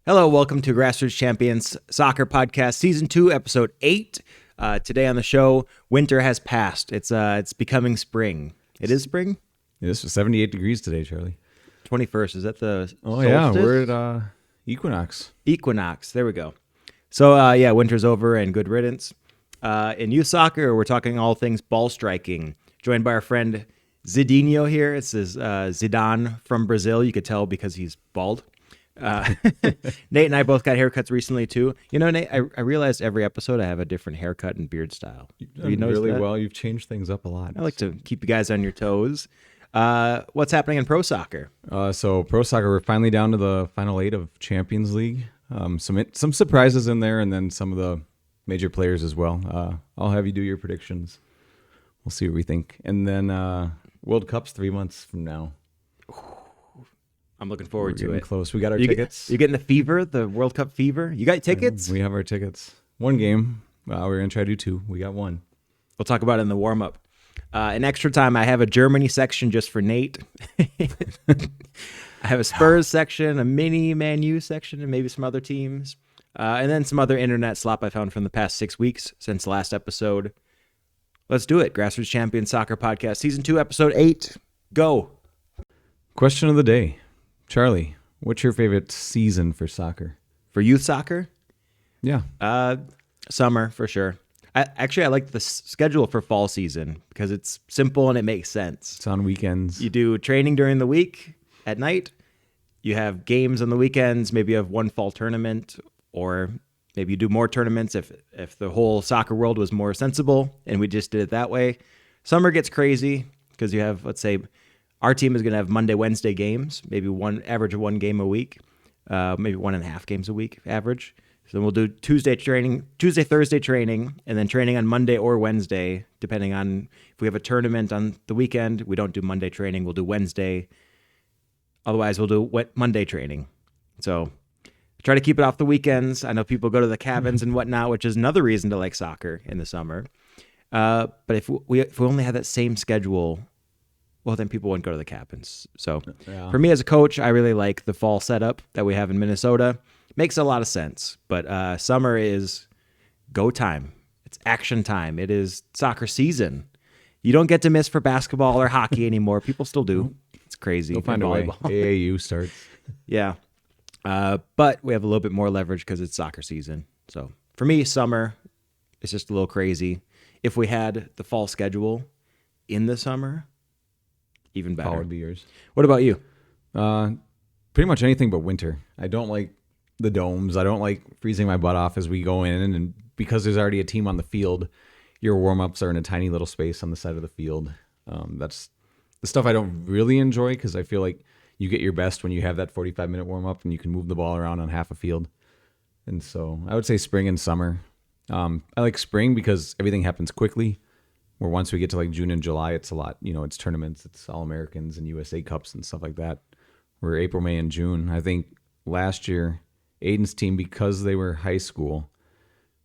Hello, welcome to Grassroots Champions Soccer Podcast, Season 2, Episode 8. Today on the show, winter has passed. It's becoming spring. It is spring? It is 78 degrees today, Charlie. 21st. Is that the solstice? Yeah, we're at equinox. Equinox. There we go. So, winter's over and good riddance. In youth soccer, we're talking all things ball striking. Joined by our friend Zidinho here. It says Zidane from Brazil. You could tell because he's bald. Nate and I both got haircuts recently too. You know, Nate, I realized every episode I have a different haircut and beard style. Have you noticed really that? Well. You've changed things up a lot. I like to keep you guys on your toes. What's happening in pro soccer? So pro soccer, we're finally down to the final 8 of Champions League. Some surprises in there, and then some of the major players as well. I'll have you do your predictions. We'll see what we think. And then World Cup's 3 months from now. I'm looking forward to it. Close. We got our tickets. You getting the fever, the World Cup fever? You got tickets? We have our tickets. One game. We're going to try to do 2. We got 1. We'll talk about it in the warm-up. In extra time, I have a Germany section just for Nate. I have a Spurs section, a mini Man U section, and maybe some other teams. And then some other internet slop I found from the past 6 weeks since the last episode. Let's do it. Grassroots Champions Soccer Podcast, Season 2, Episode 8. Go. Question of the day. Charlie, what's your favorite season for soccer? For youth soccer? Yeah. Summer, for sure. I like the schedule for fall season because it's simple and it makes sense. It's on weekends. You do training during the week at night. You have games on the weekends. Maybe you have one fall tournament, or maybe you do more tournaments if the whole soccer world was more sensible and we just did it that way. Summer gets crazy because you have, let's say, our team is going to have Monday, Wednesday games, maybe average of 1 game a week, maybe 1.5 games a week average. So then we'll do Tuesday, Thursday training, and then training on Monday or Wednesday, depending on if we have a tournament on the weekend. We don't do Monday training. We'll do Wednesday. Otherwise, we'll do Monday training. So try to keep it off the weekends. I know people go to the cabins and whatnot, which is another reason to like soccer in the summer. But if we only had that same schedule, well, then people wouldn't go to the cabins. So For me as a coach, I really like the fall setup that we have in Minnesota. Makes a lot of sense. But summer is go time. It's action time. It is soccer season. You don't get to miss for basketball or hockey anymore. People still do. It's crazy. They'll find a way. AAU starts. Yeah. But we have a little bit more leverage because it's soccer season. So for me, summer is just a little crazy. If we had the fall schedule in the summer, even better. Fall would be yours. What about you? Pretty much anything but winter. I don't like the domes. I don't like freezing my butt off as we go in. And because there's already a team on the field, your warm-ups are in a tiny little space on the side of the field. That's the stuff I don't really enjoy because I feel like you get your best when you have that 45-minute warm-up and you can move the ball around on half a field. And so I would say spring and summer. I like spring because everything happens quickly. Where once we get to like June and July, it's a lot, it's tournaments, it's All-Americans and USA Cups and stuff like that. Where April, May, and June, I think last year, Aiden's team, because they were high school,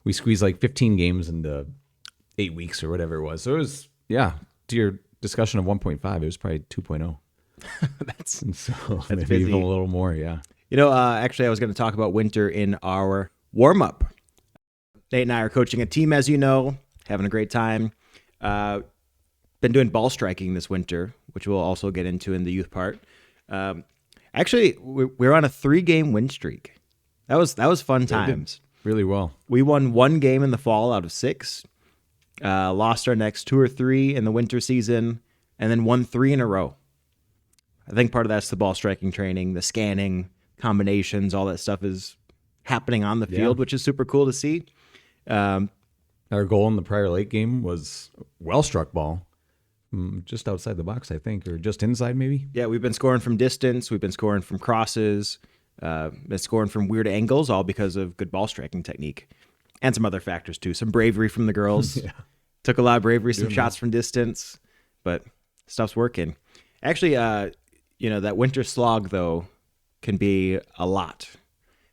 we squeezed like 15 games into 8 weeks or whatever it was. So it was, to your discussion of 1.5, it was probably 2.0. That's maybe busy. Even a little more, yeah. Actually, I was going to talk about winter in our warm-up. Nate and I are coaching a team, as you know, having a great time. Been doing ball striking this winter, which we'll also get into in the youth part. Actually, we're on a 3-game win streak. That was fun times. Really well. We won 1 game in the fall out of 6. Lost our next 2 or 3 in the winter season, and then won 3 in a row. I think part of that's the ball striking training, the scanning, combinations, all that stuff is happening on the field, which is super cool to see. Our goal in the Prior Lake game was well-struck ball, just outside the box, I think, or just inside maybe. Yeah, we've been scoring from distance. We've been scoring from crosses. Been scoring from weird angles, all because of good ball striking technique. And some other factors, too. Some bravery from the girls. Took a lot of bravery, some shots from distance, but stuff's working. Actually, that winter slog, though, can be a lot.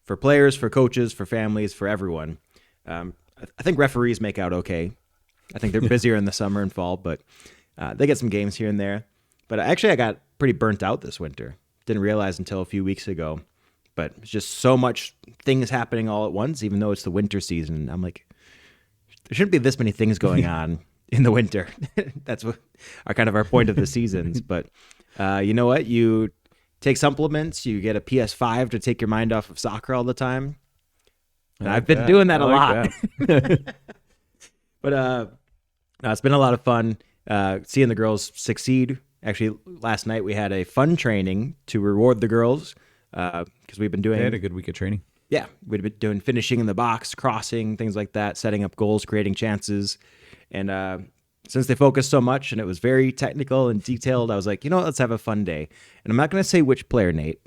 For players, for coaches, for families, for everyone. I think referees make out okay. I think they're busier in the summer and fall, but they get some games here and there. But actually, I got pretty burnt out this winter. Didn't realize until a few weeks ago. but it's just so much things happening all at once, even though it's the winter season. I'm like, there shouldn't be this many things going on in the winter. That's what our point of the seasons. But you know what? You take supplements, you get a PS5 to take your mind off of soccer all the time. And I've been doing that a lot. But no, it's been a lot of fun seeing the girls succeed. Actually, last night we had a fun training to reward the girls because we've been doing. They had a good week of training. Yeah, we'd been doing finishing in the box, crossing, things like that, setting up goals, creating chances. And since they focused so much and it was very technical and detailed, I was like, you know what, let's have a fun day. And I'm not going to say which player, Nate,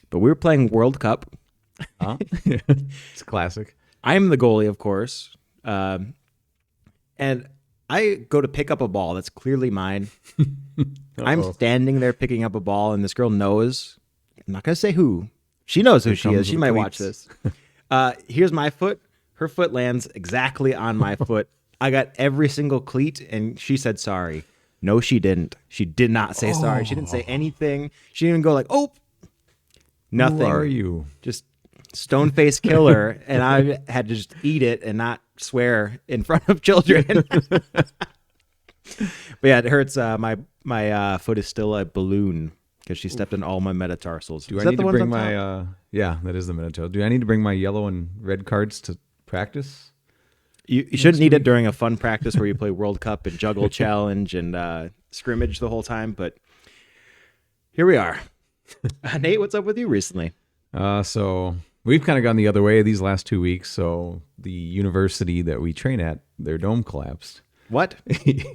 but we were playing World Cup. Huh? It's classic. I'm the goalie, of course. And I go to pick up a ball that's clearly mine. I'm standing there picking up a ball, and this girl knows. I'm not going to say who. She knows who she is. She might watch this. Here's my foot. Her foot lands exactly on my foot. I got every single cleat, and she said sorry. No, she didn't. She did not say sorry. She didn't say anything. She didn't even go like, oh, nothing. Who are you? Just stone-faced killer, and I had to just eat it and not swear in front of children. But yeah, it hurts. My foot is still a balloon because she stepped in all my metatarsals. Do I need to bring my? Yeah, that is the metatarsal. Do I need to bring my yellow and red cards to practice? You shouldn't need it during a fun practice where you play World Cup and juggle challenge and scrimmage the whole time. But here we are. Nate, what's up with you recently? So we've kind of gone the other way these last 2 weeks. So the university that we train at, their dome collapsed. What?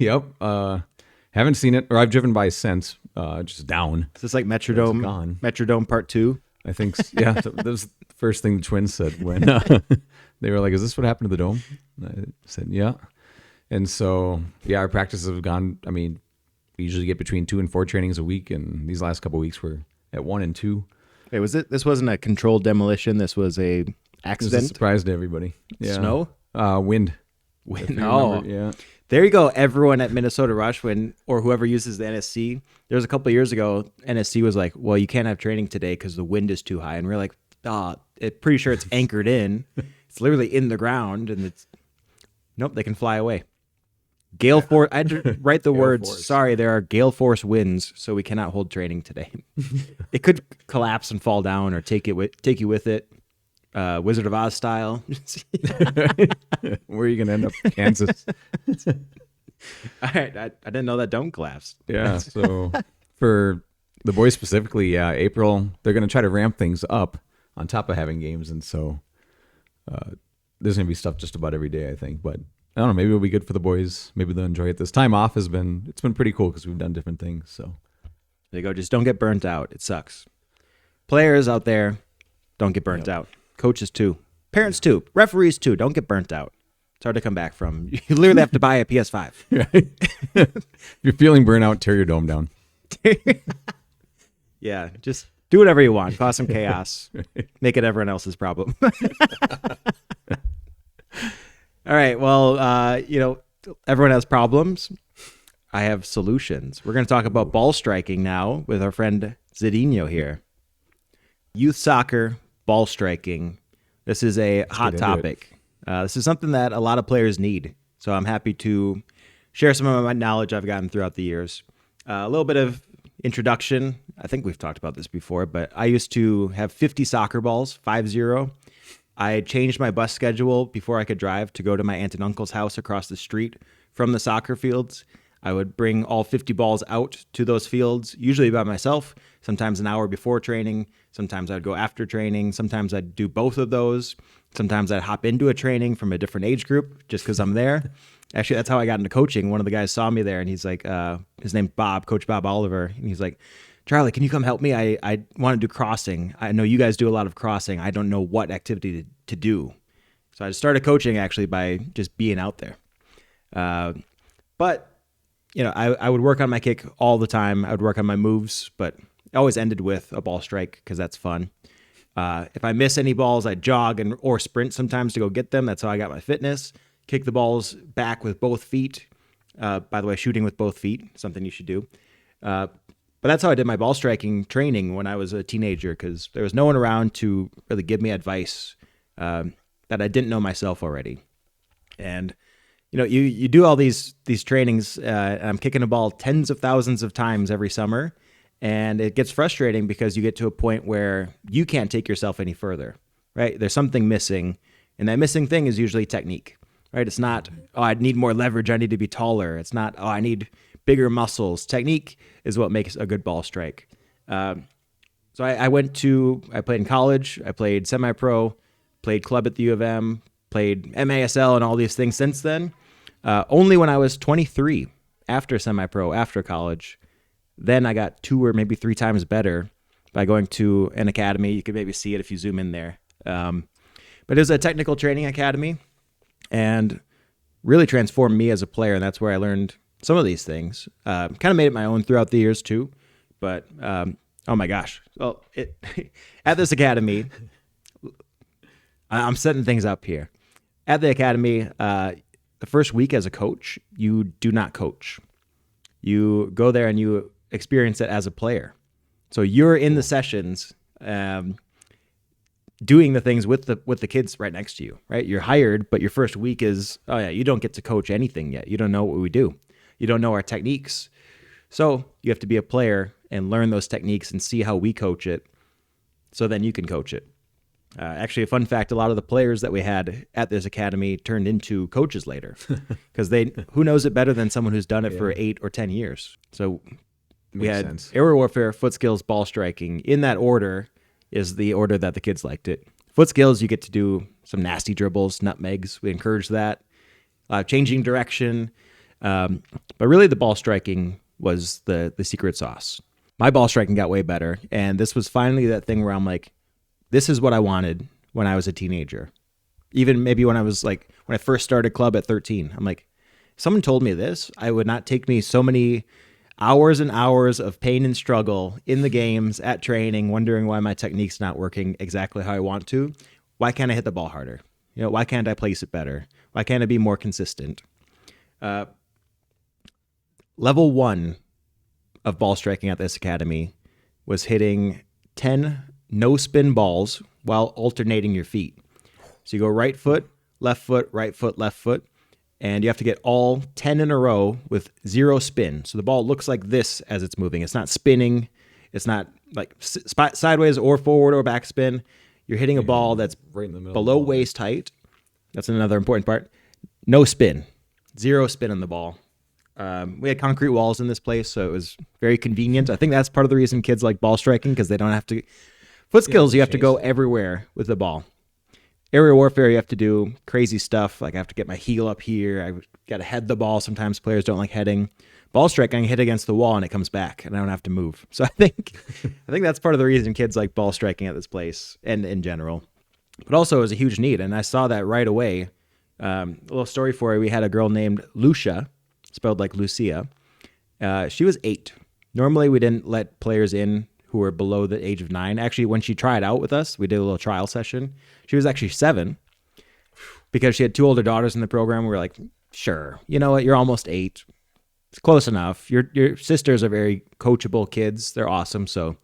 Yep. Haven't seen it, or I've driven by since, just down. Is this like Metrodome? Gone. Metrodome Part 2? I think, yeah. That was the first thing the twins said when they were like, is this what happened to the dome? And I said, yeah. And so, yeah, our practices have gone, I mean, we usually get between 2 and 4 trainings a week, and these last couple of weeks we're at 1 and 2. Wait, this wasn't a controlled demolition. This was a accident. It was a surprise to everybody. Yeah. Snow? Wind. Oh, yeah. There you go. Everyone at Minnesota Rush, or whoever uses the NSC. There was a couple of years ago, NSC was like, well, you can't have training today because the wind is too high. And we're like, pretty sure it's anchored in. It's literally in the ground, and nope, they can fly away. Gale force. I had to write the words. Force. Sorry, there are gale force winds, so we cannot hold training today. It could collapse and fall down, or take you with it, Wizard of Oz style. Where are you gonna end up? Kansas. All right, I didn't know that dome collapsed. Yeah. So for the boys specifically, yeah, April they're gonna try to ramp things up on top of having games, and so there's gonna be stuff just about every day, I think, but. I don't know. Maybe it'll be good for the boys. Maybe they'll enjoy it. This time off it's been pretty cool because we've done different things. So there you go. Just don't get burnt out. It sucks. Players out there, don't get burnt out. Coaches too. Parents too. Referees too. Don't get burnt out. It's hard to come back from. You literally have to buy a PS5. Right? If you're feeling burnout, tear your dome down. Yeah, just do whatever you want. Cause some chaos. Make it everyone else's problem. All right. Well, everyone has problems. I have solutions. We're going to talk about ball striking now with our friend Zidinho here. Youth soccer, ball striking. This is a hot topic. This is something that a lot of players need. So I'm happy to share some of my knowledge I've gotten throughout the years. A little bit of introduction. I think we've talked about this before, but I used to have 50 soccer balls, 50. I changed my bus schedule before I could drive to go to my aunt and uncle's house across the street from the soccer fields. I would bring all 50 balls out to those fields, usually by myself, sometimes an hour before training. Sometimes I'd go after training. Sometimes I'd do both of those. Sometimes I'd hop into a training from a different age group just because I'm there. Actually, that's how I got into coaching. One of the guys saw me there, and he's like, his name's Bob, Coach Bob Oliver. And he's like, Charlie, can you come help me? I want to do crossing. I know you guys do a lot of crossing. I don't know what activity to do. So I started coaching actually by just being out there. But, I would work on my kick all the time. I would work on my moves, but it always ended with a ball strike because that's fun. If I miss any balls, I jog or sprint sometimes to go get them. That's how I got my fitness. Kick the balls back with both feet. By the way, shooting with both feet, something you should do. But that's how I did my ball striking training when I was a teenager, because there was no one around to really give me advice that I didn't know myself already. And you do all these trainings. And I'm kicking a ball tens of thousands of times every summer, and it gets frustrating because you get to a point where you can't take yourself any further. Right? There's something missing, and that missing thing is usually technique. Right? It's not, oh, I need more leverage, I need to be taller. It's not, oh, I need bigger muscles. Technique is what makes a good ball strike. So I played in college, I played semi-pro, played club at the U of M, played MASL and all these things since then. Only when I was 23, after semi-pro, after college, then I got 2 or maybe 3 times better by going to an academy. You can maybe see it if you zoom in there. But it was a technical training academy, and really transformed me as a player. And that's where I learned some of these things. Kind of made it my own throughout the years too. But oh my gosh, well, at this academy, I'm setting things up here. At the academy, the first week as a coach, you do not coach. You go there and you experience it as a player. So you're in the sessions, doing the things with the kids right next to you, right? You're hired, but your first week is, oh yeah, you don't get to coach anything yet. You don't know what we do. You don't know our techniques. So you have to be a player and learn those techniques and see how we coach it, so then you can coach it. Actually, a fun fact, a lot of the players that we had at this academy turned into coaches later, because who knows it better than someone who's done it for 8 or 10 years. So we had sense. aerial warfare, foot skills, ball striking. In that order is the order that the kids liked it. Foot skills, you get to do some nasty dribbles, nutmegs. We encourage that. Changing direction. But really the ball striking was the secret sauce. My ball striking got way better. And this was finally that thing where I'm like, this is what I wanted when I was a teenager. Even maybe when I first started club at 13, I'm like, if someone told me this, I would not take me so many hours and hours of pain and struggle in the games, at training, wondering why my technique's not working exactly how I want to. Why can't I hit the ball harder? Why can't I place it better? Why can't I be more consistent? Level 1 of ball striking at this academy was hitting 10 no-spin balls while alternating your feet. So you go right foot, left foot, left foot, and you have to get all 10 in a row with 0 spin. So the ball looks like this as it's moving. It's not spinning. It's not like sideways or forward or backspin. You're hitting a ball that's right in the middle below waist height. That's another important part. No spin. 0 spin on the ball. We had concrete walls in this place, so it was very convenient. I think that's part of the reason kids like ball striking, because they don't have to... Foot skills, you have to go everywhere with the ball. Aerial warfare, you have to do crazy stuff. Like I have to get my heel up here. I got to head the ball. Sometimes players don't like heading. Ball striking, I hit against the wall and it comes back and I don't have to move. So I think that's part of the reason kids like ball striking at this place and in general. But also it was a huge need, and I saw that right away. A little story for you. We had a girl named Lucia, spelled like Lucia. She was 8. Normally we didn't let players in who were below the age of 9. Actually, when she tried out with us, we did a little trial session. She was actually 7 because she had 2 older daughters in the program. We were like, sure, you know what? You're almost 8. It's close enough. Your sisters are very coachable kids. They're awesome. So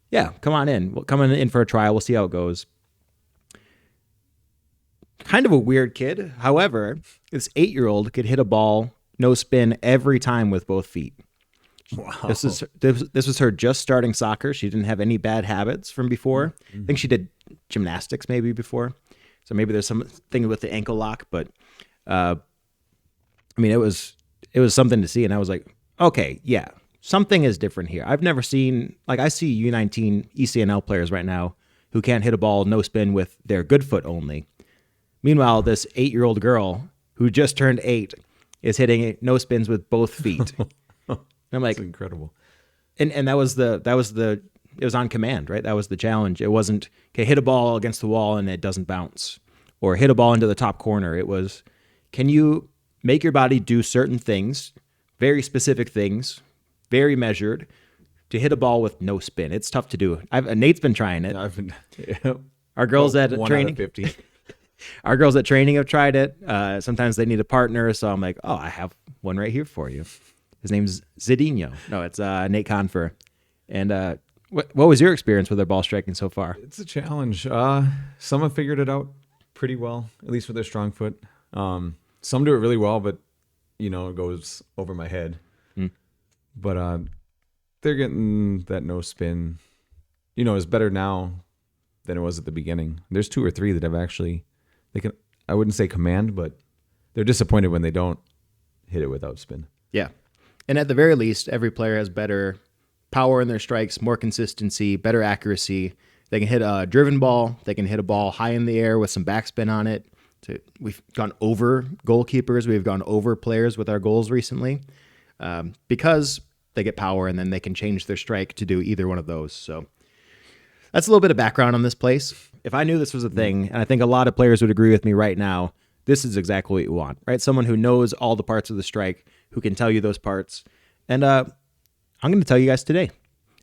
yeah, come on in. We'll come in for a trial. We'll see how it goes. Kind of a weird kid. However, this 8-year-old could hit a ball, no spin every time with both feet. Wow. This was her just starting soccer. She didn't have any bad habits from before. I think she did gymnastics maybe before. So maybe there's something with the ankle lock, but I mean, it was something to see. And I was like, okay, yeah, something is different here. I've never seen, like I see U19 ECNL players right now who can't hit a ball no spin with their good foot only. Meanwhile, this 8-year-old girl who just turned 8 is hitting no spins with both feet. And I'm like, that's incredible. And that was it was on command, right? That was the challenge. It wasn't, okay, hit a ball against the wall and it doesn't bounce, or hit a ball into the top corner. It was, can you make your body do certain things, very specific things, very measured, to hit a ball with no spin? It's tough to do. Nate's been trying it. Our girls at training, 50. Our girls at training have tried it. Sometimes they need a partner, so I'm like, oh, I have one right here for you. His name's Zidinho. No, it's Nate Confer. And what was your experience with their ball striking so far? It's a challenge. Some have figured it out pretty well, at least with their strong foot. Some do it really well, but it goes over my head. But they're getting that no spin. Is better now than it was at the beginning. There's 2 or 3 that have actually, I wouldn't say command, but they're disappointed when they don't hit it without spin. Yeah. And at the very least, every player has better power in their strikes, more consistency, better accuracy. They can hit a driven ball. They can hit a ball high in the air with some backspin on it. We've gone over goalkeepers. We've gone over players with our goals recently because they get power and then they can change their strike to do either one of those. So that's a little bit of background on this place. If I knew this was a thing, and I think a lot of players would agree with me right now, this is exactly what you want, right? Someone who knows all the parts of the strike, who can tell you those parts. And I'm going to tell you guys today.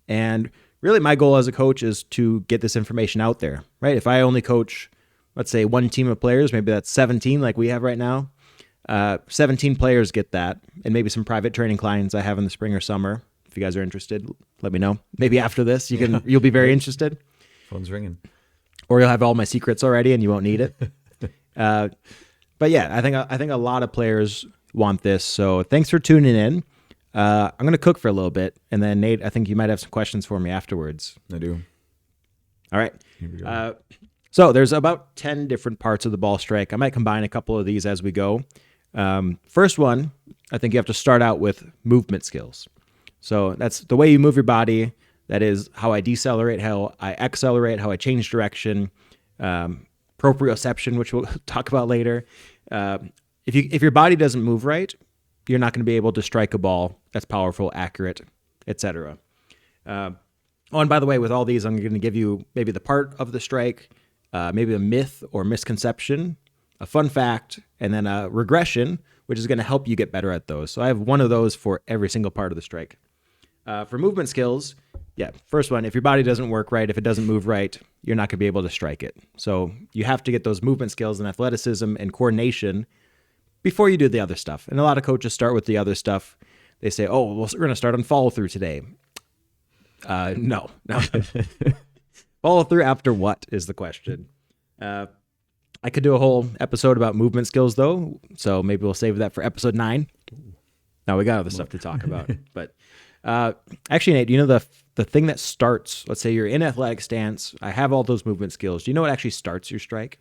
And really my goal as a coach is to get this information out there, right? If I only coach, let's say, one team of players, maybe that's 17 like we have right now. 17 players get that, and maybe some private training clients I have in the spring or summer. If you guys are interested, let me know. Maybe after this, you'll be very interested. Phone's ringing. Or you'll have all my secrets already and you won't need it. But yeah, I think a lot of players want this. So thanks for tuning in. I'm going to cook for a little bit, and then Nate, I think you might have some questions for me afterwards. I do. All right. Here we go. So there's about 10 different parts of the ball strike. I might combine a couple of these as we go. First one, I think you have to start out with movement skills. So that's the way you move your body. That is how I decelerate, how I accelerate, how I change direction, proprioception, which we'll talk about later. If your body doesn't move right, you're not going to be able to strike a ball that's powerful, accurate, etc. And by the way, with all these, I'm going to give you maybe the part of the strike, maybe a myth or misconception, a fun fact, and then a regression, which is going to help you get better at those. So I have one of those for every single part of the strike. For movement skills, first one, if your body doesn't work right, if it doesn't move right, you're not going to be able to strike it. So you have to get those movement skills and athleticism and coordination before you do the other stuff. And a lot of coaches start with the other stuff. They say, oh, well, we're going to start on follow through today. No. Follow through after what is the question. I could do a whole episode about movement skills, though, so maybe we'll save that for episode 9. No, we got other stuff to talk about. But actually, Nate, the thing that starts, let's say you're in athletic stance, I have all those movement skills. Do you know what actually starts your strike?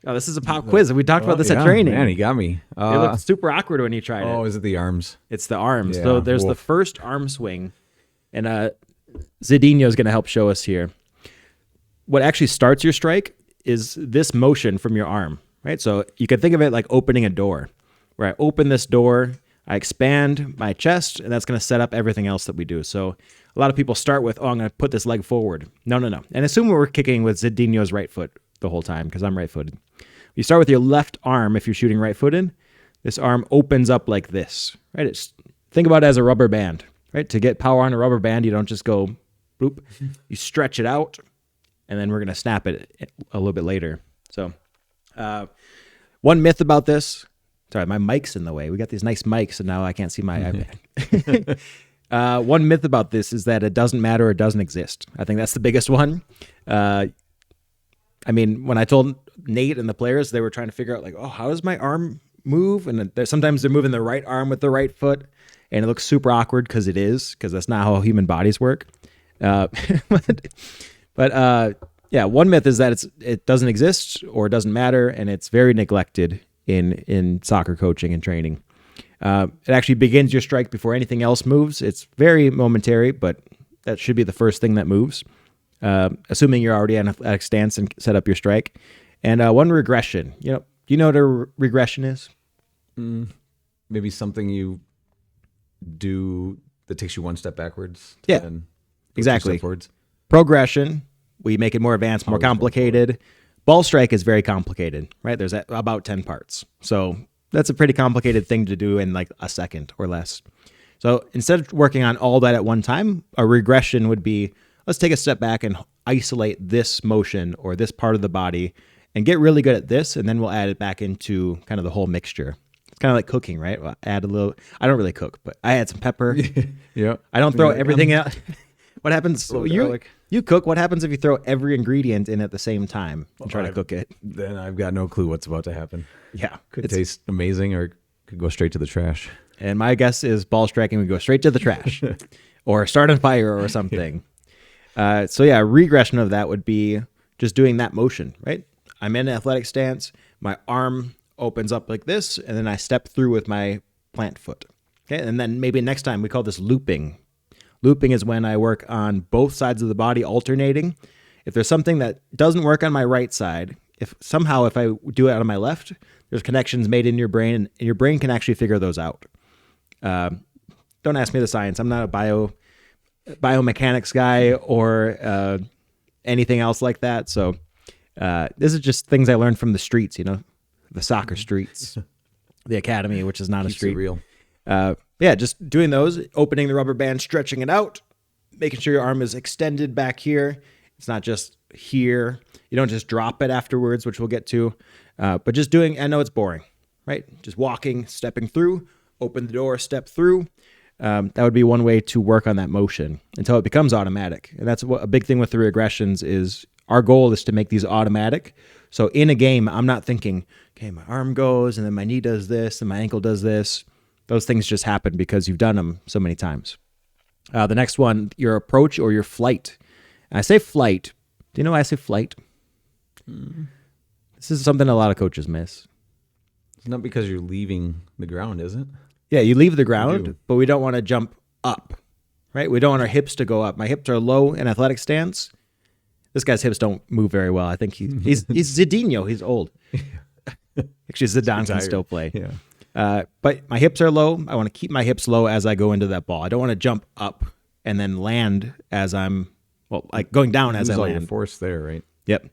Oh, this is a pop quiz. We talked about this at training. Man, he got me. It looked super awkward when you tried it. Oh, is it the arms? It's the arms. Yeah. So there's the first arm swing, and Zidinho is going to help show us here. What actually starts your strike is this motion from your arm, right? So you can think of it like opening a door, where I open this door, I expand my chest, and that's going to set up everything else that we do. So a lot of people start with, I'm going to put this leg forward. No. And assume we're kicking with Zidinho's right foot the whole time, because I'm right-footed. You start with your left arm if you're shooting right-footed. This arm opens up like this, right? Think about it as a rubber band, right? To get power on a rubber band, you don't just go bloop. You stretch it out, and then we're going to snap it a little bit later. So one myth about this, sorry, my mic's in the way. We got these nice mics, and now I can't see my iPad. One myth about this is that it doesn't matter or doesn't exist. I think that's the biggest one. I mean, when I told Nate and the players, they were trying to figure out, like, oh, how does my arm move? And sometimes they're moving the right arm with the right foot, and it looks super awkward because that's not how human bodies work. But one myth is that it doesn't exist or it doesn't matter, and it's very neglected in soccer coaching and training. It actually begins your strike before anything else moves. It's very momentary, but that should be the first thing that moves. Assuming you're already in athletic stance and set up your strike. And one regression. Do you know what a regression is? Maybe something you do that takes you one step backwards. Yeah, exactly. Progression, we make it more advanced, more complicated. Ball strike is very complicated, right? There's about 10 parts. So that's a pretty complicated thing to do in like a second or less. So instead of working on all that at one time, a regression would be, let's take a step back and isolate this motion or this part of the body and get really good at this, and then we'll add it back into kind of the whole mixture. Kind of like cooking, right? Well, add a little. I don't really cook, but I add some pepper. Yeah. I don't throw everything out. What happens? Little You garlic. you cook. What happens if you throw every ingredient in at the same time and try to cook it? Then I've got no clue what's about to happen. Yeah, Could taste amazing or could go straight to the trash. And my guess is ball striking would go straight to the trash, or start on fire or something. So yeah, a regression of that would be just doing that motion, right? I'm in an athletic stance. My arm opens up like this, and then I step through with my plant foot. Okay, and then maybe next time we call this looping. Looping is when I work on both sides of the body alternating. If there's something that doesn't work on my right side, if I do it on my left, there's connections made in your brain, and your brain can actually figure those out. Don't ask me the science. I'm not a biomechanics guy or anything else like that. So this is just things I learned from the streets, the soccer streets, the academy, which is not a street. Keeps it Yeah, real. just doing those, opening the rubber band, stretching it out, making sure your arm is extended back here. It's not just here. You don't just drop it afterwards, which we'll get to. But just doing, I know it's boring, right? Just walking, stepping through, open the door, step through. That would be one way to work on that motion until it becomes automatic. And that's what a big thing with the regressions is. Our goal is to make these automatic. So in a game, I'm not thinking, okay, my arm goes and then my knee does this and my ankle does this. Those things just happen because you've done them so many times. The next one, your approach or your flight. And I say flight. Do you know why I say flight? This is something a lot of coaches miss. It's not because you're leaving the ground, is it? Yeah, you leave the ground, but we don't want to jump up, right? We don't want our hips to go up. My hips are low in athletic stance. This guy's hips don't move very well. I think he's Zidinho. He's old. Actually, Zidane can still play. Yeah. But my hips are low. I want to keep my hips low as I go into that ball. I don't want to jump up and then land as I'm, going down as I all land. your force there, right? Yep.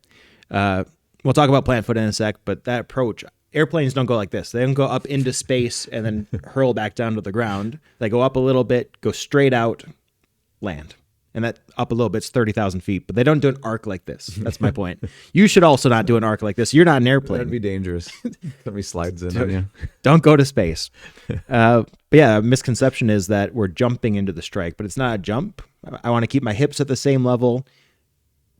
We'll talk about plant foot in a sec, but that approach, airplanes don't go like this. They don't go up into space and then hurl back down to the ground. They go up a little bit, go straight out, land. And that up a little bit's 30,000 feet, but they don't do an arc like this. That's my point. You should also not do an arc like this. You're not an airplane. That'd be dangerous. Somebody slides in on you. Don't go to space. But yeah, a misconception is that we're jumping into the strike, but it's not a jump. I want to keep my hips at the same level,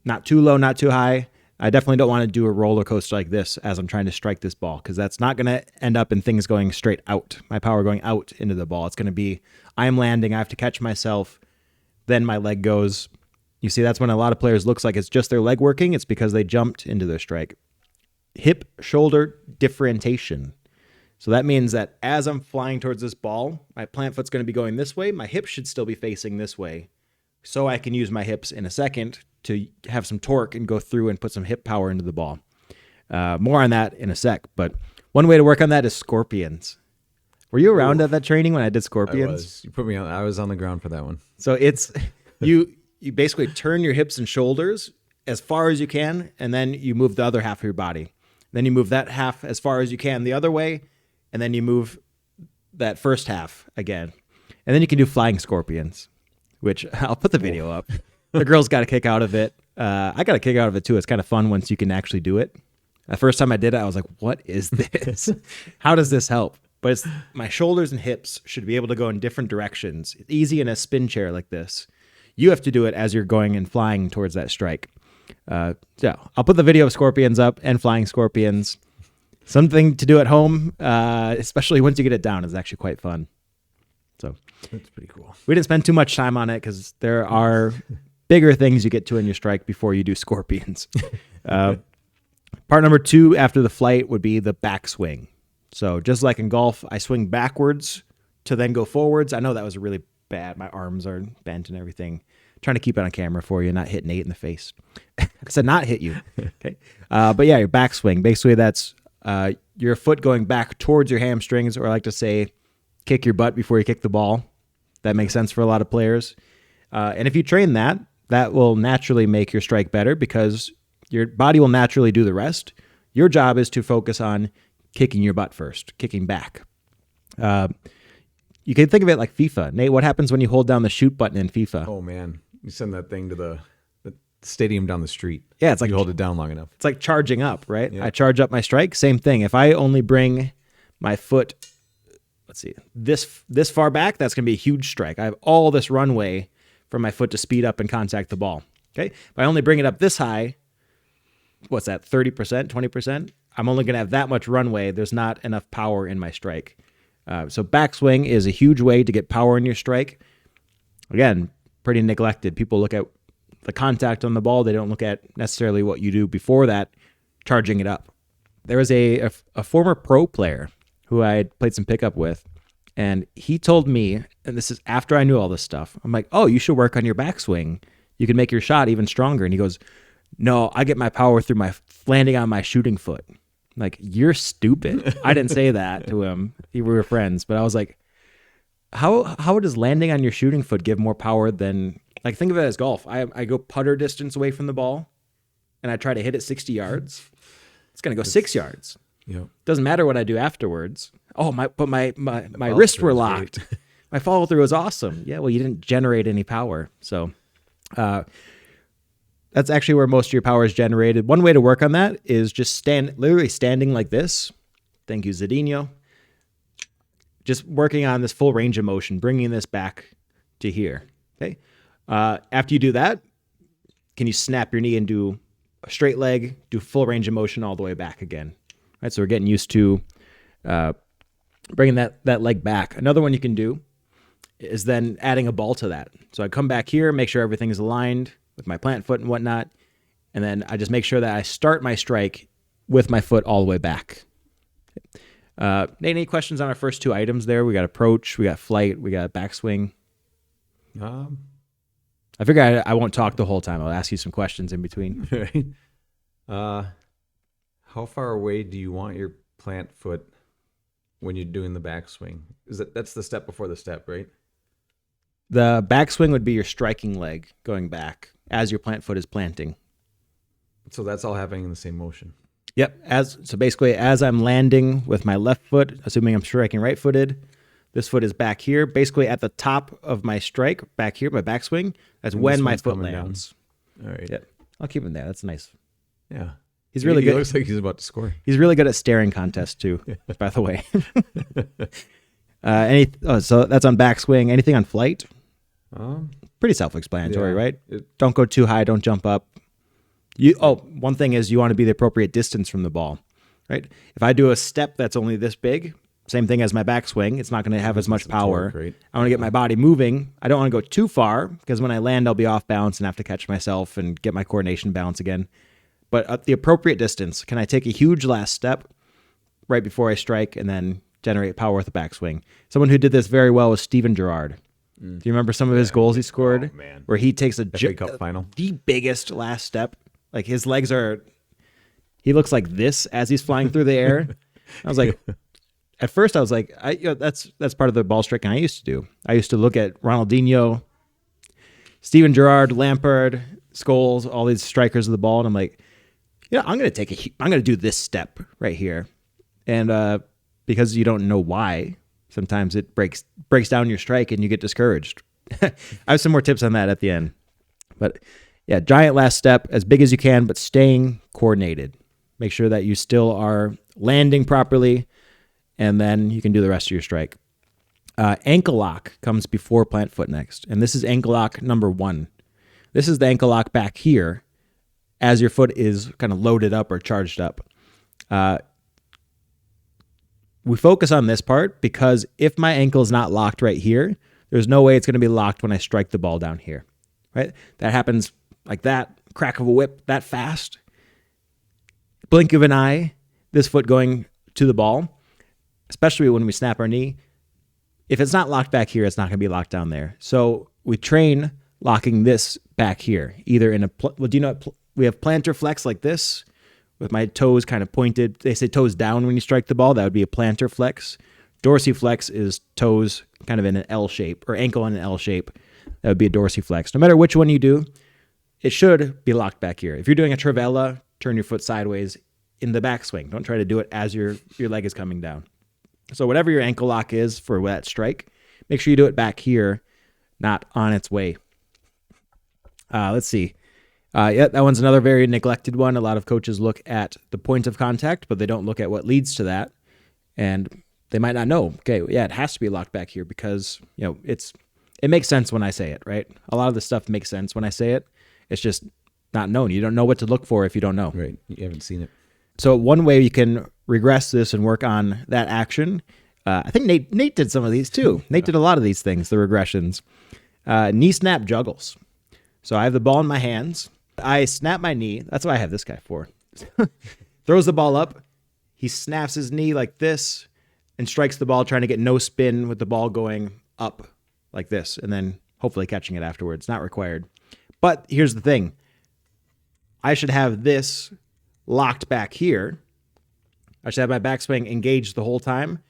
not too low, not too high. I definitely don't want to do a roller coaster like this as I'm trying to strike this ball, because that's not going to end up in things going straight out, my power going out into the ball. It's going to be, I'm landing, I have to catch myself, then my leg goes. You see, that's when a lot of players looks like it's just their leg working. It's because they jumped into their strike. Hip shoulder differentiation. So that means that as I'm flying towards this ball, my plant foot's going to be going this way. My hips should still be facing this way. So I can use my hips in a second to have some torque and go through and put some hip power into the ball. More on that in a sec. But one way to work on that is scorpions. Were you around at that training when I did scorpions? I was. You put me on. I was on the ground for that one. So it's you basically turn your hips and shoulders as far as you can, and then you move the other half of your body. Then you move that half as far as you can the other way, and then you move that first half again. And then you can do flying scorpions, which I'll put the video up. The girls got a kick out of it. I got a kick out of it too. It's kind of fun once you can actually do it. The first time I did it, I was like, what is this? How does this help? But it's my shoulders and hips should be able to go in different directions. It's easy in a spin chair like this. You have to do it as you're going and flying towards that strike. So I'll put the video of scorpions up and flying scorpions. Something to do at home, especially once you get it down, is actually quite fun. So that's pretty cool. We didn't spend too much time on it because there are bigger things you get to in your strike before you do scorpions. Part number 2 after the flight would be the backswing. So just like in golf, I swing backwards to then go forwards. I know that was really bad. My arms are bent and everything. Trying to keep it on camera for you, not hit Nate in the face. I said not hit you. Okay. But yeah, your backswing. Basically, that's your foot going back towards your hamstrings, or I like to say, kick your butt before you kick the ball. That makes sense for a lot of players. And if you train that, that will naturally make your strike better because your body will naturally do the rest. Your job is to focus on kicking your butt first, kicking back. You can think of it like FIFA. Nate, what happens when you hold down the shoot button in FIFA? Oh, man. You send that thing to the stadium down the street. Yeah, it's like you hold it down long enough. It's like charging up, right? Yeah. I charge up my strike. Same thing. If I only bring my foot let's see, this far back, that's going to be a huge strike. I have all this runway for my foot to speed up and contact the ball. Okay. If I only bring it up this high, what's that, 30%, 20%? I'm only going to have that much runway. There's not enough power in my strike. So backswing is a huge way to get power in your strike. Again, pretty neglected. People look at the contact on the ball. They don't look at necessarily what you do before that, charging it up. There was a former pro player who I had played some pickup with, and he told me, and this is after I knew all this stuff, I'm like, oh, you should work on your backswing. You can make your shot even stronger. And he goes, no, I get my power through my landing on my shooting foot. I'm like, you're stupid. I didn't say that to him. We were friends, but I was like, how does landing on your shooting foot give more power than, like, think of it as golf. I go putter distance away from the ball, and I try to hit it 60 yards. It's going to go 6 yards. Yep. Doesn't matter what I do afterwards. Oh, my wrists were locked. My follow through was awesome. Yeah, well, you didn't generate any power. So that's actually where most of your power is generated. One way to work on that is just literally standing like this. Thank you, Zidinho. Just working on this full range of motion, bringing this back to here. Okay. After you do that, can you snap your knee and do a straight leg, do full range of motion all the way back again? All right. So we're getting used to bringing that leg back. Another one you can do is then adding a ball to that. So I come back here, make sure everything is aligned with my plant foot and whatnot. And then I just make sure that I start my strike with my foot all the way back. Nate, any questions on our first two items there? We got approach, we got flight, we got backswing. I figure I won't talk the whole time. I'll ask you some questions in between. Right. How far away do you want your plant foot when you're doing the backswing? That's the step before the step, right? The backswing would be your striking leg going back as your plant foot is planting. So that's all happening in the same motion. Yep. So basically, as I'm landing with my left foot, assuming I'm striking right-footed, this foot is back here, basically at the top of my strike, back here, my backswing. That's And when this my one's foot coming lands. All right. Yep. I'll keep him there. That's nice. Yeah. He's really He good. looks like he's about to score. He's really good at staring contests too, by the way. So that's on backswing. Anything on flight? Pretty self-explanatory, Yeah. right? Don't go too high. Don't jump up. One thing is you want to be the appropriate distance from the ball, right? If I do a step that's only this big, same thing as my backswing, it's not going to have as much power. Torque, right? I want to get my body moving. I don't want to go too far because when I land, I'll be off balance and have to catch myself and get my coordination balance again. But at the appropriate distance, can I take a huge last step right before I strike and then generate power with the backswing? Someone who did this very well was Steven Gerrard. Do you remember some of his goals he scored? Oh, man. Where he takes FA Cup final. the biggest last step. Like his legs he looks like this as he's flying through the air. I was like, at first I was like, that's part of the ball striking I used to do. I used to look at Ronaldinho, Steven Gerrard, Lampard, Scholes, all these strikers of the ball, and I'm like, I'm going to do this step right here. And because you don't know why, sometimes it breaks down your strike and you get discouraged. I have some more tips on that at the end. But yeah, giant last step, as big as you can, but staying coordinated. Make sure that you still are landing properly, and then you can do the rest of your strike. Ankle lock comes before plant foot next, and this is ankle lock number 1. This is the ankle lock back here as your foot is kind of loaded up or charged up. We focus on this part because if my ankle is not locked right here, there's no way it's going to be locked when I strike the ball down here, right? That happens like that, crack of a whip, that fast. Blink of an eye, this foot going to the ball, especially when we snap our knee. If it's not locked back here, it's not going to be locked down there. So we train locking this back here, either in we have plantar flex like this, with my toes kind of pointed. They say toes down when you strike the ball. That would be a plantar flex. Dorsiflex is toes kind of in an L shape, or ankle in an L shape. That would be a dorsiflex. No matter which one you do, it should be locked back here. If you're doing a trivella, turn your foot sideways in the backswing. Don't try to do it as your leg is coming down. So whatever your ankle lock is for that strike, make sure you do it back here, not on its way. Let's see. That one's another very neglected one. A lot of coaches look at the point of contact, but they don't look at what leads to that. And they might not know, okay, yeah, it has to be locked back here because, it makes sense when I say it, right? A lot of the stuff makes sense when I say it. It's just not known. You don't know what to look for if you don't know. Right. You haven't seen it. So one way you can regress this and work on that action, I think Nate did some of these too. Nate did a lot of these things, the regressions. Knee snap juggles. So I have the ball in my hands. I snap my knee. That's what I have this guy for. Throws the ball up. He snaps his knee like this and strikes the ball, trying to get no spin with the ball going up like this, and then hopefully catching it afterwards. Not required. But here's the thing. I should have this locked back here. I should have my backswing engaged the whole time,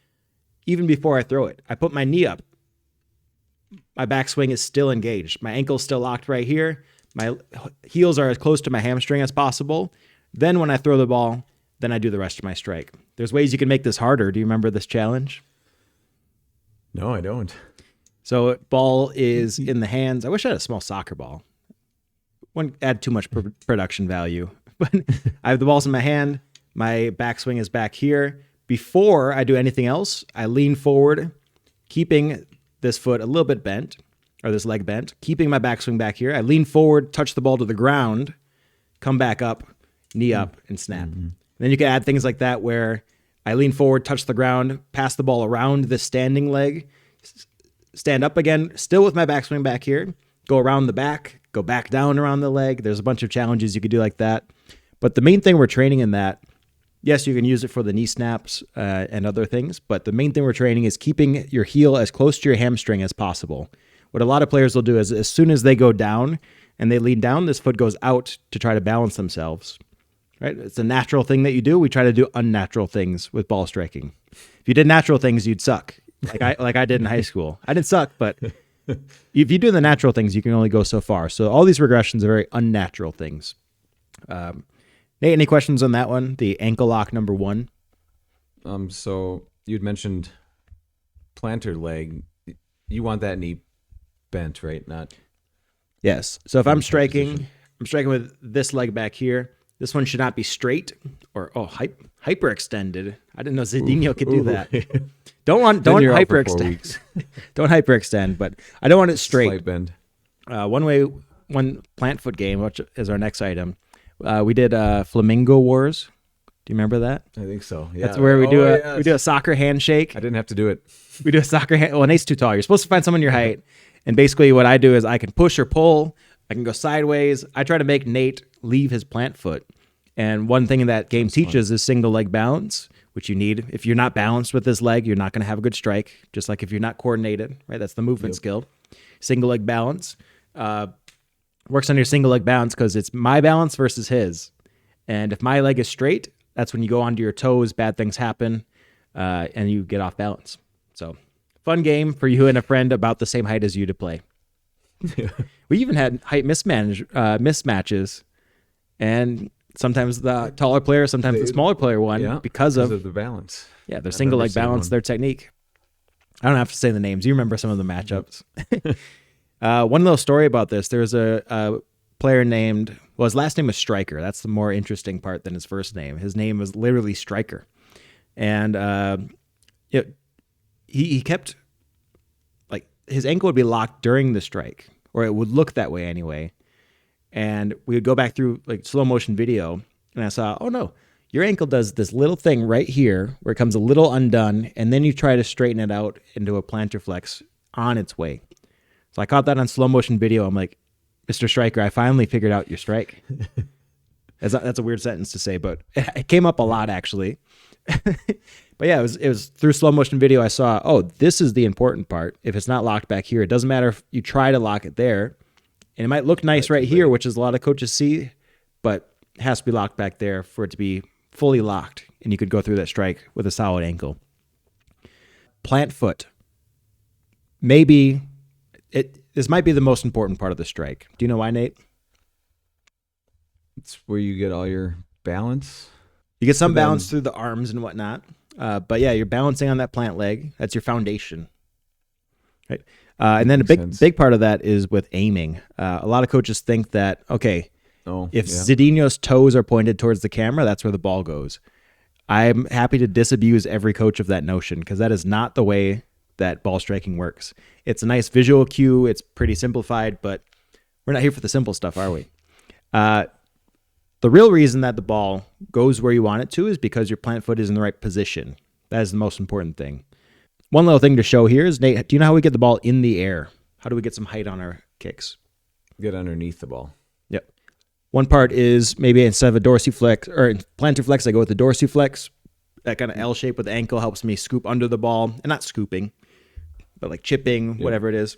even before I throw it. I put my knee up. My backswing is still engaged. My ankle's still locked right here. My heels are as close to my hamstring as possible. Then when I throw the ball, then I do the rest of my strike. There's ways you can make this harder. Do you remember this challenge? No, I don't. So ball is in the hands. I wish I had a small soccer ball. Wouldn't add too much production value. But I have the balls in my hand. My backswing is back here. Before I do anything else, I lean forward, keeping this foot a little bit bent, or this leg bent, keeping my backswing back here. I lean forward, touch the ball to the ground, come back up, knee up, and snap. Mm-hmm. Then you can add things like that where I lean forward, touch the ground, pass the ball around the standing leg, stand up again, still with my backswing back here, go around the back, go back down around the leg. There's a bunch of challenges you could do like that. But the main thing we're training in that, yes, you can use it for the knee snaps and other things, but the main thing we're training is keeping your heel as close to your hamstring as possible. What a lot of players will do is as soon as they go down and they lean down, this foot goes out to try to balance themselves. Right? It's a natural thing that you do. We try to do unnatural things with ball striking. If you did natural things, you'd suck, like I did in high school. I didn't suck, but if you do the natural things, you can only go so far. So all these regressions are very unnatural things. Nate, any questions on that one? The ankle lock number 1. So you'd mentioned plantar leg. You want that knee bent, right? Not. Yes. So if I'm striking with this leg back here. This one should not be straight or hyperextended. I didn't know Zidinho could do that. Don't hyperextend. Don't hyperextend, but I don't want it straight. Slight bend. One plant foot game, which is our next item. We did Flamingo Wars. Do you remember that? I think so. Yeah. That's where we do a soccer handshake. I didn't have to do it. We do a soccer hand. Well, Nate's too tall. You're supposed to find someone your height, and basically what I do is I can push or pull. I can go sideways. I try to make Nate leave his plant foot. And one thing that game teaches is single leg balance, which you need. If you're not balanced with this leg, you're not going to have a good strike, just like if you're not coordinated, right? That's the movement skill. Single leg balance. Works on your single leg balance because it's my balance versus his. And if my leg is straight, that's when you go onto your toes, bad things happen, and you get off balance. So fun game for you and a friend about the same height as you to play. Yeah. We even had height mismatches, and sometimes the taller player, sometimes the smaller player won because of the balance. Yeah, their single leg balance, their technique. I don't have to say the names. You remember some of the matchups. One little story about this. There's a player named, his last name was Stryker. That's the more interesting part than his first name. His name was literally Stryker. And he kept, his ankle would be locked during the strike, or it would look that way anyway. And we would go back through slow motion video, and I saw, oh no, your ankle does this little thing right here where it comes a little undone, and then you try to straighten it out into a plantar flex on its way. So I caught that on slow motion video. I'm like, Mr. Stryker, I finally figured out your strike. That's a weird sentence to say, but it came up a lot actually. But yeah, it was through slow motion video I saw, oh, this is the important part. If it's not locked back here, it doesn't matter if you try to lock it there. And it might look nice right here, which is a lot of coaches see, but it has to be locked back there for it to be fully locked, and you could go through that strike with a solid ankle. Plant foot. Maybe this might be the most important part of the strike. Do you know why, Nate? It's where you get all your balance. You get some balance through the arms and whatnot. But yeah, you're balancing on that plant leg. That's your foundation. Right. And then a big part of that is with aiming. A lot of coaches think that, if Zidinho's toes are pointed towards the camera, that's where the ball goes. I'm happy to disabuse every coach of that notion because that is not the way that ball striking works. It's a nice visual cue. It's pretty simplified, but we're not here for the simple stuff, are we? The real reason that the ball goes where you want it to is because your plant foot is in the right position. That is the most important thing. One little thing to show here is, Nate, do you know how we get the ball in the air? How do we get some height on our kicks? Get underneath the ball. Yep. One part is maybe instead of a dorsiflex or plantar flex, I go with the dorsiflex. That kind of L shape with the ankle helps me scoop under the ball, and not scooping, but like chipping, whatever it is.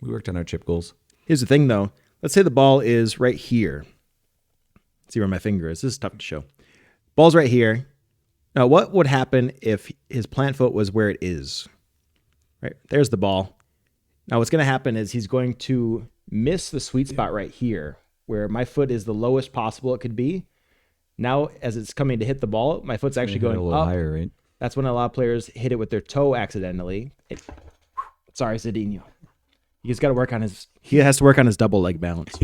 We worked on our chip goals. Here's the thing, though. Let's say the ball is right here. See where my finger is. This is tough to show. Ball's right here. Now, what would happen if his plant foot was where it is? Right, there's the ball. Now, what's going to happen is he's going to miss the sweet spot right here, where my foot is the lowest possible it could be. Now, as it's coming to hit the ball, my foot's actually going a little up. higher, right? That's when a lot of players hit it with their toe accidentally. Sorry, Zidinho. He has to work on his double leg balance.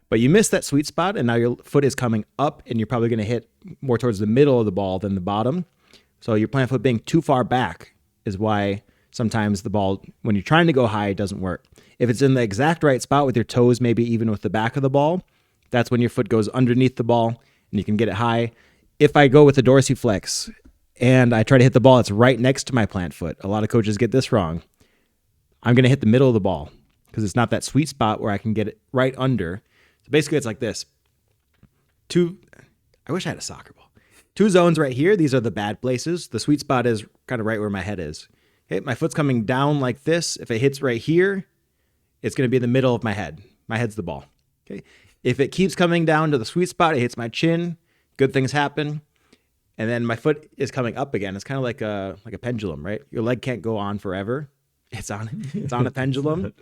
But you missed that sweet spot, and now your foot is coming up, and you're probably going to hit more towards the middle of the ball than the bottom. So your plant foot being too far back is why sometimes the ball, when you're trying to go high, it doesn't work. If it's in the exact right spot with your toes, maybe even with the back of the ball, that's when your foot goes underneath the ball, and you can get it high. If I go with the dorsiflex, and I try to hit the ball that's right next to my plant foot, a lot of coaches get this wrong. I'm going to hit the middle of the ball because it's not that sweet spot where I can get it right under. So basically, it's like this. I wish I had a soccer ball. 2 zones right here. These are the bad places. The sweet spot is kind of right where my head is. Okay, my foot's coming down like this. If it hits right here, it's going to be in the middle of my head. My head's the ball. Okay. If it keeps coming down to the sweet spot, it hits my chin. Good things happen. And then my foot is coming up again. It's kind of like a pendulum, right? Your leg can't go on forever. It's on a pendulum.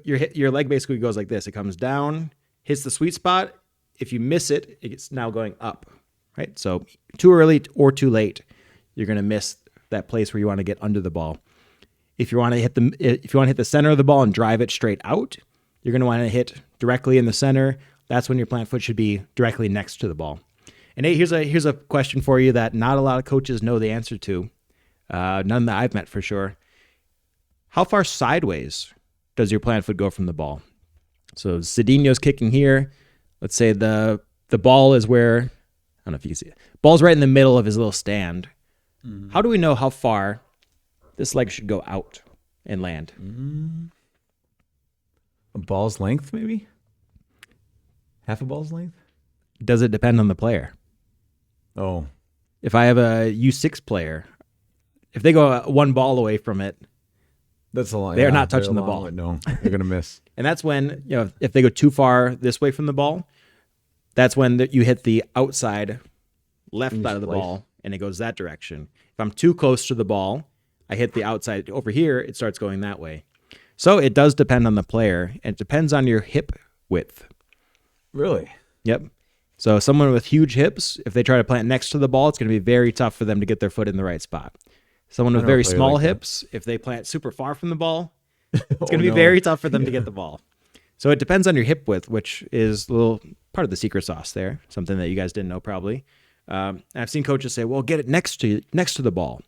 Your leg basically goes like this. It comes down, hits the sweet spot. If you miss it, it's now going up, right? So too early or too late, you're going to miss that place where you want to get under the ball. If you want to hit the center of the ball and drive it straight out, you're going to want to hit directly in the center. That's when your plant foot should be directly next to the ball. And hey, here's a question for you that not a lot of coaches know the answer to. None that I've met for sure. How far sideways does your plant foot go from the ball? So Zidinho's kicking here. Let's say the ball is where, I don't know if you can see it. Ball's right in the middle of his little stand. Mm-hmm. How do we know how far this leg should go out and land? A ball's length, maybe? Half a ball's length? Does it depend on the player? Oh. If I have a U6 player, if they go 1 ball away from it, that's a long. They're not touching the ball. No, they're gonna miss. And that's when, if they go too far this way from the ball, that's when you hit the outside left side of the ball, and it goes that direction. If I'm too close to the ball, I hit the outside over here. It starts going that way. So it does depend on the player, and it depends on your hip width. Really? Yep. So someone with huge hips, if they try to plant next to the ball, it's going to be very tough for them to get their foot in the right spot. Someone with very small hips, if they plant super far from the ball, it's going to be very tough for them to get the ball. So it depends on your hip width, which is a little part of the secret sauce there, something that you guys didn't know probably. I've seen coaches say, well, get it next to the ball.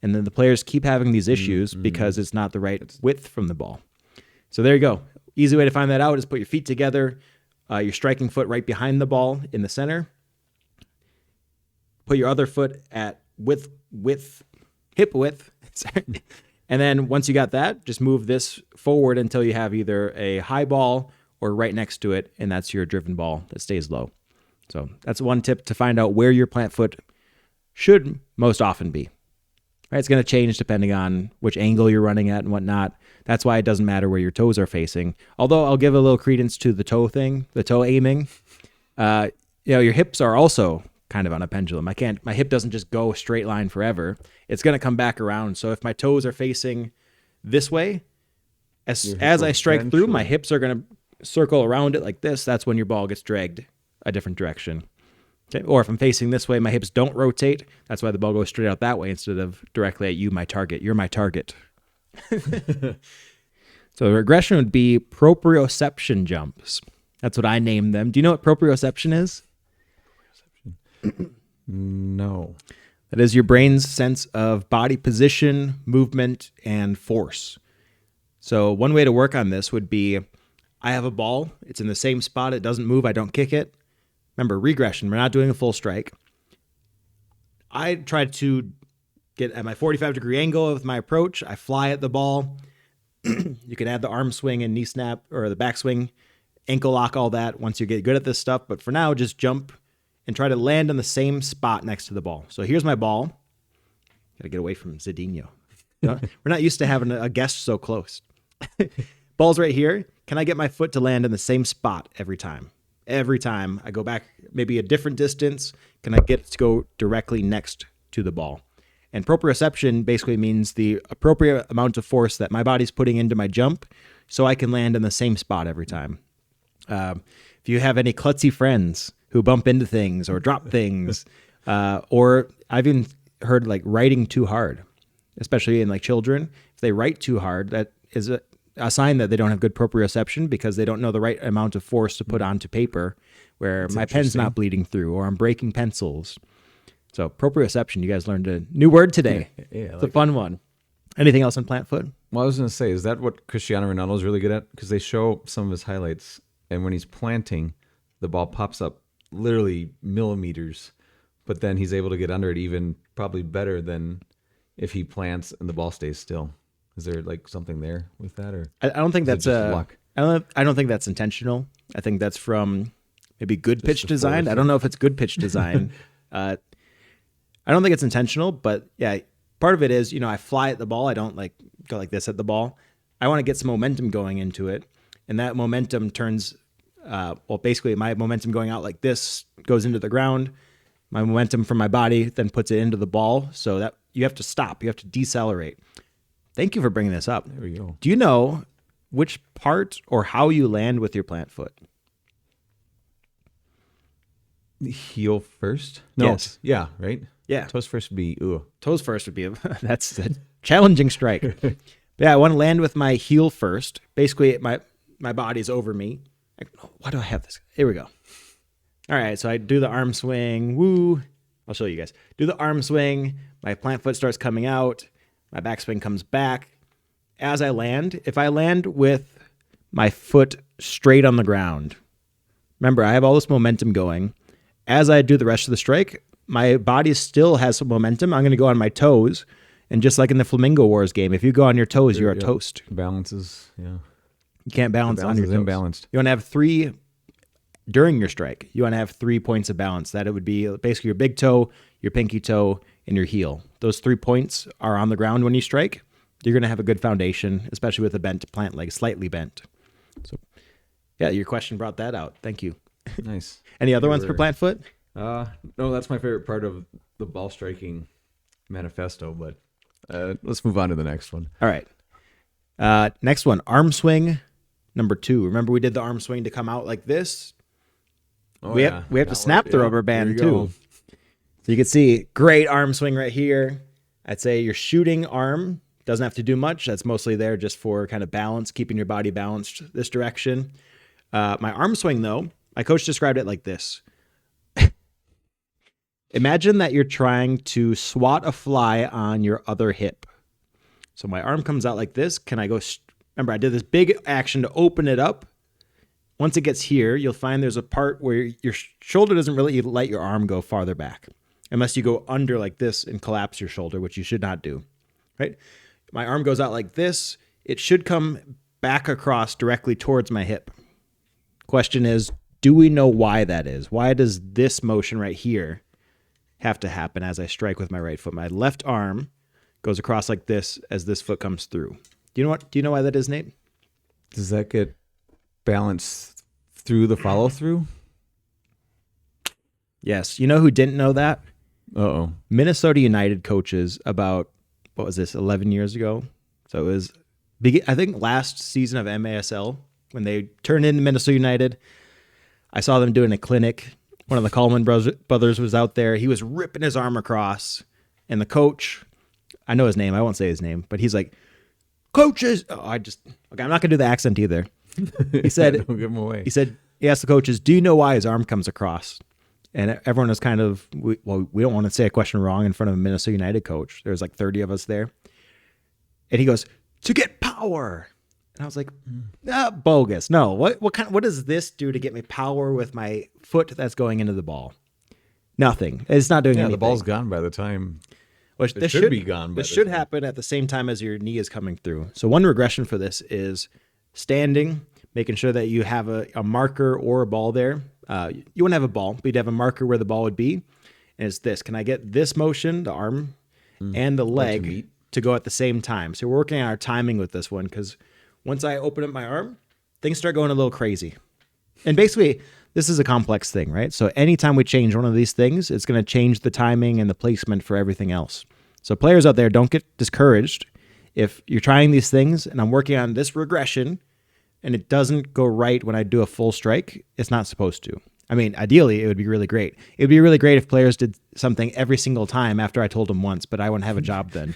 And then the players keep having these issues because it's not the right width from the ball. So there you go. Easy way to find that out is put your feet together, your striking foot right behind the ball in the center. Put your other foot at hip width. And then once you got that, just move this forward until you have either a high ball or right next to it, and that's your driven ball that stays low. So that's one tip to find out where your plant foot should most often be. Right, it's going to change depending on which angle you're running at and whatnot. That's why it doesn't matter where your toes are facing. Although I'll give a little credence to the toe thing, the toe aiming. Your hips are also kind of on a pendulum. My hip doesn't just go a straight line forever. It's going to come back around. So if my toes are facing this way, as I strike through, my hips are going to circle around it like this. That's when your ball gets dragged a different direction. Okay. Or if I'm facing this way, my hips don't rotate. That's why the ball goes straight out that way instead of directly at you, my target. You're my target. So the regression would be proprioception jumps. That's what I named them. Do you know what proprioception is? No. That is your brain's sense of body position, movement, and force. So one way to work on this would be, I have a ball. It's in the same spot. It doesn't move. I don't kick it. Remember, regression. We're not doing a full strike. I try to get at my 45-degree angle with my approach. I fly at the ball. You can add the arm swing and knee snap or the back swing, ankle lock, all that once you get good at this stuff. But for now, just jump and try to land in the same spot next to the ball. So here's my ball. Got to get away from Zidinho. We're not used to having a guest so close. Ball's right here. Can I get my foot to land in the same spot every time? Every time I go back maybe a different distance, can I get it to go directly next to the ball? And proprioception basically means the appropriate amount of force that my body's putting into my jump so I can land in the same spot every time. If you have any klutzy friends who bump into things or drop things, or I've even heard like writing too hard, especially in like children. If they write too hard, that is a sign that they don't have good proprioception because they don't know the right amount of force to put onto paper where That's my pen's not bleeding through or I'm breaking pencils. So proprioception, you guys learned a new word today. Yeah, it's a fun one. Anything else on plant foot? Well, I was going to say, is that what Cristiano Ronaldo is really good at? Because they show some of his highlights, and when he's planting, the ball pops up literally millimeters, but then he's able to get under it even probably better than if he plants and the ball stays still. Is there like something there with that, or I don't think that's luck? I don't think that's intentional. I think that's from maybe good pitch design. I don't know if it's good pitch design. I don't think it's intentional, but yeah, part of it is, I fly at the ball. I don't like go like this at the ball. I want to get some momentum going into it. And that momentum turns, basically my momentum going out like this goes into the ground. My momentum from my body then puts it into the ball. So that you have to stop. You have to decelerate. Thank you for bringing this up. There we go. Do you know which part or how you land with your plant foot? Heel first? No. Yes. Yeah, right? Yeah. Toes first would be, ooh. Toes first would be, that's a challenging strike. But yeah, I want to land with my heel first. Basically, my body's over me. Why do I have this? Here we go. All right, so I do the arm swing. Woo. I'll show you guys. Do the arm swing. My plant foot starts coming out. My backswing comes back. As I land, if I land with my foot straight on the ground, remember, I have all this momentum going. As I do the rest of the strike, my body still has some momentum. I'm going to go on my toes. And just like in the Flamingo Wars game, if you go on your toes, you're a toast. Balances, yeah. You can't balance on your toes. Imbalanced. You want to have 3 during your strike. You want to have 3 points of balance. That it would be basically your big toe, your pinky toe, and your heel. Those 3 points are on the ground when you strike. You're going to have a good foundation, especially with a bent plant leg, slightly bent. So, yeah, your question brought that out. Thank you. Nice. Any other ones for plant foot? No, that's my favorite part of the ball striking manifesto, but let's move on to the next one. All right. Next one, arm swing number 2. Remember we did the arm swing to come out like this? Oh, we have to snap the rubber band too. So you can see, great arm swing right here. I'd say your shooting arm doesn't have to do much. That's mostly there just for kind of balance, keeping your body balanced this direction. My arm swing, though, my coach described it like this. Imagine that you're trying to swat a fly on your other hip. So my arm comes out like this. Can I go? Remember, I did this big action to open it up. Once it gets here, you'll find there's a part where your shoulder doesn't really let your arm go farther back unless you go under like this and collapse your shoulder, which you should not do, right? My arm goes out like this. It should come back across directly towards my hip. Question is, do we know why that is? Why does this motion right here have to happen as I strike with my right foot? My left arm goes across like this as this foot comes through. Do you know why that is, Nate? Does that get balanced through the follow through? Yes. You know who didn't know that? Uh-oh. Minnesota United coaches about, 11 years ago? So it was, I think, last season of MASL when they turned into Minnesota United. I saw them doing a clinic. One of the Coleman brothers was out there. He was ripping his arm across. And the coach, I know his name. I won't say his name. But he's like, coaches. I'm not going to do the accent either. He said, Don't give him away. He asked the coaches, do you know why his arm comes across? And everyone was kind of, we don't want to say a question wrong in front of a Minnesota United coach. There's like 30 of us there. And he goes, to get power. And I was like, bogus. No, what does this do to get me power with my foot that's going into the ball? Nothing. It's not doing anything. The ball's gone by the time. Well, this should be gone. This should happen at the same time as your knee is coming through. So one regression for this is standing, making sure that you have a marker or a ball there. You wouldn't have a ball, but you'd have a marker where the ball would be. And it's this. Can I get this motion, the arm and the leg, to go at the same time? So we're working on our timing with this one, because once I open up my arm, things start going a little crazy. And basically, this is a complex thing, right? So anytime we change one of these things, it's going to change the timing and the placement for everything else. So players out there, don't get discouraged. If you're trying these things and I'm working on this regression and it doesn't go right when I do a full strike, it's not supposed to. I mean, ideally, it would be really great. It would be really great if players did something every single time after I told them once, but I wouldn't have a job then,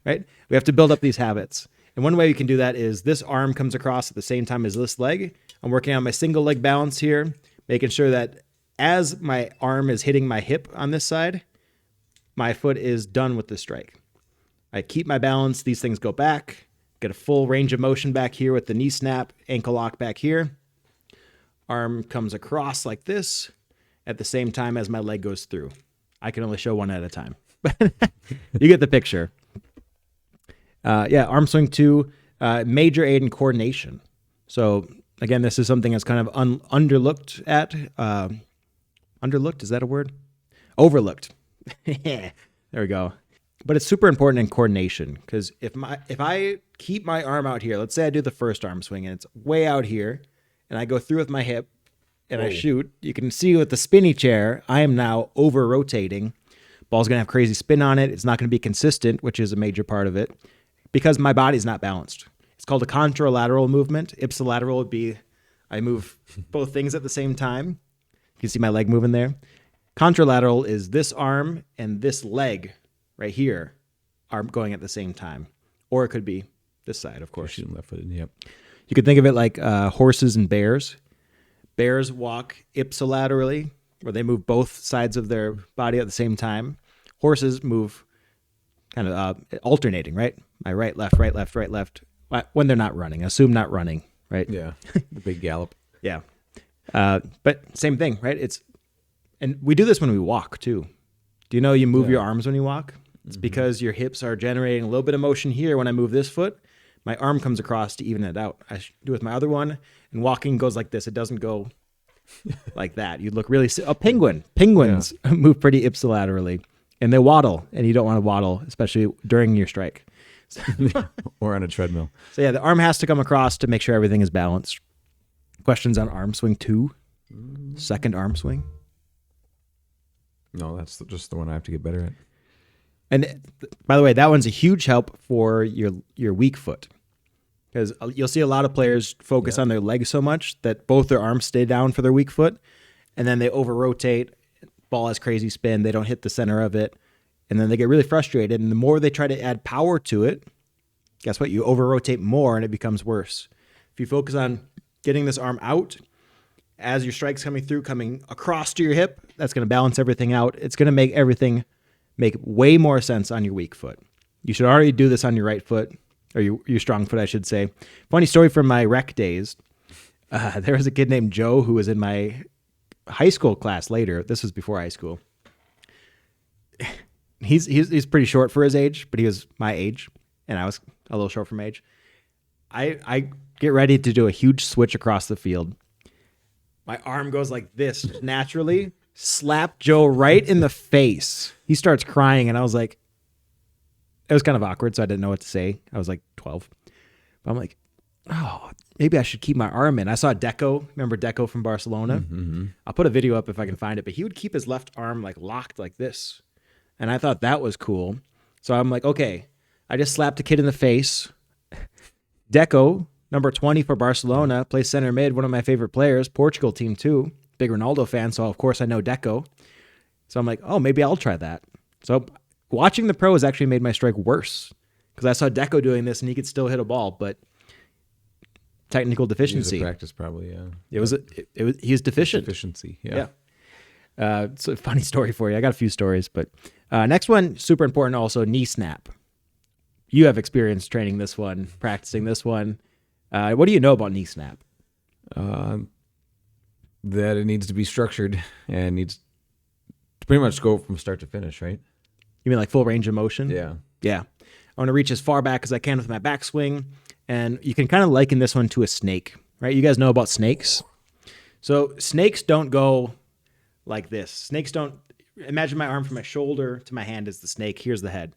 right? We have to build up these habits. And one way you can do that is this arm comes across at the same time as this leg. I'm working on my single leg balance here, making sure that as my arm is hitting my hip on this side, my foot is done with the strike. I keep my balance. These things go back, get a full range of motion back here with the knee snap, ankle lock back here. Arm comes across like this at the same time as my leg goes through. I can only show one at a time. You get the picture. Arm swing 2, major aid in coordination. So again, this is something that's kind of underlooked at. Underlooked, is that a word? Overlooked. There we go. But it's super important in coordination, because if I keep my arm out here, let's say I do the first arm swing and it's way out here, and I go through with my hip and I shoot, you can see with the spinny chair, I am now over rotating. Ball's going to have crazy spin on it. It's not going to be consistent, which is a major part of it, because my body's not balanced. It's called a contralateral movement. Ipsilateral would be I move both things at the same time. You can see my leg moving there. Contralateral is this arm and this leg right here are going at the same time. Or it could be this side, of course. Shooting left-footed, yep. You could think of it like horses and bears. Bears walk ipsilaterally, where they move both sides of their body at the same time. Horses move kind of alternating, right? My right, left, right, left, right, left. When they're not running. Assume not running, right? Yeah, the big gallop. Yeah. But same thing, right? And we do this when we walk, too. Do you know you move your arms when you walk? It's because your hips are generating a little bit of motion here. When I move this foot, my arm comes across to even it out. I do with my other one, and walking goes like this. It doesn't go like that. You'd look really... A penguin. Penguins move pretty ipsilaterally, and they waddle, and you don't want to waddle, especially during your strike. Or on a treadmill. So yeah, the arm has to come across to make sure everything is balanced. Questions on arm swing 2? Second arm swing? No, that's just the one I have to get better at. And by the way, that one's a huge help for your weak foot, because you'll see a lot of players focus on their legs so much that both their arms stay down for their weak foot, and then they over rotate. Ball has crazy spin. They don't hit the center of it, and then they get really frustrated. And the more they try to add power to it, guess what? You over rotate more, and it becomes worse. If you focus on getting this arm out as your strike's coming through, coming across to your hip, that's going to balance everything out. It's going to make everything make way more sense on your weak foot. You should already do this on your right foot, or your strong foot, I should say. Funny story from my rec days. There was a kid named Joe who was in my high school class later. This was before high school. He's pretty short for his age, but he was my age, and I was a little short for my age. I get ready to do a huge switch across the field. My arm goes like this naturally. Slap Joe right in the face. He starts crying, and I was like, it was kind of awkward, so I didn't know what to say. I was like 12. But I'm like, oh, maybe I should keep my arm in. I saw Deco. Remember Deco from Barcelona? Mm-hmm. I'll put a video up if I can find it, but he would keep his left arm like locked like this. And I thought that was cool. So I'm like, okay, I just slapped a kid in the face. Deco, number 20 for Barcelona, plays center mid, one of my favorite players, Portugal team too. Big Ronaldo fan, so of course I know Deco. So I'm like, oh, maybe I'll try that. So watching the pros actually made my strike worse, because I saw Deco doing this and he could still hit a ball, but technical deficiency. Practice probably, yeah. He was deficient. Deficiency, yeah. It's a funny story for you. I got a few stories, but next one, super important also, knee snap. You have experience training this one, practicing this one. What do you know about knee snap? That it needs to be structured and needs to pretty much go from start to finish, right? You mean like full range of motion? Yeah. Yeah. I want to reach as far back as I can with my backswing. And you can kind of liken this one to a snake, right? You guys know about snakes. So snakes don't go like this. Snakes don't, imagine my arm from my shoulder to my hand is the snake. Here's the head.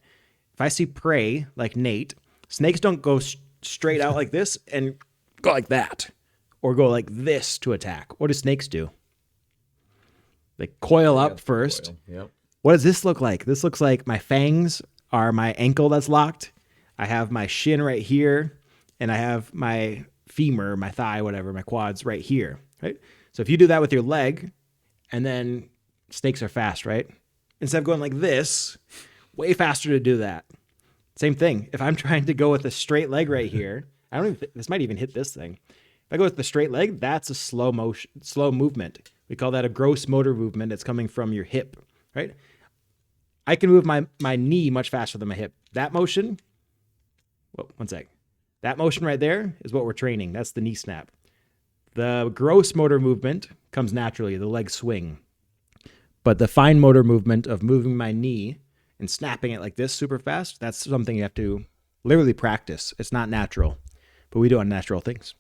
If I see prey like Nate, snakes don't go straight out like this and go like that or go like this to attack. What do snakes do? They coil up first. Yep. What does this look like? This looks like my fangs are my ankle that's locked. I have my shin right here, and I have my femur, my thigh, whatever, my quads right here, right? So if you do that with your leg, and then snakes are fast, right? Instead of going like this, way faster to do that. Same thing. If I'm trying to go with a straight leg right here, this might even hit this thing. If I go with the straight leg, that's a slow movement. We call that a gross motor movement. It's coming from your hip, right? I can move my knee much faster than my hip. That motion, one sec. That motion right there is what we're training. That's the knee snap. The gross motor movement comes naturally, the leg swing. But the fine motor movement of moving my knee and snapping it like this super fast, that's something you have to literally practice. It's not natural, but we do unnatural things.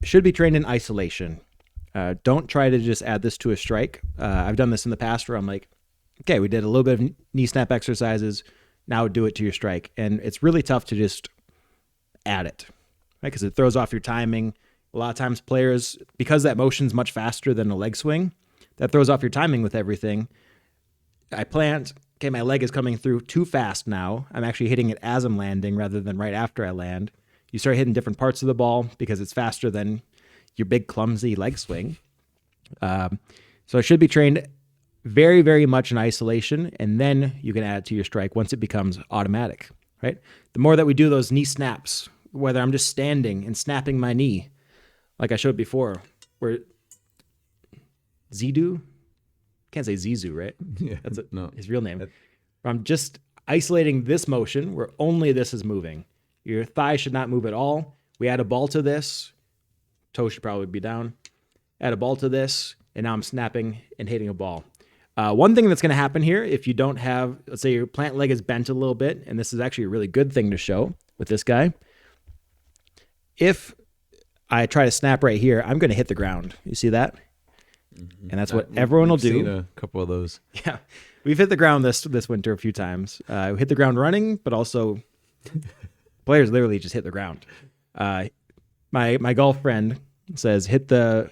Should be trained in isolation. Don't try to just add this to a strike. I've done this in the past where I'm like, okay, we did a little bit of knee snap exercises. Now do it to your strike. And it's really tough to just add it, right? Because it throws off your timing. A lot of times players, because that motion's much faster than a leg swing, that throws off your timing with everything. I plant, okay, my leg is coming through too fast now. I'm actually hitting it as I'm landing rather than right after I land. You start hitting different parts of the ball because it's faster than your big clumsy leg swing. So it should be trained very, very much in isolation, and then you can add it to your strike once it becomes automatic, right? The more that we do those knee snaps, whether I'm just standing and snapping my knee, like I showed before, where Zidou, can't say Zizou, right? Yeah, That's no. his real name. I'm just isolating this motion where only this is moving. Your thigh should not move at all. We add a ball to this. Toe should probably be down. Add a ball to this, and now I'm snapping and hitting a ball. One thing that's going to happen here, if you don't have, let's say your plant leg is bent a little bit, and this is actually a really good thing to show with this guy. If I try to snap right here, I'm going to hit the ground. You see that? Mm-hmm. And that's what everyone will do. Seen a couple of those. Yeah. We've hit the ground this winter a few times. We hit the ground running, but also players literally just hit the ground. My golf friend says hit the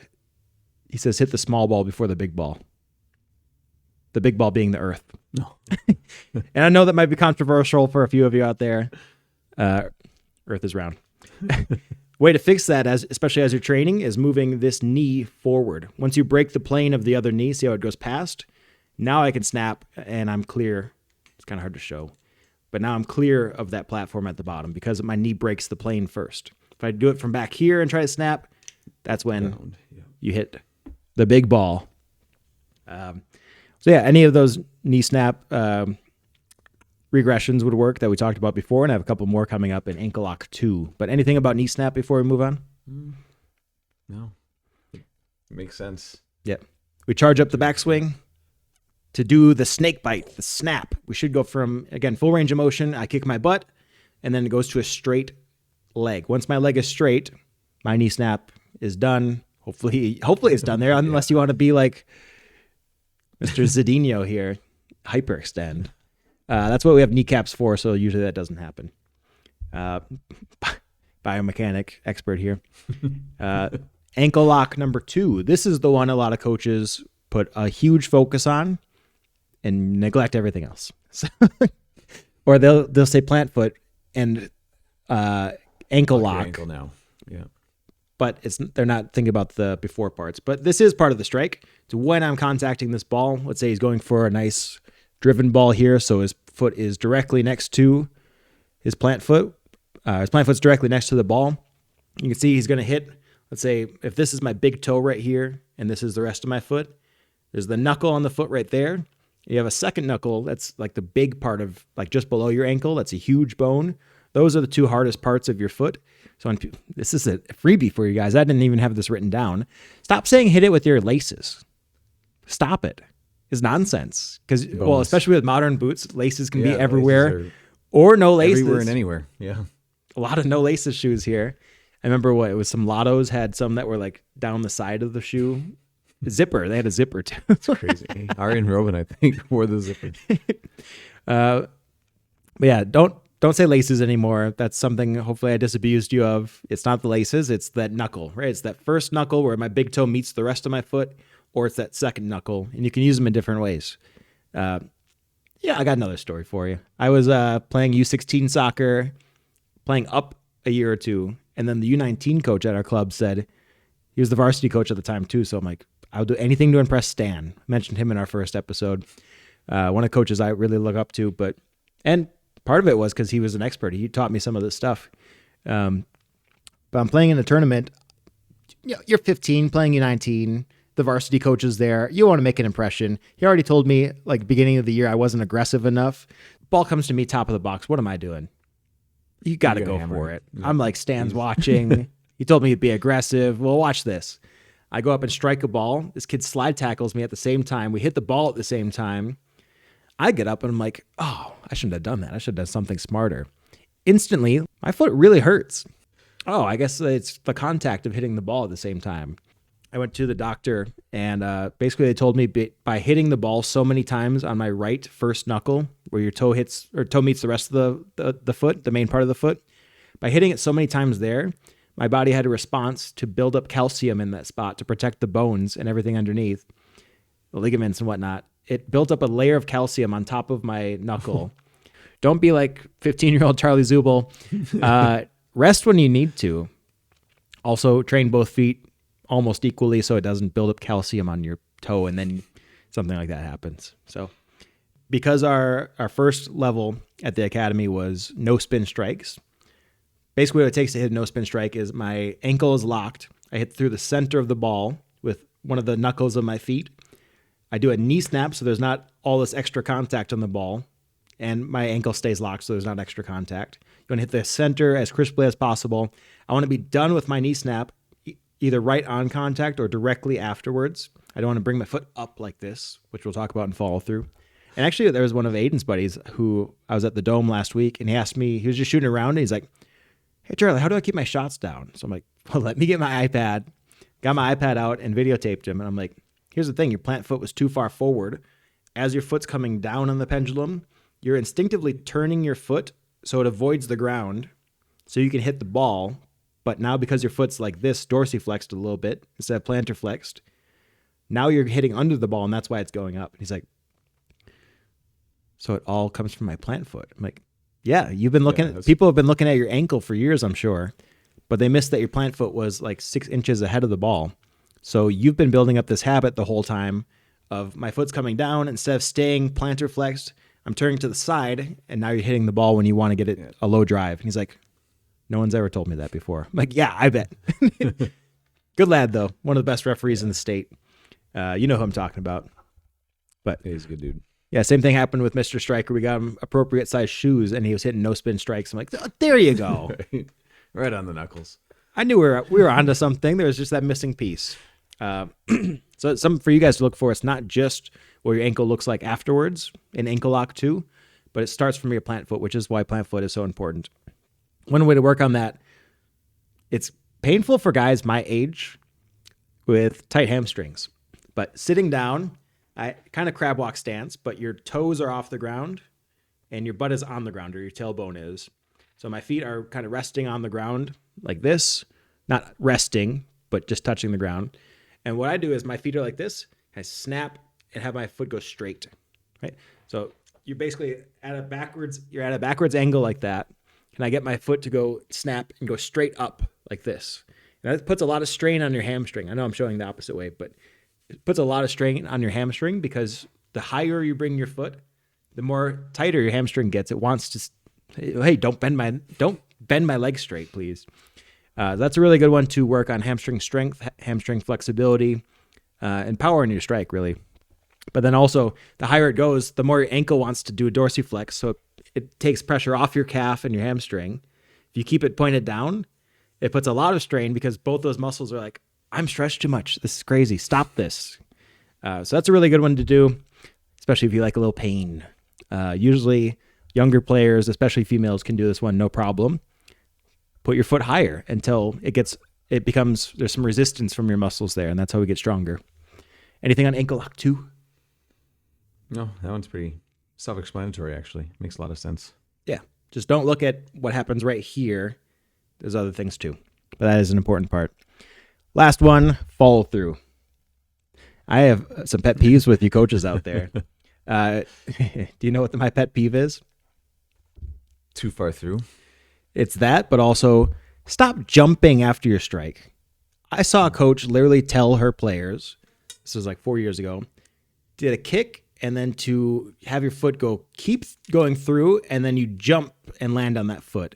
small ball before the big ball. The big ball being the earth. No. And I know that might be controversial for a few of you out there. Earth is round. Way to fix that, especially as you're training, is moving this knee forward. Once you break the plane of the other knee, see how it goes past? Now I can snap and I'm clear. It's kind of hard to show. But now I'm clear of that platform at the bottom because my knee breaks the plane first. If I do it from back here and try to snap, that's when you hit the big ball. So yeah, any of those knee snap regressions would work that we talked about before, and I have a couple more coming up in Ankle Lock 2. But anything about knee snap before we move on? No. Makes sense. Yep. We charge up the backswing to do the snake bite, the snap. We should go from, again, full range of motion. I kick my butt, and then it goes to a straight leg. Once my leg is straight, my knee snap is done. Hopefully it's done there, unless you want to be like Mr. Zidinho here, hyperextend. That's what we have kneecaps for, so usually that doesn't happen. Biomechanic expert here. Ankle lock number 2. This is the one a lot of coaches put a huge focus on and neglect everything else. So, or they'll say plant foot and ankle lock. Ankle now. Yeah. But they're not thinking about the before parts. But this is part of the strike. So when I'm contacting this ball, let's say he's going for a nice driven ball here, so his foot is directly next to his plant foot. His plant foot's directly next to the ball. You can see he's going to hit, let's say, if this is my big toe right here, and this is the rest of my foot, There's the knuckle on the foot right there. You have a second knuckle that's like the big part of, like, just below your ankle. That's a huge bone. Those are the two hardest parts of your foot. So this is a freebie for you guys. I didn't even have this written down. Stop saying hit it with your laces. Stop it. It's nonsense. Because, well, especially with modern boots, laces can be everywhere or no laces. Everywhere and anywhere. Yeah. A lot of no laces shoes here. I remember it was some Lottos had some that were like down the side of the shoe. Zipper. They had a zipper too. It's crazy. Arian Robin, I think, wore the zipper. But yeah, don't say laces anymore. That's something hopefully I disabused you of. It's not the laces. It's that knuckle, right? It's that first knuckle where my big toe meets the rest of my foot, or it's that second knuckle, and you can use them in different ways. Yeah, I got another story for you. I was playing U16 soccer, playing up a year or two, and then the U19 coach at our club said, he was the varsity coach at the time too, so I'm like, I'll do anything to impress Stan. I mentioned him in our first episode. One of the coaches I really look up to, and part of it was because he was an expert. He taught me some of this stuff. But I'm playing in a tournament. You're 15, playing U19. The varsity coach is there. You want to make an impression. He already told me, like, beginning of the year, I wasn't aggressive enough. Ball comes to me, top of the box. What am I doing? You got to go for it. Yeah. I'm like, Stan's watching. He told me to be aggressive. Well, watch this. I go up and strike a ball. This kid slide tackles me at the same time. We hit the ball at the same time. I get up and I'm like, oh, I shouldn't have done that. I should have done something smarter. Instantly, my foot really hurts. Oh, I guess it's the contact of hitting the ball at the same time. I went to the doctor, and basically they told me by hitting the ball so many times on my right first knuckle, where your toe meets the rest of the foot, the main part of the foot, by hitting it so many times there, my body had a response to build up calcium in that spot to protect the bones and everything underneath, the ligaments and whatnot. It built up a layer of calcium on top of my knuckle. Don't be like 15-year-old Charlie Zubel. Rest when you need to. Also, train both feet almost equally so it doesn't build up calcium on your toe and then something like that happens. So because our first level at the academy was no spin strikes, basically what it takes to hit a no spin strike is my ankle is locked. I hit through the center of the ball with one of the knuckles of my feet. I do a knee snap so there's not all this extra contact on the ball, and my ankle stays locked so there's not extra contact. You want to hit the center as crisply as possible. I want to be done with my knee snap either right on contact or directly afterwards. I don't want to bring my foot up like this, which we'll talk about in follow through. And actually, there was one of Aiden's buddies who I was at the Dome last week, and he asked me, he was just shooting around, and he's like, hey, Charlie, how do I keep my shots down? So I'm like, well, let me get my iPad. Got my iPad out and videotaped him. And I'm like, here's the thing. Your plant foot was too far forward. As your foot's coming down on the pendulum, you're instinctively turning your foot so it avoids the ground so you can hit the ball. But now because your foot's like this, dorsiflexed a little bit instead of plantar flexed, now you're hitting under the ball, and that's why it's going up. And he's like, so it all comes from my plant foot. I'm like, yeah, you've been looking people have been looking at your ankle for years, I'm sure, but they missed that your plant foot was like 6 inches ahead of the ball. So you've been building up this habit the whole time of my foot's coming down. Instead of staying plantar flexed, I'm turning to the side, and now you're hitting the ball when you want to get it a low drive. And he's like, no one's ever told me that before. I'm like, yeah, I bet. Good lad, though. One of the best referees in the state. You know who I'm talking about. But he's a good dude. Yeah, same thing happened with Mr. Striker. We got him appropriate size shoes, and he was hitting no spin strikes. I'm like, oh, there you go. Right on the knuckles. I knew we were onto something. There was just that missing piece. So it's something for you guys to look for. It's not just what your ankle looks like afterwards in ankle lock too, but it starts from your plant foot, which is why plant foot is so important. One way to work on that, it's painful for guys my age with tight hamstrings, but sitting down, I kind of crab walk stance, but your toes are off the ground and your butt is on the ground, or your tailbone is. So my feet are kind of resting on the ground like this, not resting, but just touching the ground. And what I do is my feet are like this, I snap and have my foot go straight, right? So you're basically at a backwards angle like that. And I get my foot to go snap and go straight up like this. And that puts a lot of strain on your hamstring. I know I'm showing the opposite way, but it puts a lot of strain on your hamstring because the higher you bring your foot, the more tighter your hamstring gets. It wants to, hey, don't bend my leg straight, please. That's a really good one to work on hamstring strength, hamstring flexibility, and power in your strike, really. But then also, the higher it goes, the more your ankle wants to do a dorsiflex. So it takes pressure off your calf and your hamstring. If you keep it pointed down, it puts a lot of strain because both those muscles are like, I'm stretched too much. This is crazy. Stop this. So that's a really good one to do, especially if you like a little pain. Usually younger players, especially females, can do this one no problem. Put your foot higher until it becomes, there's some resistance from your muscles there, and that's how we get stronger. Anything on ankle lock 2? No, that one's pretty self-explanatory, actually. Makes a lot of sense. Yeah. Just don't look at what happens right here. There's other things too, but that is an important part. Last one, follow through. I have some pet peeves with you coaches out there. Do you know what my pet peeve is? Too far through. It's that, but also stop jumping after your strike. I saw a coach literally tell her players, this was like 4 years ago, did a kick and then to have your foot keep going through, and then you jump and land on that foot.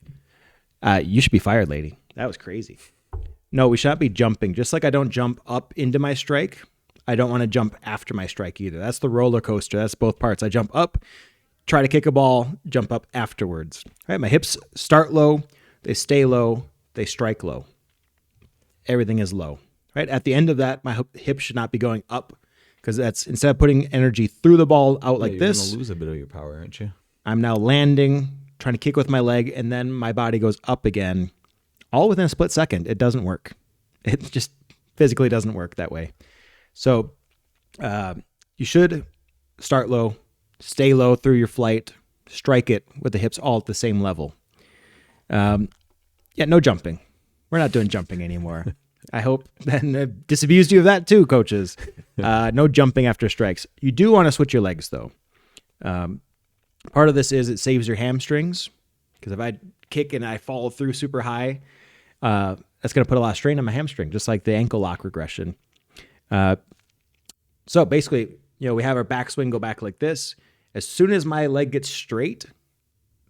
You should be fired, lady. That was crazy. No, we should not be jumping. Just like I don't jump up into my strike, I don't want to jump after my strike either. That's the roller coaster. That's both parts. I jump up, try to kick a ball, jump up afterwards. All right, my hips start low, they stay low, they strike low. Everything is low. Right? At the end of that, my hip should not be going up, because that's, instead of putting energy through the ball out like this, you're going to lose a bit of your power, aren't you? I'm now landing, trying to kick with my leg, and then my body goes up again, all within a split second. It doesn't work. It just physically doesn't work that way. So you should start low, stay low through your flight, strike it with the hips all at the same level. No jumping. We're not doing jumping anymore. I hope then disabused you of that too, coaches. No jumping after strikes. You do want to switch your legs though. Part of this is it saves your hamstrings, because if I kick and I fall through super high, that's going to put a lot of strain on my hamstring, just like the ankle lock regression. So basically, we have our backswing go back like this. As soon as my leg gets straight,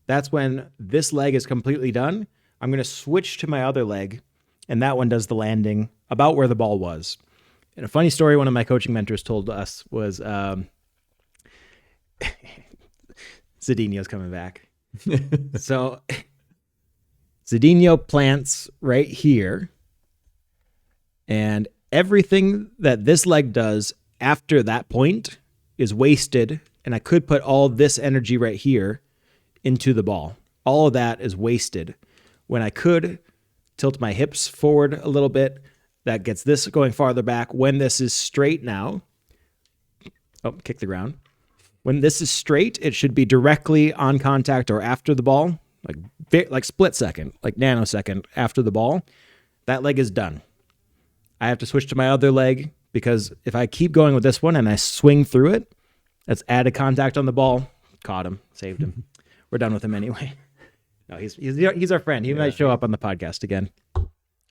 that's when this leg is completely done. I'm going to switch to my other leg, and that one does the landing about where the ball was. And a funny story one of my coaching mentors told us was Zidinho's coming back. So Zidinho plants right here, and everything that this leg does after that point is wasted, and I could put all this energy right here into the ball. All of that is wasted when I could tilt my hips forward a little bit. That gets this going farther back. When this is straight now, kick the ground. When this is straight, it should be directly on contact or after the ball, like split second, like nanosecond after the ball. That leg is done. I have to switch to my other leg, because if I keep going with this one and I swing through it, that's added contact on the ball. Caught him, saved him. We're done with him anyway. No, he's our friend. He might show up on the podcast again.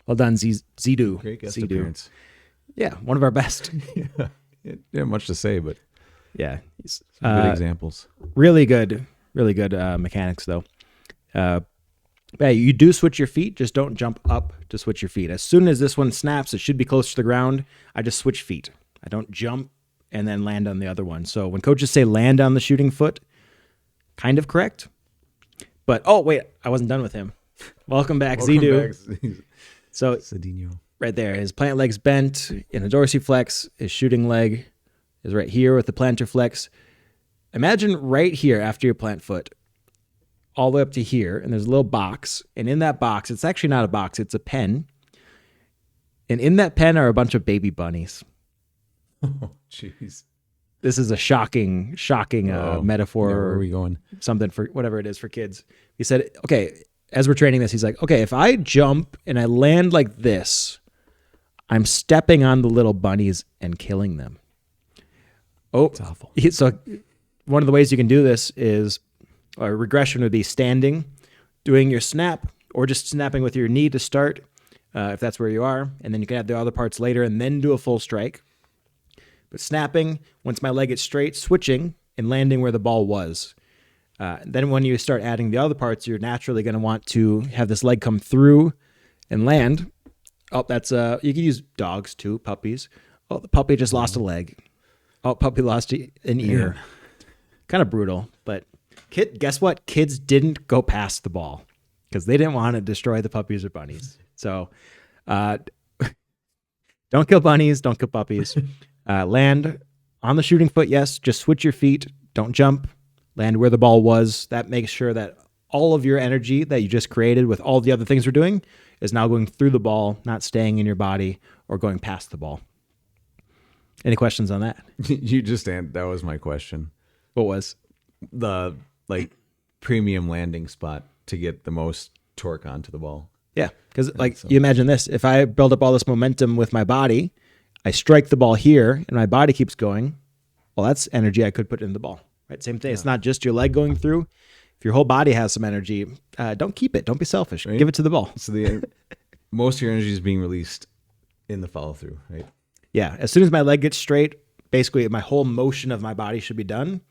Well done, Zidu. Great guest Zidu. appearance. Yeah, one of our best. Yeah, didn't much to say, but yeah, some good examples. Really good mechanics though. Yeah, you do switch your feet. Just don't jump up to switch your feet. As soon as this one snaps, it should be close to the ground. I just switch feet. I don't jump and then land on the other one. So when coaches say land on the shooting foot, kind of correct. But, wait, I wasn't done with him. Welcome back, Zidu. So Zidinho. Right there, his plant leg's bent in a dorsiflex. His shooting leg is right here with the plantar flex. Imagine right here after your plant foot, all the way up to here, and there's a little box. And in that box, it's actually not a box, it's a pen. And in that pen are a bunch of baby bunnies. Oh, jeez. This is a shocking metaphor. Yeah, where are we going? Something for whatever it is for kids. He said, okay, as we're training this, he's like, okay, if I jump and I land like this, I'm stepping on the little bunnies and killing them. It's awful. So one of the ways you can do this is, a regression would be standing, doing your snap, or just snapping with your knee to start, if that's where you are, and then you can add the other parts later and then do a full strike. But snapping, once my leg is straight, switching and landing where the ball was. Then when you start adding the other parts, you're naturally going to want to have this leg come through and land. Oh, that's you can use dogs too, puppies. Oh, the puppy just lost a leg. Oh, puppy lost an ear. Yeah. Kind of brutal, but guess what? Kids didn't go past the ball because they didn't want to destroy the puppies or bunnies. So don't kill bunnies. Don't kill puppies. Land on the shooting foot, yes. Just switch your feet. Don't jump. Land where the ball was. That makes sure that all of your energy that you just created with all the other things we're doing is now going through the ball, not staying in your body or going past the ball. Any questions on that? That was my question. What was? The premium landing spot to get the most torque onto the ball. Yeah, because you imagine this. If I build up all this momentum with my body, I strike the ball here and my body keeps going, well, that's energy I could put in the ball. Right? Same thing. Yeah. It's not just your leg going through. If your whole body has some energy, don't keep it. Don't be selfish. Right? Give it to the ball. So most of your energy is being released in the follow through, right? Yeah. As soon as my leg gets straight, basically my whole motion of my body should be done.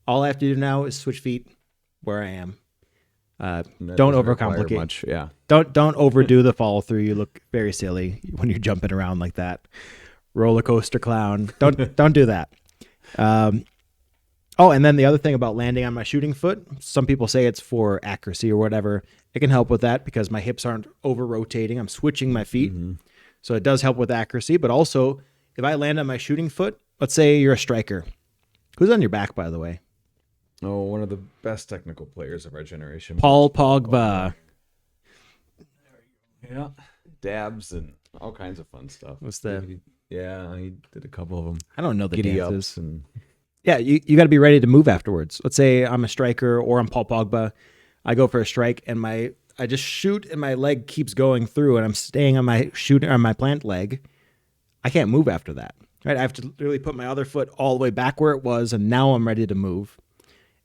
All I have to do now is switch feet where I am. Don't overcomplicate. Much. Yeah. Don't overdo the follow through. You look very silly when you're jumping around like that. Roller coaster clown. Don't do that. Oh, and then the other thing about landing on my shooting foot, some people say it's for accuracy or whatever. It can help with that because my hips aren't over rotating. I'm switching my feet. Mm-hmm. So it does help with accuracy. But also, if I land on my shooting foot, let's say you're a striker. Who's on your back, by the way? Oh, one of the best technical players of our generation. Paul Pogba. Yeah. Dabs and all kinds of fun stuff. He did a couple of them. I don't know the dances. Yeah, you got to be ready to move afterwards. Let's say I'm a striker or I'm Paul Pogba. I go for a strike and I just shoot and my leg keeps going through and I'm staying on my plant leg. I can't move after that. Right? I have to really put my other foot all the way back where it was and now I'm ready to move.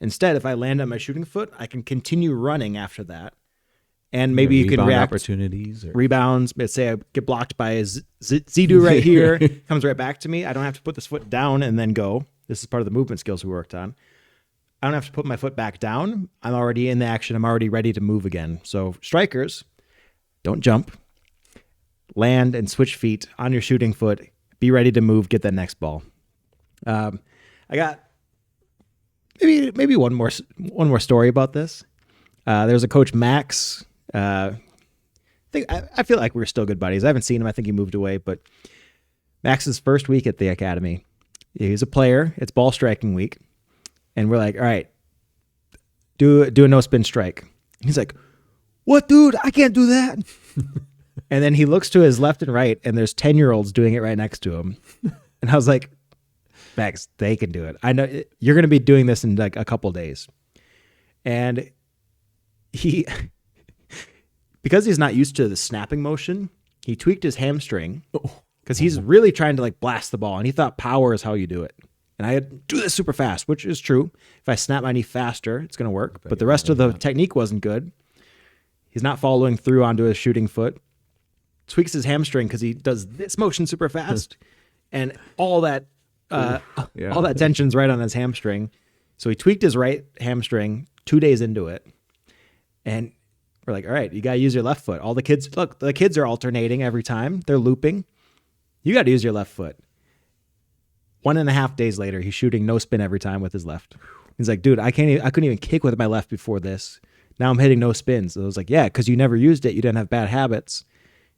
Instead, if I land on my shooting foot, I can continue running after that. And maybe you can react opportunities or rebounds. Let's say I get blocked by a Zidinho right here, comes right back to me. I don't have to put this foot down and then go. This is part of the movement skills we worked on. I don't have to put my foot back down. I'm already in the action. I'm already ready to move again. So strikers, don't jump. Land and switch feet on your shooting foot. Be ready to move. Get that next ball. I got maybe one more story about this. There's a coach, Max. I feel like we're still good buddies. I haven't seen him. I think he moved away. But Max's first week at the academy, he's a player. It's ball striking week. And we're like, all right, do a no spin strike. He's like, what, dude? I can't do that. And then he looks to his left and right, and there's 10-year-olds doing it right next to him. And I was like, Max, they can do it. I know you're going to be doing this in like a couple days. And he, because he's not used to the snapping motion, he tweaked his hamstring because he's really trying to like blast the ball. And he thought power is how you do it. And I had to do this super fast, which is true. If I snap my knee faster, it's going to work. But the rest of the technique wasn't good. He's not following through onto his shooting foot. Tweaks his hamstring because he does this motion super fast. And all that tension's right on his hamstring. So he tweaked his right hamstring 2 days into it. And we're like, all right, you got to use your left foot. The kids are alternating every time. They're looping. You got to use your left foot. 1.5 days later, he's shooting no spin every time with his left. He's like, dude, I couldn't even kick with my left before this. Now I'm hitting no spins. So I was like, yeah, because you never used it. You didn't have bad habits.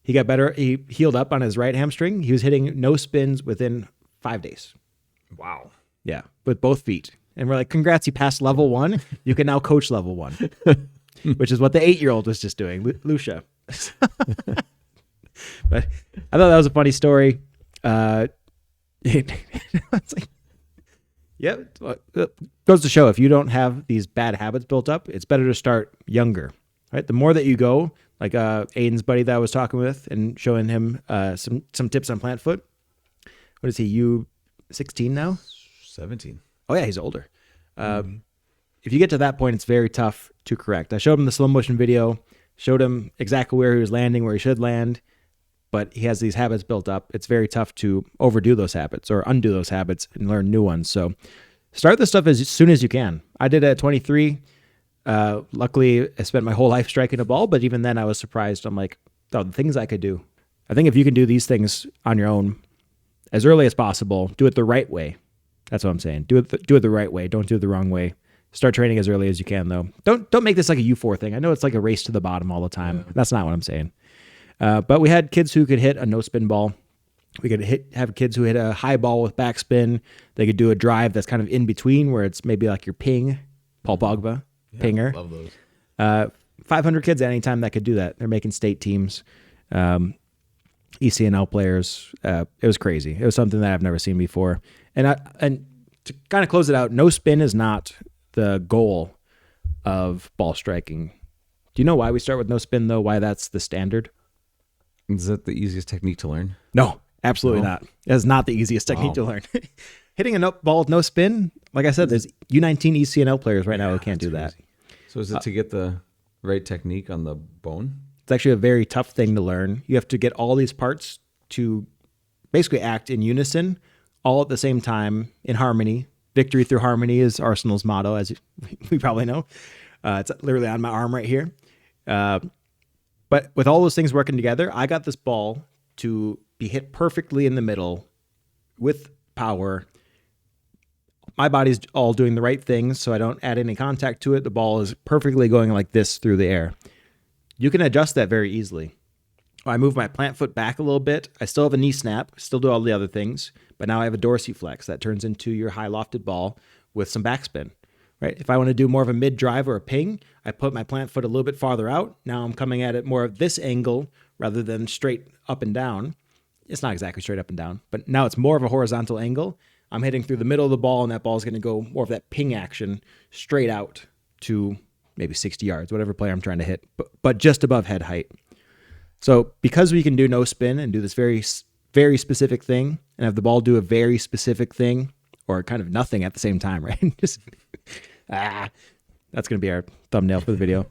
He got better. He healed up on his right hamstring. He was hitting no spins within 5 days. Wow. Yeah, with both feet. And we're like, congrats, you passed level 1. You can now coach level 1, which is what the 8-year-old was just doing, Lucia. But I thought that was a funny story. It's like, yep. Goes to show if you don't have these bad habits built up, it's better to start younger, right? The more that you go, like Aiden's buddy that I was talking with and showing him some tips on plant foot. What is he? You 16 now? 17. Oh yeah, he's older. If you get to that point, it's very tough to correct. I showed him the slow motion video, showed him exactly where he was landing, where he should land, but he has these habits built up. It's very tough to overdo those habits or undo those habits and learn new ones. So start this stuff as soon as you can. I did it at 23. Luckily, I spent my whole life striking a ball, but even then I was surprised. I'm like, oh, the things I could do. I think if you can do these things on your own as early as possible, do it the right way. That's what I'm saying. Do it the right way. Don't do it the wrong way. Start training as early as you can, though. Don't make this like a U4 thing. I know it's like a race to the bottom all the time. Yeah. That's not what I'm saying. But we had kids who could hit a no spin ball. We could have kids who hit a high ball with backspin. They could do a drive that's kind of in between, where it's maybe like your ping, Paul Pogba, pinger. Love those. 500 kids at any time that could do that. They're making state teams, ECNL players. It was crazy. It was something that I've never seen before. And to kind of close it out, no spin is not the goal of ball striking. Do you know why we start with no spin, though? Why that's the standard? Is that the easiest technique to learn? No, absolutely not. That is not the easiest technique to learn. Hitting a ball with no spin, like I said, there's U19 ECNL players right now who can't do that. So is it to get the right technique on the bone? It's actually a very tough thing to learn. You have to get all these parts to basically act in unison, all at the same time, in harmony. Victory through harmony is Arsenal's motto, as we probably know. It's literally on my arm right here. But with all those things working together, I got this ball to be hit perfectly in the middle with power. My body's all doing the right things, so I don't add any contact to it. The ball is perfectly going like this through the air. You can adjust that very easily. I move my plant foot back a little bit. I still have a knee snap, still do all the other things, but now I have a dorsiflex that turns into your high lofted ball with some backspin. Right? If I want to do more of a mid drive or a ping, I put my plant foot a little bit farther out. Now I'm coming at it more of this angle rather than straight up and down. It's not exactly straight up and down, but now it's more of a horizontal angle. I'm hitting through the middle of the ball, and that ball is going to go more of that ping action straight out to maybe 60 yards, whatever player I'm trying to hit, but just above head height. So because we can do no spin and do this very, very specific thing and have the ball do a very specific thing or kind of nothing at the same time, right? Just that's going to be our thumbnail for the video.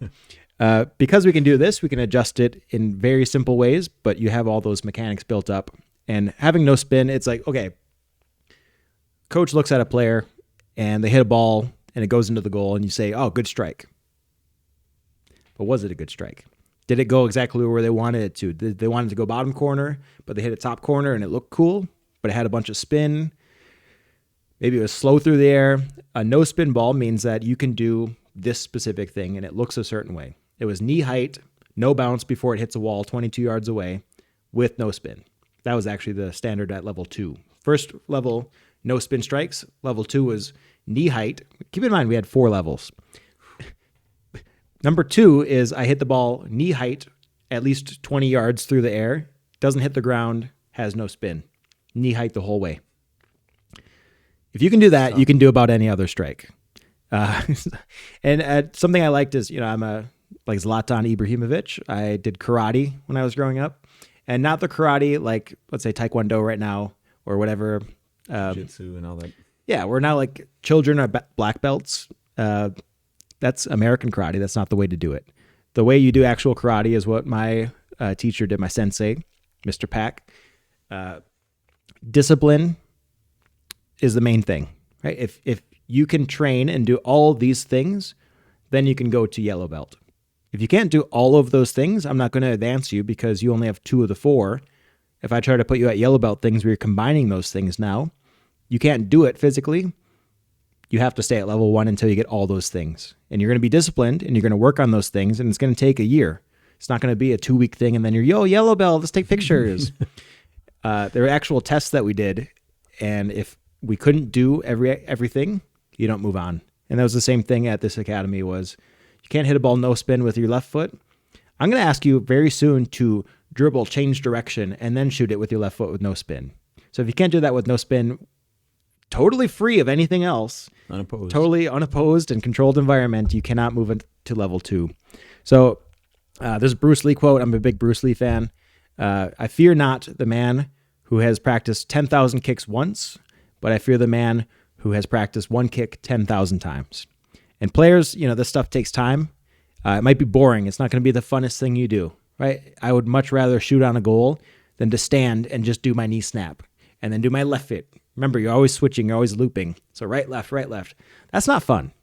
Because we can do this, we can adjust it in very simple ways, but you have all those mechanics built up. And having no spin, it's like, okay, coach looks at a player and they hit a ball and it goes into the goal and you say, oh, good strike. But was it a good strike? Did it go exactly where they wanted it to? Did they want it to go bottom corner, but they hit it top corner and it looked cool, but it had a bunch of spin? Maybe it was slow through the air. A no spin ball means that you can do this specific thing and it looks a certain way. It was knee height, no bounce before it hits a wall 22 yards away with no spin. That was actually the standard at level 2. First level, no spin strikes. Level 2 was knee height. Keep in mind, we had 4 levels. Number 2 is I hit the ball knee height at least 20 yards through the air, doesn't hit the ground, has no spin. Knee height the whole way. If you can do that, you can do about any other strike. And something I liked is, I'm like Zlatan Ibrahimovic. I did karate when I was growing up. And not the karate like, let's say, Taekwondo right now or whatever. Jiu-jitsu and all that. Yeah, we're now like children are black belts. That's American karate. That's not the way to do it. The way you do actual karate is what my teacher did, my sensei, Mr. Pack. Discipline is the main thing, right? If you can train and do all these things, then you can go to yellow belt. If you can't do all of those things, I'm not going to advance you because you only have 2 of the 4. If I try to put you at yellow belt things where you're combining those things now, you can't do it physically. You have to stay at level 1 until you get all those things. And you're going to be disciplined and you're going to work on those things, and it's going to take a year. It's not going to be a 2-week thing and then you're, yellow belt, let's take pictures. There are actual tests that we did, and if we couldn't do everything, you don't move on. And that was the same thing at this academy was you can't hit a ball no spin with your left foot. I'm going to ask you very soon to dribble, change direction, and then shoot it with your left foot with no spin. So if you can't do that with no spin, totally free of anything else, totally unopposed and controlled environment, you cannot move into level 2. So there's a Bruce Lee quote. I'm a big Bruce Lee fan. I fear not the man who has practiced 10,000 kicks once, but I fear the man who has practiced one kick 10,000 times. And players, this stuff takes time. It might be boring. It's not going to be the funnest thing you do, right? I would much rather shoot on a goal than to stand and just do my knee snap and then do my left foot. Remember, you're always switching, you're always looping. So right, left, right, left. That's not fun.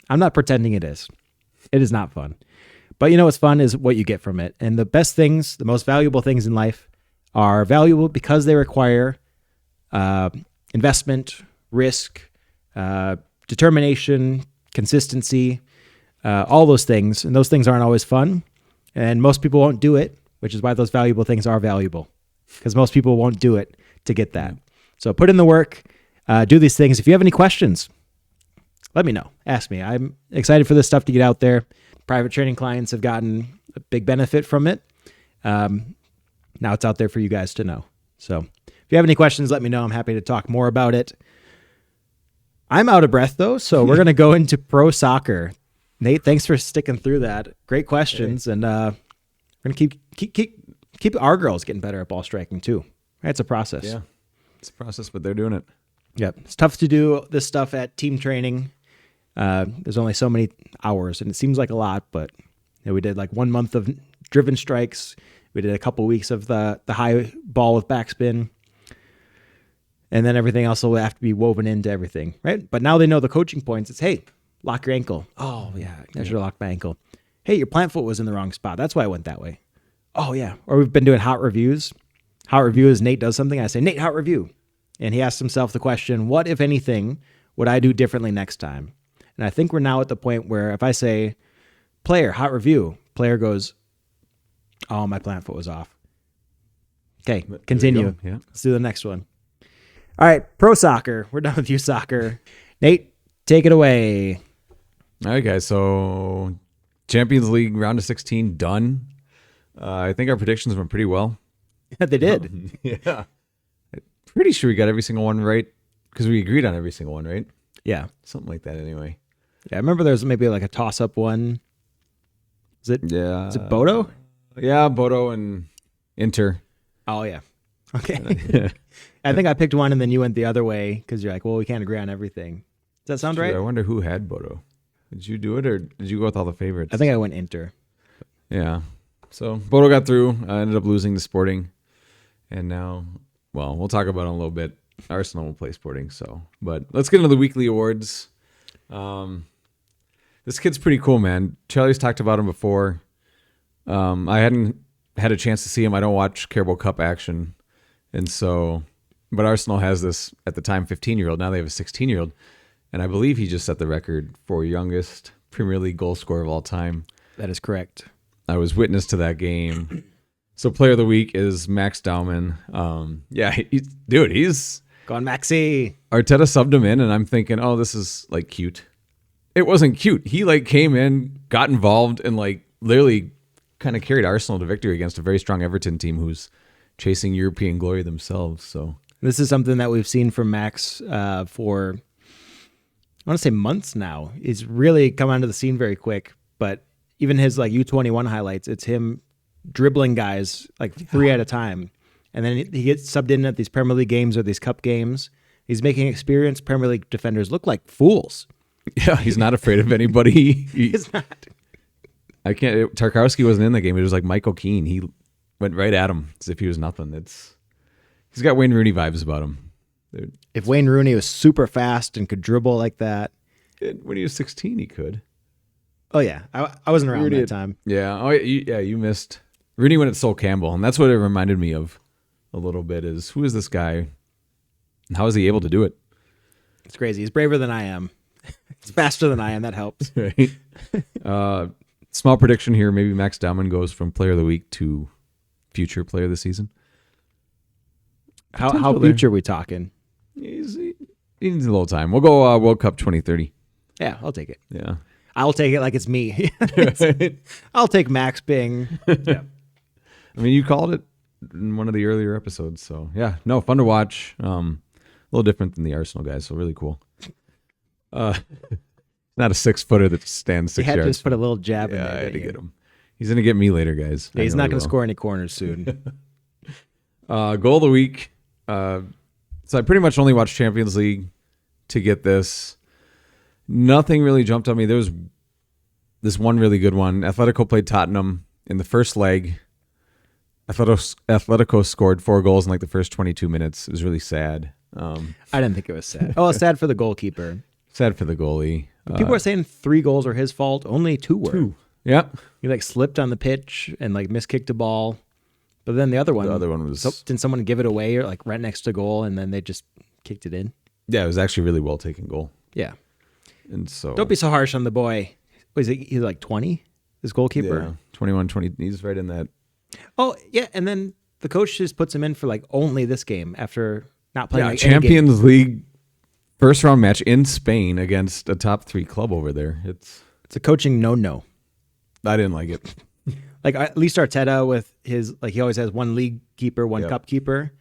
I'm not pretending it is. It is not fun. But what's fun is what you get from it. And the best things, the most valuable things in life are valuable because they require investment, risk, determination, consistency, all those things. And those things aren't always fun. And most people won't do it, which is why those valuable things are valuable, because most people won't do it to get that. So put in the work, do these things. If you have any questions, let me know. Ask me. I'm excited for this stuff to get out there. Private training clients have gotten a big benefit from it. Now it's out there for you guys to know. So if you have any questions, let me know. I'm happy to talk more about it. I'm out of breath, though, so we're going to go into pro soccer. Nate, thanks for sticking through that. Great questions, and we're going to keep our girls getting better at ball striking, too. It's a process. Yeah, it's a process, but they're doing it. Yep. It's tough to do this stuff at team training. There's only so many hours, and it seems like a lot, but we did like 1 month of driven strikes. We did a couple weeks of the high ball with backspin. And then everything else will have to be woven into everything, right? But now they know the coaching points. It's, hey, lock your ankle. Oh, yeah, I should have locked my ankle. Hey, your plant foot was in the wrong spot. That's why I went that way. Oh, yeah. Or we've been doing hot reviews. Hot review is Nate does something. I say, Nate, hot review. And he asks himself the question, what, if anything, would I do differently next time? And I think we're now at the point where if I say, player, hot review, player goes, oh, my plant foot was off. Okay, continue. Yeah. Let's do the next one. All right, pro soccer. We're done with youth soccer. Nate, take it away. All right, guys. So Champions League round of 16 done. I think our predictions went pretty well. They did. Yeah. Pretty sure we got every single one right because we agreed on every single one, right? Yeah. Something like that anyway. Yeah, I remember there's maybe like a toss-up one. Is it Bodo? Yeah, Bodo and Inter. Oh, yeah. Okay. I think I picked one and then you went the other way because you're like, well, we can't agree on everything. Does that sound right? I wonder who had Bodo. Did you do it or did you go with all the favorites? I think I went Inter. Yeah. So Bodo got through. I ended up losing to Sporting. And now, well, we'll talk about it in a little bit. Arsenal will play Sporting. But let's get into the weekly awards. This kid's pretty cool, man. Charlie's talked about him before. I hadn't had a chance to see him. I don't watch Carabao Cup action. And so, but Arsenal has this, at the time, 15-year-old. Now they have a 16-year-old. And I believe he just set the record for youngest Premier League goal scorer of all time. That is correct. I was witness to that game. So player of the week is Max Dauman. He's Go on, Maxi. Arteta subbed him in, and I'm thinking, oh, this is like cute. It wasn't cute. He like came in, got involved, and like literally kind of carried Arsenal to victory against a very strong Everton team who's chasing European glory themselves. So this is something that we've seen from Max for, I want to say months now. He's really come onto the scene very quick, but even his like U21 highlights, it's him dribbling guys like three at a time. And then he gets subbed in at these Premier League games or these cup games. He's making experienced Premier League defenders look like fools. Yeah, he's not afraid of anybody. He's not. Tarkowski wasn't in the game. It was like Michael Keane. He went right at him as if he was nothing. He's got Wayne Rooney vibes about him. If Wayne Rooney was super fast and could dribble like that. When he was 16, he could. Oh, yeah. I wasn't around that time. Yeah. Oh, yeah. You missed. Rooney went at Sol Campbell, and that's what it reminded me of a little bit is who is this guy and how is he able to do it? It's crazy. He's braver than I am. It's faster than I am. That helps. Right. Small prediction here. Maybe Max Dauman goes from player of the week to future player of the season. How future are we talking? He needs a little time. We'll go World Cup 2030. Yeah, I'll take it. Yeah. I'll take it like it's me. I'll take Max Bing. Yeah. I mean, you called it in one of the earlier episodes. So, yeah. No, fun to watch. A little different than the Arsenal guys, so really cool. Not a 6-footer that stands 6 yards. You had to just put a little jab in there. I had to get him. He's going to get me later, guys. Yeah, he's not going to score any corners soon. Goal of the week. So I pretty much only watched Champions League to get this. Nothing really jumped on me. There was this one really good one. Atletico played Tottenham in the first leg. Atletico scored 4 goals in like the first 22 minutes. It was really sad. I didn't think it was sad. Oh, it's sad for the goalkeeper. Sad for the goalie. People are saying 3 goals are his fault. Only 2 were. 2. Yeah. He like slipped on the pitch and like miskicked a ball. But then the other one was... didn't someone give it away or like right next to goal and then they just kicked it in? Yeah, it was actually a really well taken goal. Yeah. And so Don't be so harsh on the boy. Was he? He's like 20. This goalkeeper. Yeah, 21, 20. He's right in that. Oh yeah, and then the coach just puts him in for like only this game after not playing. Like any game. Champions League first round match in Spain against a top 3 club over there. It's a coaching no. I didn't like it. Like at least Arteta with his he always has one league keeper, one cup keeper.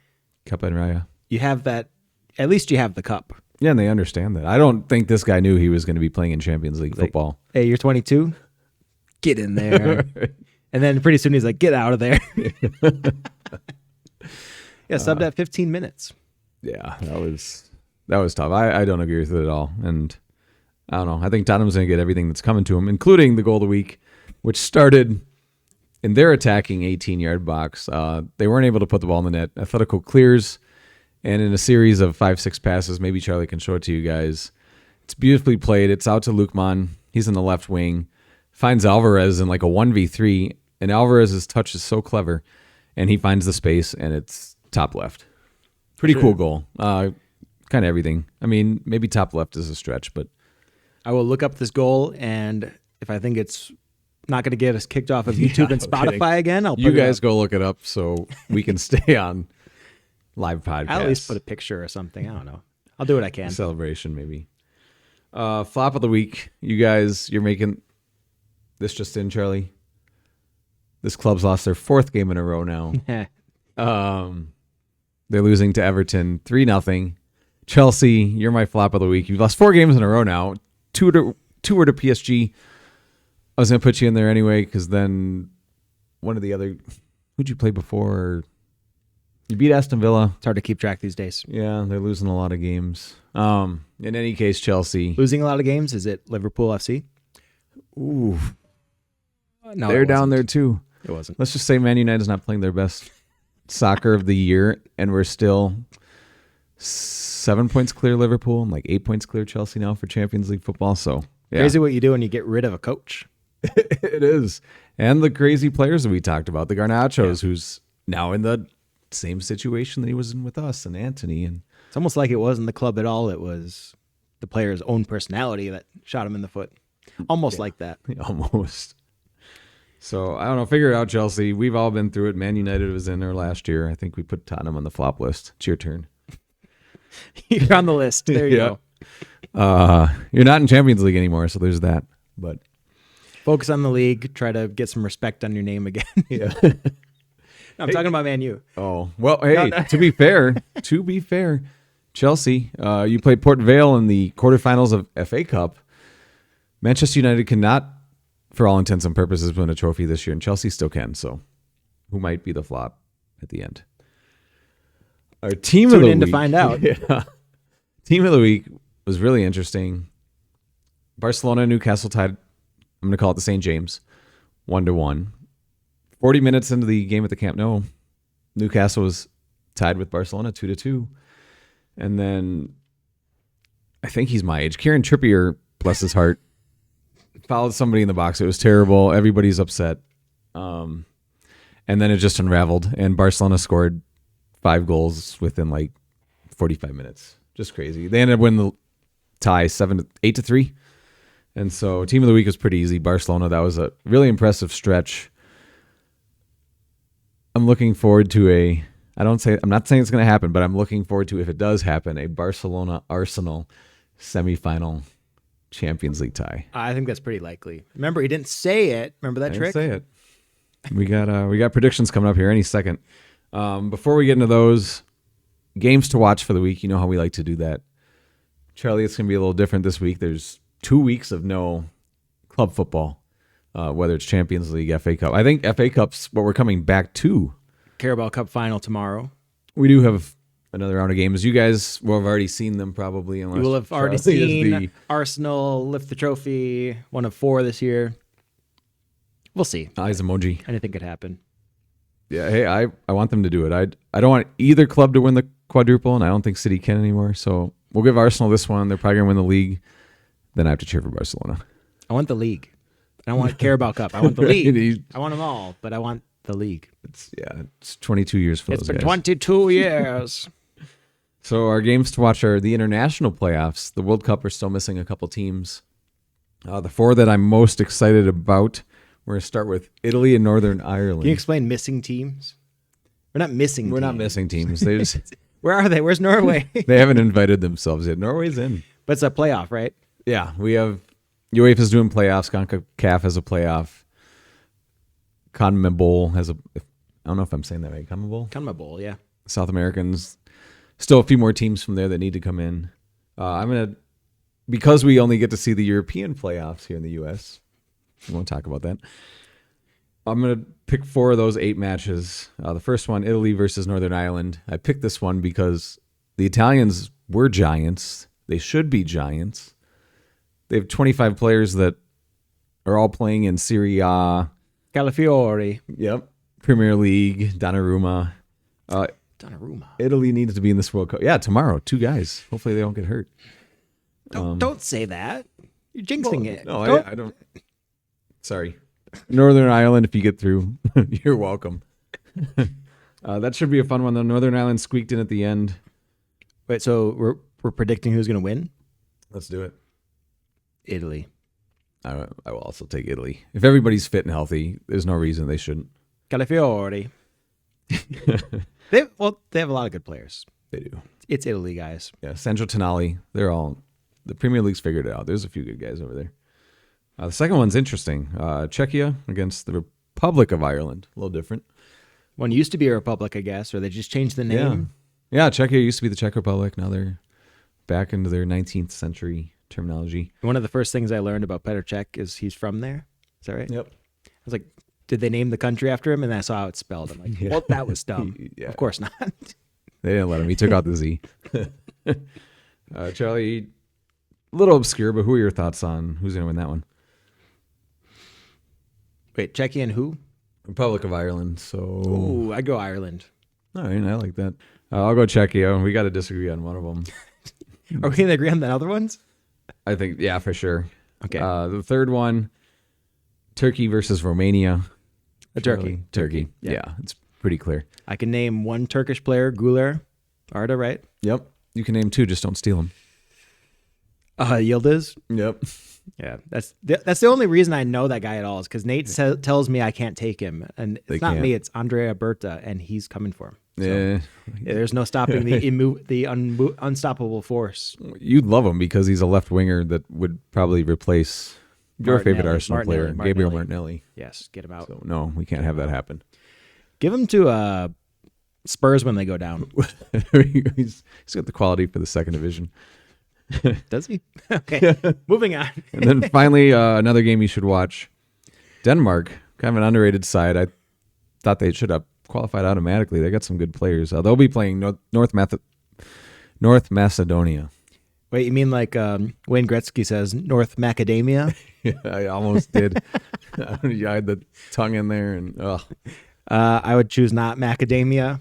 Cup and Raya. You have that. At least you have the cup. Yeah, and they understand that. I don't think this guy knew he was going to be playing in Champions League football. Hey, you're 22. Get in there. And then pretty soon he's like, get out of there. Yeah, subbed at 15 minutes. Yeah, that was tough. I don't agree with it at all. And I don't know. I think Tottenham's going to get everything that's coming to him, including the goal of the week, which started in their attacking 18-yard box. They weren't able to put the ball in the net. Atletico clears, and in a series of 5-6 passes, maybe Charlie can show it to you guys. It's beautifully played. It's out to Lukman. He's in the left wing. Finds Alvarez in like a 1v3, and Alvarez's touch is so clever, and he finds the space, and it's top left. Pretty cool goal. Kind of everything. I mean, maybe top left is a stretch, but I will look up this goal, and if I think it's not going to get us kicked off of YouTube and Spotify again, I'll put you it guys up. go look it up so we can stay on live podcast. I'll at least put a picture or something. I don't know. I'll do what I can. Celebration, maybe. Flop of the week. You guys, you're making this just in, Charlie. This club's lost their 4th game in a row now. They're losing to Everton 3-0. Chelsea, you're my flop of the week. You've lost 4 games in a row now. Two were to PSG. I was going to put you in there anyway because then one of the other... Who'd you play before? You beat Aston Villa. It's hard to keep track these days. Yeah, they're losing a lot of games. In any case, Chelsea. Losing a lot of games? Is it Liverpool FC? Ooh. No, they're down there too. It wasn't. Let's just say Man United's not playing their best soccer of the year, and we're still 7 points clear Liverpool and like 8 points clear Chelsea now for Champions League football. So yeah. Crazy what you do when you get rid of a coach. It is. And the crazy players that we talked about, the Garnachos, who's now in the same situation that he was in with us, and Anthony. And it's almost like it wasn't the club at all. It was the player's own personality that shot him in the foot. Almost like that. Almost. So, I don't know. Figure it out, Chelsea. We've all been through it. Man United was in there last year. I think we put Tottenham on the flop list. It's your turn. You're on the list. There you go. You're not in Champions League anymore, so there's that. But focus on the league. Try to get some respect on your name again. Yeah. I'm talking about Man U. Oh, well, hey, to be fair, Chelsea, you played Port Vale in the quarterfinals of FA Cup. Manchester United cannot, for all intents and purposes, win a trophy this year, and Chelsea still can. So, who might be the flop at the end? Our team of the week. Tune in to find out. Yeah. Team of the week was really interesting. Barcelona, Newcastle tied. I'm going to call it the St. James, 1-1. 40 minutes into the game at the Camp Nou, Newcastle was tied with Barcelona 2-2. And then I think he's my age. Kieran Trippier, bless his heart, fouled somebody in the box. It was terrible. Everybody's upset. And then it just unraveled, and Barcelona scored 5 goals within like 45 minutes. Just crazy. They ended up winning the tie 8-3. And so team of the week was pretty easy. Barcelona, that was a really impressive stretch. I'm looking forward to I'm not saying it's going to happen, but I'm looking forward to, if it does happen, a Barcelona-Arsenal semifinal Champions League tie. I think that's pretty likely. Remember, he didn't say it. Remember that trick? Didn't say it. We got predictions coming up here any second. Before we get into those, games to watch for the week. You know how we like to do that. Charlie, it's going to be a little different this week. There's 2 weeks of no club football. Whether it's Champions League, FA Cup. I think FA Cup's what we're coming back to. Carabao Cup final tomorrow. We do have another round of games. You guys will have already seen them probably. You will have already seen Arsenal lift the trophy, 1 of 4 this year. We'll see. Eyes emoji. Anything could happen. Yeah, hey, I want them to do it. I don't want either club to win the quadruple, and I don't think City can anymore. So we'll give Arsenal this one. They're probably going to win the league. Then I have to cheer for Barcelona. I want the league. I don't want Carabao Cup. I want the league. I want them all, but I want the league. It's 22 years for those guys. It's been 22 years. So our games to watch are the international playoffs. The World Cup are still missing a couple teams. The 4 that I'm most excited about, we're going to start with Italy and Northern Ireland. Can you explain missing teams? We're not missing We're teams. not missing teams. They just Where are they? Where's Norway? they haven't invited themselves yet. Norway's in. But it's a playoff, right? Yeah, we have UEFA's doing playoffs. CONCACAF has a playoff. CONMEBOL has a. I don't know if I'm saying that right. CONMEBOL, yeah. South Americans. Still a few more teams from there that need to come in. Because we only get to see the European playoffs here in the U.S. We won't talk about that. I'm going to pick 4 of those 8 matches. The first one, Italy versus Northern Ireland. I picked this one because the Italians were giants. They should be giants. They have 25 players that are all playing in Serie A. Calafiori. Yep. Premier League, Donnarumma. Donnarumma. Italy needs to be in this World Cup. Yeah, tomorrow. 2 guys. Hopefully they don't get hurt. Don't say that. You're jinxing it. No, I don't. Sorry. Northern Ireland, if you get through, you're welcome. That should be a fun one, though. Northern Ireland squeaked in at the end. Wait, so we're predicting who's going to win? Let's do it. Italy. I will also take Italy. If everybody's fit and healthy, there's no reason they shouldn't. Calafiori. They have a lot of good players. They do. It's Italy, guys. Yeah, Sandro Tonali. The Premier League's figured it out. There's a few good guys over there. The second one's interesting. Czechia against the Republic of Ireland. A little different. One used to be a republic, I guess, or they just changed the name. Yeah, Czechia used to be the Czech Republic. Now they're back into their 19th century terminology. One of the first things I learned about Petr Cech is he's from there. Is that right? Yep. I was like, did they name the country after him? And I saw how it's spelled. I'm like, well, that was dumb. Yeah. Of course not. They didn't let him. He took out the Z. Charlie, a little obscure, but who are your thoughts on who's going to win that one? Wait, Czechia and who? Republic of Ireland. So, Ooh, I go Ireland. all right, I like that. I'll go Czechia. We got to disagree on one of them. Are we going to agree on the other ones? I think, yeah, for sure. Okay. The third one, Turkey versus Romania. Turkey. Yeah, it's pretty clear. I can name one Turkish player, Güler, Arda, right? Yep. You can name 2, just don't steal them. Yildiz. Yep. Yeah, that's the only reason I know that guy at all is because Nate tells me I can't take him, and it's not me. It's Andrea Berta, and he's coming for him. So, Yeah. there's no stopping the unstoppable force. You'd love him because he's a left winger that would probably replace your favorite Arsenal player, Gabriel Martinelli. Yes, get him out. So, no, we can't have that happen. Give him to Spurs when they go down. He's got the quality for the second division. Does he? Okay, moving on. And then finally, another game you should watch. Denmark, kind of an underrated side. I thought they should have qualified automatically. They got some good players. They'll be playing North Macedonia. Wait, you mean like Wayne Gretzky says, North Macadamia? Yeah, I almost did. You had the tongue in there, and I would choose not macadamia. no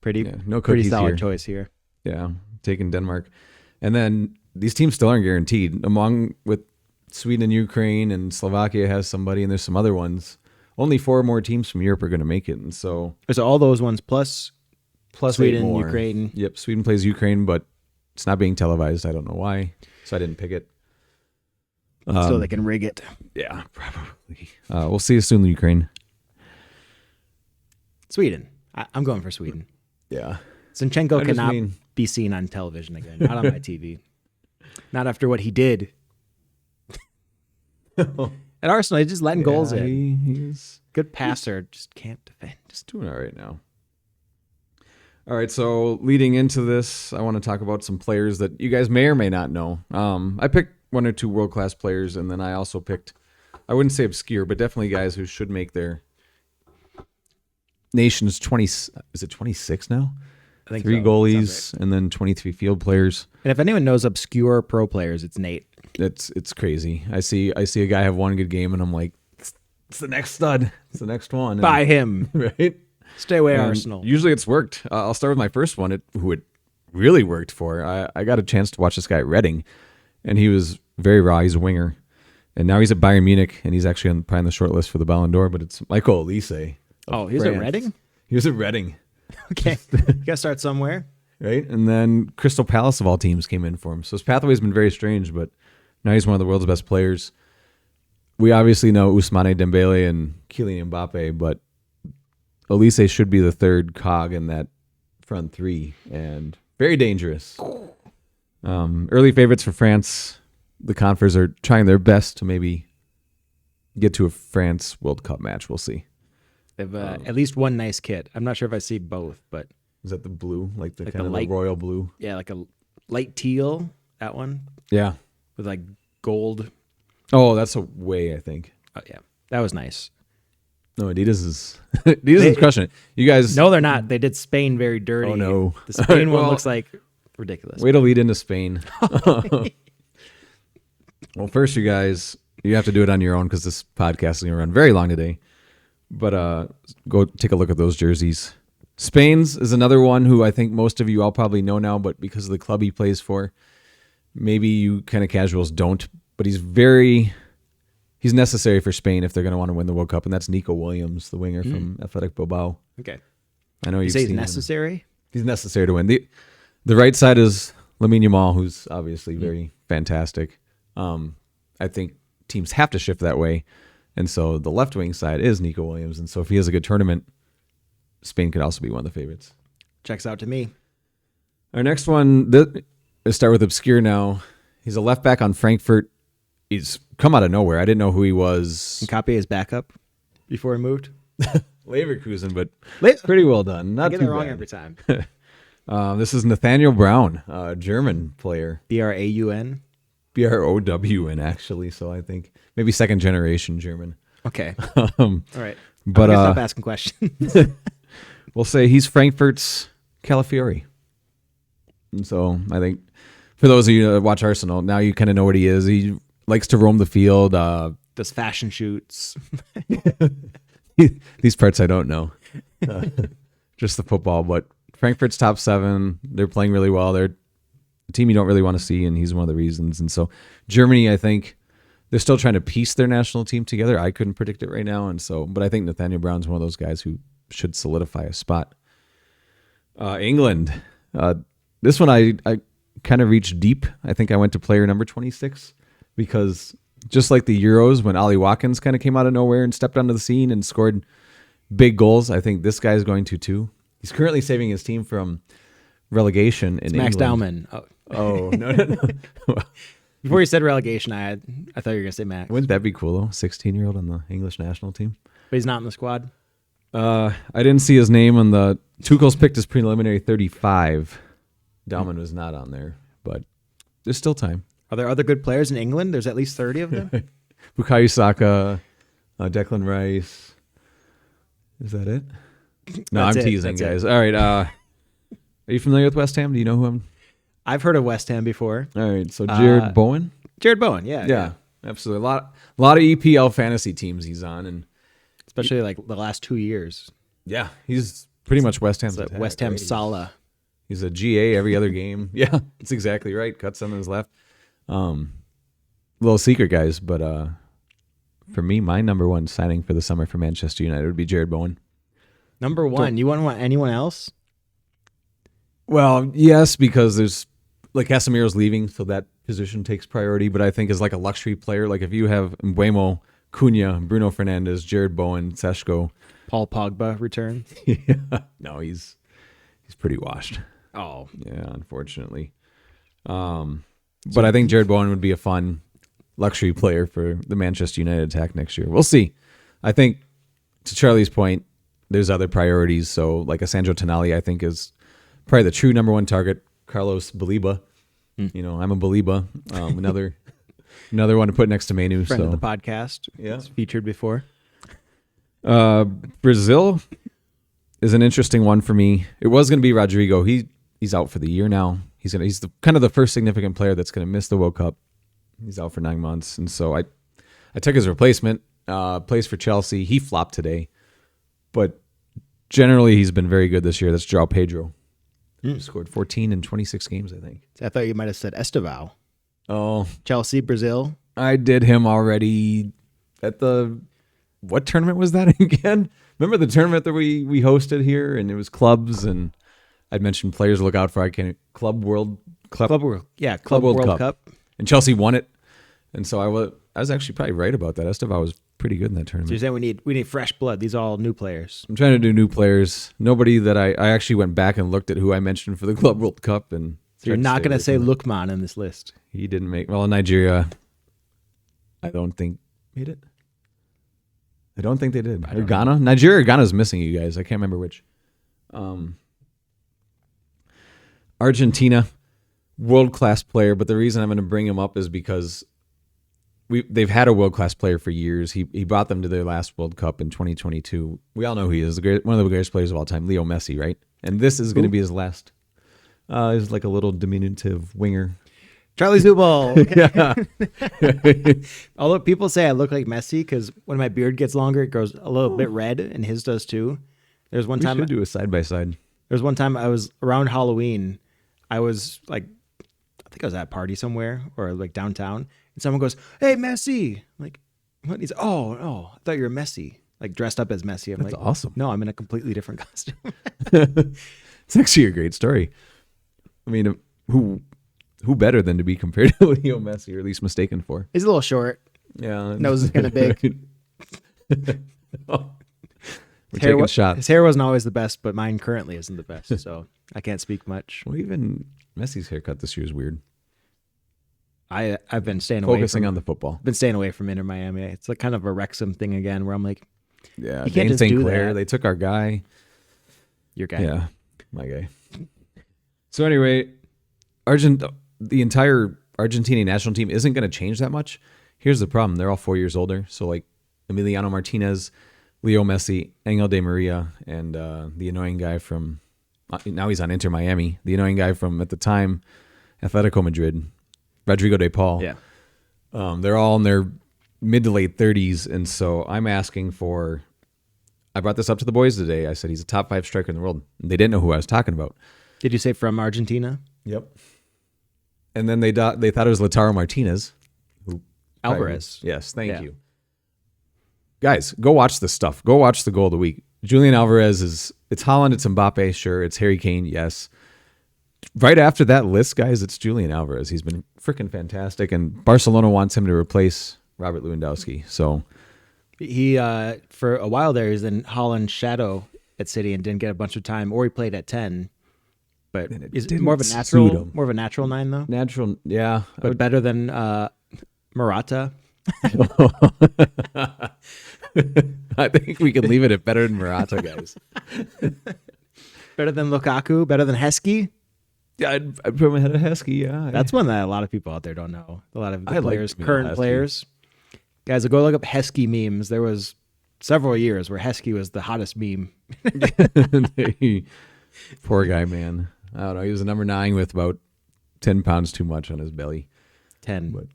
pretty cookies solid here. choice here. Yeah, taking Denmark. And then these teams still aren't guaranteed. With Sweden and Ukraine, and Slovakia has somebody, and there's some other ones. Only 4 more teams from Europe are going to make it, and so all those ones plus Sweden, 8 more. Ukraine. Yep, Sweden plays Ukraine, but it's not being televised. I don't know why, so I didn't pick it. So they can rig it. Yeah, probably. We'll see you soon, Ukraine. Sweden. I'm going for Sweden. Yeah. Zinchenko cannot be seen on television again. Not on my TV. Not after what he did. At Arsenal, he's just letting goals in. He's Good passer, just can't defend. just doing all right now. All right, so leading into this, I want to talk about some players that you guys may or may not know. I picked 1 or 2 world-class players, and then I also picked, I wouldn't say obscure, but definitely guys who should make their nation's 20, is it 26 now? I think 3 so. goalies, Sounds right. and then 23 field players. And if anyone knows obscure pro players, it's Nate. It's crazy. I see a guy have 1 good game, and I'm like, it's the next stud. It's the next one. Buy him. Right? Stay away, And Arsenal. Usually it's worked. I'll start with my first one, who it really worked for. I got a chance to watch this guy at Reading, and he was very raw. He's a winger. And now he's at Bayern Munich, and he's actually probably on the short list for the Ballon d'Or, but it's Michael Olise. Oh, he's at Reading? He was at Reading. Okay. You got to start somewhere. right? And then Crystal Palace of all teams came in for him. So his pathway's been very strange, but now he's one of the world's best players. We obviously know Ousmane Dembele and Kylian Mbappe, but Olise should be the third cog in that front three, and very dangerous. Early favorites for France. The Confers are trying their best to maybe get to a France World Cup match. We'll see. They have at least one nice kit. I'm not sure if I see both, but is that the blue, like the like kind the of light, the royal blue? Yeah, like a light teal. That one. Yeah, with like gold. Oh, that's away, I think. Oh yeah, that was nice. No, Adidas is crushing it. You guys? No, they're not. They did Spain very dirty. Oh no, the Spain one looks like ridiculous. Way to lead into Spain. Well, first, you guys, you have to do it on your own because this podcast is going to run very long today. But go take a look at those jerseys. Spain's is another one who I think most of you all probably know now, but because of the club he plays for, maybe you kind of casuals don't. But he's necessary for Spain if they're going to want to win the World Cup, and that's Nico Williams, the winger from Athletic Bilbao. Okay. I know you you've say he's seen necessary? him. He's necessary to win. The right side is Lamine Yamal, who's obviously very fantastic. I think teams have to shift that way. And so the left wing side is Nico Williams. And so if he has a good tournament, Spain could also be one of the favorites. Checks out to me. Our next one, let's start with obscure now. He's a left back on Frankfurt. He's come out of nowhere. I didn't know who he was. And copy his backup before he moved. Leverkusen, but pretty well done. Not I get too it wrong bad. Every time. This is Nathaniel Brown, a German player. Braun? Brown, actually. So I think maybe second generation German. Okay. All right. But stop asking questions. We'll say he's Frankfurt's Calafiori. And so I think for those of you that watch Arsenal, now you kind of know what he is. He likes to roam the field. Does fashion shoots. These parts I don't know. Just the football. But Frankfurt's top 7. They're playing really well. They're a team you don't really want to see, and he's one of the reasons. And so Germany, I think, they're still trying to piece their national team together. I couldn't predict it right now. And so, but I think Nathaniel Brown's one of those guys who should solidify a spot. England. This one I kind of reached deep. I think I went to player number 26 because just like the Euros when Ollie Watkins kind of came out of nowhere and stepped onto the scene and scored big goals, I think this guy's going to too. He's currently saving his team from relegation in Max England. Dowman. Oh, no. Before you said relegation, I thought you were going to say Max. Wouldn't that be cool, though? 16-year-old on the English national team. But he's not in the squad? I didn't see his name on the... Tuchel's picked his preliminary 35. Dowman was not on there, but there's still time. Are there other good players in England? There's at least 30 of them? Bukayo Saka, Declan Rice. Is that it? No, I'm teasing, guys. All right. Are you familiar with West Ham? Do you know who I'm... I've heard of West Ham before. All right, so Jared Bowen? Jared Bowen, yeah. Absolutely. A lot of EPL fantasy teams he's on, and especially like the last 2 years. Yeah, he's pretty much West Ham's attack, West Ham Salah. He's a GA every other game. Yeah, that's exactly right. Cuts on his left. Little secret, guys, but for me, my number one signing for the summer for Manchester United would be Jared Bowen. Number one? You wouldn't want anyone else? Well, yes, because there's like Casemiro's leaving, so that position takes priority. But I think as like a luxury player, like if you have Mbeumo, Cunha, Bruno Fernandes, Jared Bowen, Seshko, Paul Pogba return. Yeah, no, he's pretty washed. Oh, yeah, unfortunately. But I think Jared Bowen would be a fun luxury player for the Manchester United attack next year. We'll see. I think to Charlie's point, there's other priorities. So like a Sandro Tonali, I think is probably the true number one target. Carlos Baliba. You know, I'm a Baliba. Another one to put next to Manu. Friend of the podcast. Yeah. It's featured before. Brazil is an interesting one for me. It was going to be Rodrigo. He's out for the year now. He's kind of the first significant player that's going to miss the World Cup. He's out for 9 months. And so I took his replacement, plays for Chelsea. He flopped today. But generally, he's been very good this year. That's João Pedro. Scored 14 in 26 games, I think. I thought you might have said Estevao. Oh. Chelsea, Brazil. I did him already at what tournament was that again? Remember the tournament that we hosted here and it was clubs and I'd mentioned players to look out for. Club World World Cup. And Chelsea won it. And so I was actually probably right about that. Estevan was pretty good in that tournament. So you're saying we need fresh blood. These are all new players. I'm trying to do new players. Nobody that I actually went back and looked at who I mentioned for the Club World Cup. And so you're not going to say Lookman in this list. He didn't make... Well, Nigeria, I don't think made it. I don't think they did. Or Ghana? Nigeria or Ghana's missing, you guys. I can't remember which. Argentina, world-class player, but the reason I'm going to bring him up is because they've had a world-class player for years. He brought them to their last World Cup in 2022. We all know who he is, one of the greatest players of all time, Leo Messi, right? And this is going to be his last. He's like a little diminutive winger. Charlie Zubal. Yeah. Although people say I look like Messi because when my beard gets longer, it grows a little bit red, and his does too. There's one time we should do a side-by-side. There's one time I was around Halloween. I was like, I think I was at a party somewhere or like downtown, and someone goes, "Hey, Messi!" I'm like, what? He's, oh, I thought you were Messi, like dressed up as Messi. I'm That's like, awesome. No, I'm in a completely different costume. It's actually a great story. I mean, who better than to be compared to Leo Messi, or at least mistaken for? He's a little short. Yeah, nose is kind of big. We're taking shots. His hair wasn't always the best, but mine currently isn't the best, so I can't speak much. Well, even Messi's haircut this year is weird. I've been staying focusing on the football. Been staying away from Inter Miami. It's like kind of a Wrexham thing again, where I'm like, yeah, you can't just do that. They took our guy. Your guy. Yeah, my guy. So anyway, the entire Argentinian national team isn't going to change that much. Here's the problem: they're all 4 years older. So like Emiliano Martinez, Leo Messi, Angel Di Maria, and the annoying guy from now he's on Inter Miami. The annoying guy from at the time Atletico Madrid, Rodrigo de Paul. Yeah, they're all in their mid to late 30s, and so I'm asking for. I brought this up to the boys today. I said he's a top 5 striker in the world. And they didn't know who I was talking about. Did you say from Argentina? Yep. And then they thought it was Lautaro Martinez. Alvarez. Yes, thank you. Guys, go watch this stuff. Go watch the goal of the week. Julian Alvarez it's Haaland, it's Mbappe, sure. It's Harry Kane, yes. Right after that list, guys, it's Julian Alvarez. He's been freaking fantastic, and Barcelona wants him to replace Robert Lewandowski. So he, for a while there, he was in Haaland's shadow at City and didn't get a bunch of time, or he played at 10. But is it more of a natural 9 though? Natural, yeah. But better than Morata. I think we can leave it at better than Morata, guys. Better than Lukaku, better than Heskey. Yeah, I'd put him ahead of Heskey. Yeah, that's one that a lot of people out there don't know. A lot of the players, like current players, guys, go look up Heskey memes. There was several years where Heskey was the hottest meme. Poor guy, man. I don't know. He was a number 9 with about 10 pounds too much on his belly. 10. But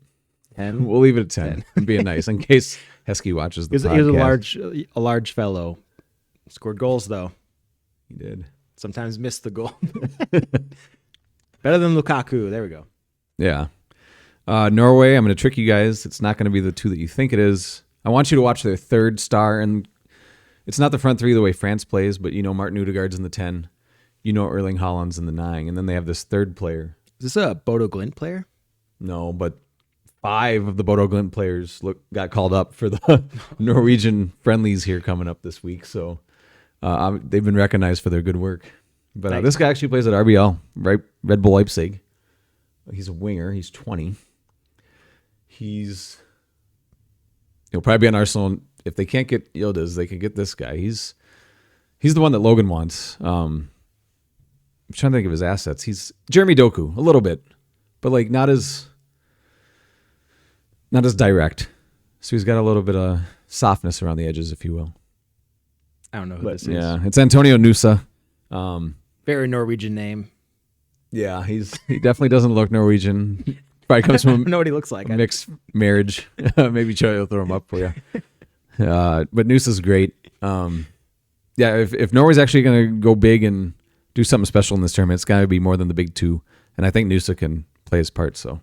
10? We'll leave it at 10. I'm being nice in case Heskey watches the podcast. He was a large fellow. Scored goals, though. He did. Sometimes missed the goal. Better than Lukaku. There we go. Yeah. Norway, I'm going to trick you guys. It's not going to be the 2 that you think it is. I want you to watch their third star. And it's not the front 3 the way France plays, but you know Martin Odegaard's in the 10. You know Erling Haaland's in the 9. And then they have this third player. Is this a Bodo Glimt player? No, but 5 of the Bodo Glimt players got called up for the Norwegian friendlies here coming up this week. So they've been recognized for their good work. But this guy actually plays at RBL, right? Red Bull Leipzig. He's a winger. He's 20. He'll probably be on Arsenal. If they can't get Yildiz, they can get this guy. He's the one that Logan wants. I'm trying to think of his assets. He's Jeremy Doku, a little bit, but like not as direct. So he's got a little bit of softness around the edges, if you will. I don't know who this is. Yeah, it's Antonio Nusa. Very Norwegian name. Yeah, he definitely doesn't look Norwegian. Probably comes from I don't know what he looks like. A mixed marriage. Maybe Joey will throw him up for you. But Nusa's great. Yeah, if Norway's actually going to go big and do something special in this tournament, it's got to be more than the big 2. And I think Nusa can play his part. So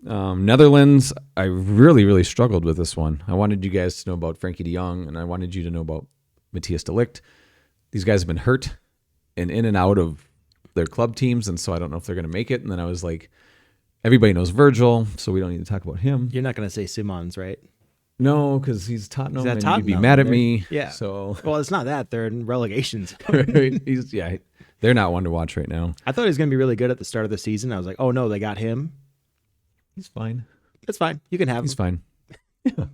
Netherlands, I really, really struggled with this one. I wanted you guys to know about Frankie de Jong, and I wanted you to know about Matthias de Ligt. These guys have been hurt. in and out of their club teams, and so I don't know if they're going to make it. And then I was like, everybody knows Virgil, so we don't need to talk about him. You're not going to say Simons, right? No, because he's Tottenham, He's at and Tottenham. you'd be mad at me. Yeah. So Well, it's not that. They're in relegations. they're not one to watch right now. I thought he was going to be really good at the start of the season. I was like, oh, no, they got him. He's fine. It's fine. You can have He's him. fine. Yeah.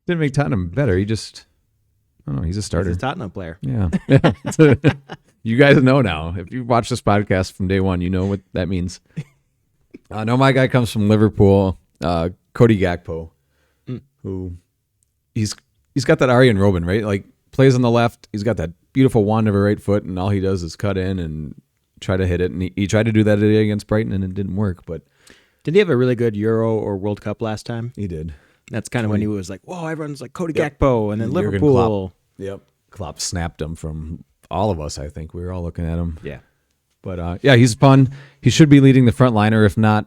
Didn't make Tottenham better. He just, I don't know, he's a starter. He's a Tottenham player. Yeah. You guys know now. If you've watched this podcast from day one, you know what that means. No, my guy comes from Liverpool, Cody Gakpo, who he's got that Arjen Robben, right? Like, plays on the left. He's got that beautiful wand of a right foot, and all he does is cut in and try to hit it. And he tried to do that today against Brighton, and it didn't work. But did he have a really good Euro or World Cup last time? he did. That's kind of when he was like, whoa, everyone's like Cody Gakpo, and then Jurgen Liverpool. Klopp. Yep. Klopp snapped him from all of us, I think. We were all looking at him. Yeah. But, he's fun. He should be leading the front liner, if not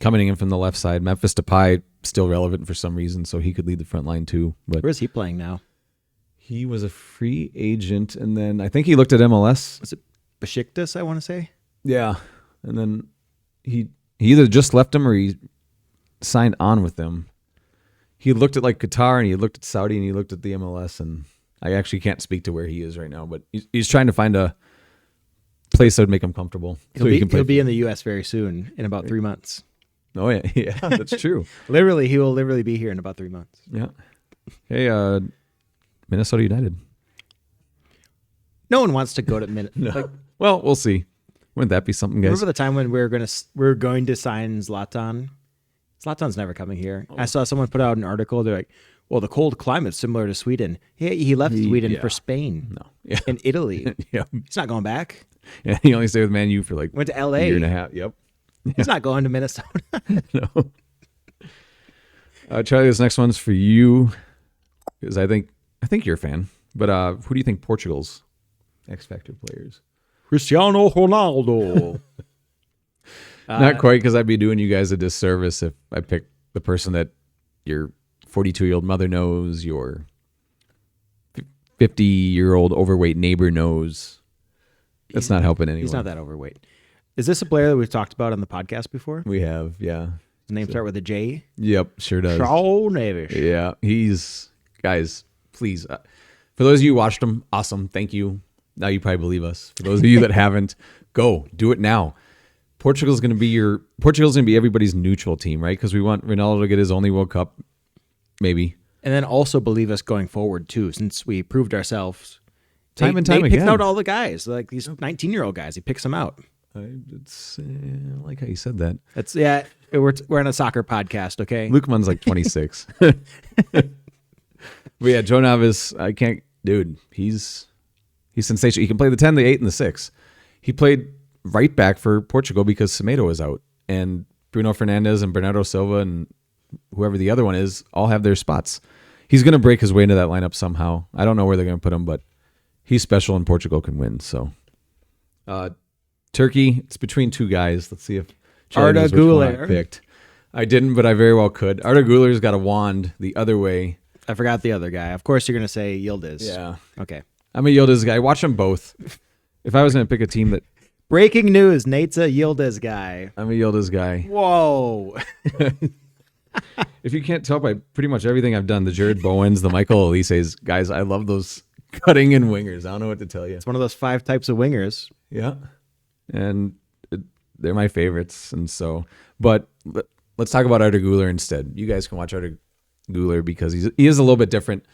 coming in from the left side. Memphis Depay, still relevant for some reason, so he could lead the front line too. But Where is he playing now? he was a free agent, and then I think he looked at MLS. Was it Besiktas, I want to say? Yeah. And then he either just left them or he signed on with them. He looked at like Qatar, and he looked at Saudi, and he looked at the MLS, and I actually can't speak to where he is right now, but he's trying to find a place that would make him comfortable. He'll be in the U.S. very soon, in about 3 months. Oh, yeah. Yeah, that's true. Literally, he will literally be here in about 3 months. Yeah. Hey, Minnesota United. No one wants to go to Minnesota. Like, Well, we'll see. Wouldn't that be something, guys? remember the time when we were going to sign Zlatan? Zlatan's never coming here. I saw someone put out an article. They're like, well, the cold climate's similar to Sweden. He left Sweden for Spain and Italy. Yeah. He's not going back. Yeah, he only stayed with Man U for like Went to a L.A. year and a half. Yep. He's not going to Minnesota. No. Charlie, this next one's for you, because I think you're a fan. But who do you think Portugal's X Factor players? Cristiano Ronaldo. Not quite, because I'd be doing you guys a disservice if I picked the person that your 42-year-old mother knows, your 50-year-old overweight neighbor knows. That's not helping anyone. He's not that overweight. Is this a player that we've talked about on the podcast before? We have, yeah. His name start with a J? Yep, sure does. Shaw Neves. Yeah, guys, please. For those of you who watched him, awesome. Thank you. Now you probably believe us. For those of you that haven't, go. Do it now. Portugal's going to be everybody's neutral team, right? Because we want Ronaldo to get his only World Cup, maybe. And then also believe us going forward, too, since we proved ourselves. Time and time They again. picked out all the guys, like these 19-year-old guys. He picks them out. I like how you said that. That's we're on a soccer podcast, okay? Lukeman's like 26. But yeah, Joe Naves, he's sensational. He can play the 10, the 8, and the 6. He played right back for Portugal because Semedo is out. And Bruno Fernandes and Bernardo Silva and whoever the other one is all have their spots. He's going to break his way into that lineup somehow. I don't know where they're going to put him, but he's special and Portugal can win. So, Turkey, it's between two guys. Let's see if Charlie knows which one I picked. I didn't, but I very well could. Arda Güler's got a wand the other way. I forgot the other guy. Of course, you're going to say Yildiz. Yeah. Okay. I'm a Yildiz guy. Watch them both. If I was going to pick a team that... Breaking news, Nate's a Yildiz guy. I'm a Yildiz guy. Whoa. If you can't tell by pretty much everything I've done, the Jared Bowens, the Michael Elise's, guys, I love those cutting in wingers. I don't know what to tell you. It's one of those 5 types of wingers. Yeah. And they're my favorites. And so, but let's talk about Arda Güler instead. You guys can watch Arda Güler because he is a little bit different.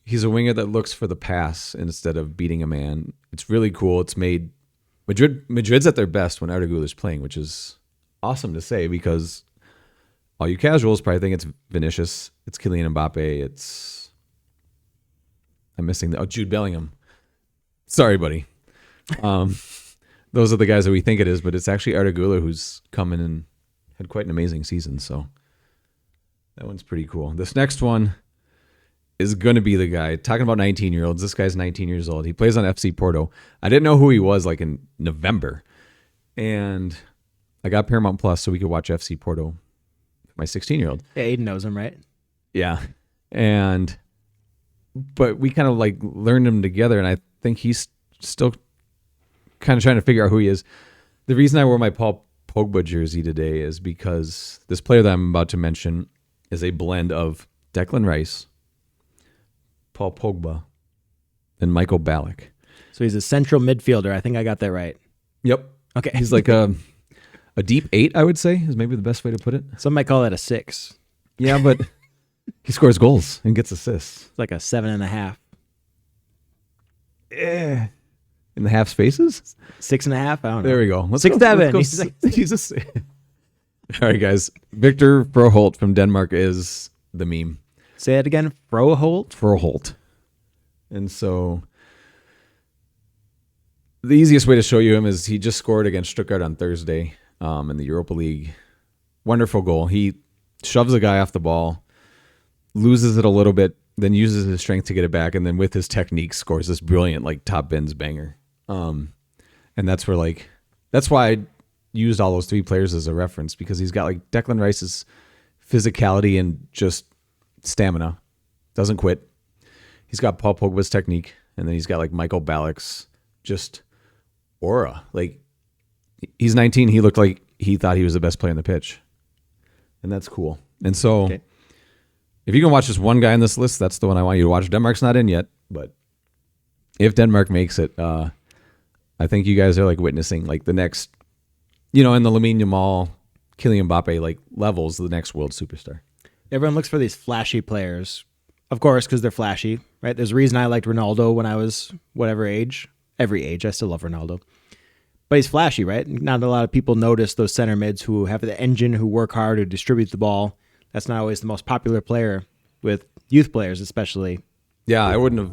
He's a winger that looks for the pass instead of beating a man. It's really cool. It's made Madrid's at their best when Arda Güler's playing, which is awesome to say because all you casuals probably think it's Vinicius, it's Kylian Mbappe, I'm missing Jude Bellingham. Sorry, buddy. Those are the guys that we think it is, but it's actually Arda Güler who's come in and had quite an amazing season. So that one's pretty cool. This next one is going to be the guy. Talking about 19-year-olds, this guy's 19 years old. He plays on FC Porto. I didn't know who he was like in November. And I got Paramount Plus so we could watch FC Porto. My 16-year-old. Yeah, Aiden knows him, right? Yeah. But we kind of like learned him together, and I think he's still kind of trying to figure out who he is. The reason I wore my Paul Pogba jersey today is because this player that I'm about to mention is a blend of Declan Rice, Paul Pogba, and Michael Ballack. So he's a central midfielder. I think I got that right. Yep. Okay. He's like a deep 8, I would say, is maybe the best way to put it. Some might call that a 6. Yeah, but he scores goals and gets assists. It's like a 7.5. Yeah. In the half spaces? 6.5? I don't know. There we go. Let's 6'7". Go, he's a All right, guys. Victor Froholt from Denmark is the meme. Say it again. Froholt? Froholt. And so the easiest way to show you him is he just scored against Stuttgart on Thursday in the Europa League. Wonderful goal. He shoves a guy off the ball, loses it a little bit, then uses his strength to get it back, and then with his technique scores this brilliant like top bins banger. And that's where that's why I used all those 3 players as a reference, because he's got like Declan Rice's physicality and just stamina. Doesn't quit. He's got Paul Pogba's technique, and then he's got like Michael Ballack's just aura. Like, he's 19. He looked like he thought he was the best player on the pitch, and that's cool. And so, if you can watch just one guy on this list, that's the one I want you to watch. Denmark's not in yet, but if Denmark makes it, I think you guys are like witnessing like the next, in the Lamine Yamal, Kylian Mbappe like levels, the next world superstar. Everyone looks for these flashy players, of course, because they're flashy, right? There's a reason I liked Ronaldo when I was whatever age. Every age, I still love Ronaldo. But he's flashy, right? Not a lot of people notice those center mids who have the engine, who work hard, who distribute the ball. That's not always the most popular player with youth players, especially. Yeah, I wouldn't have.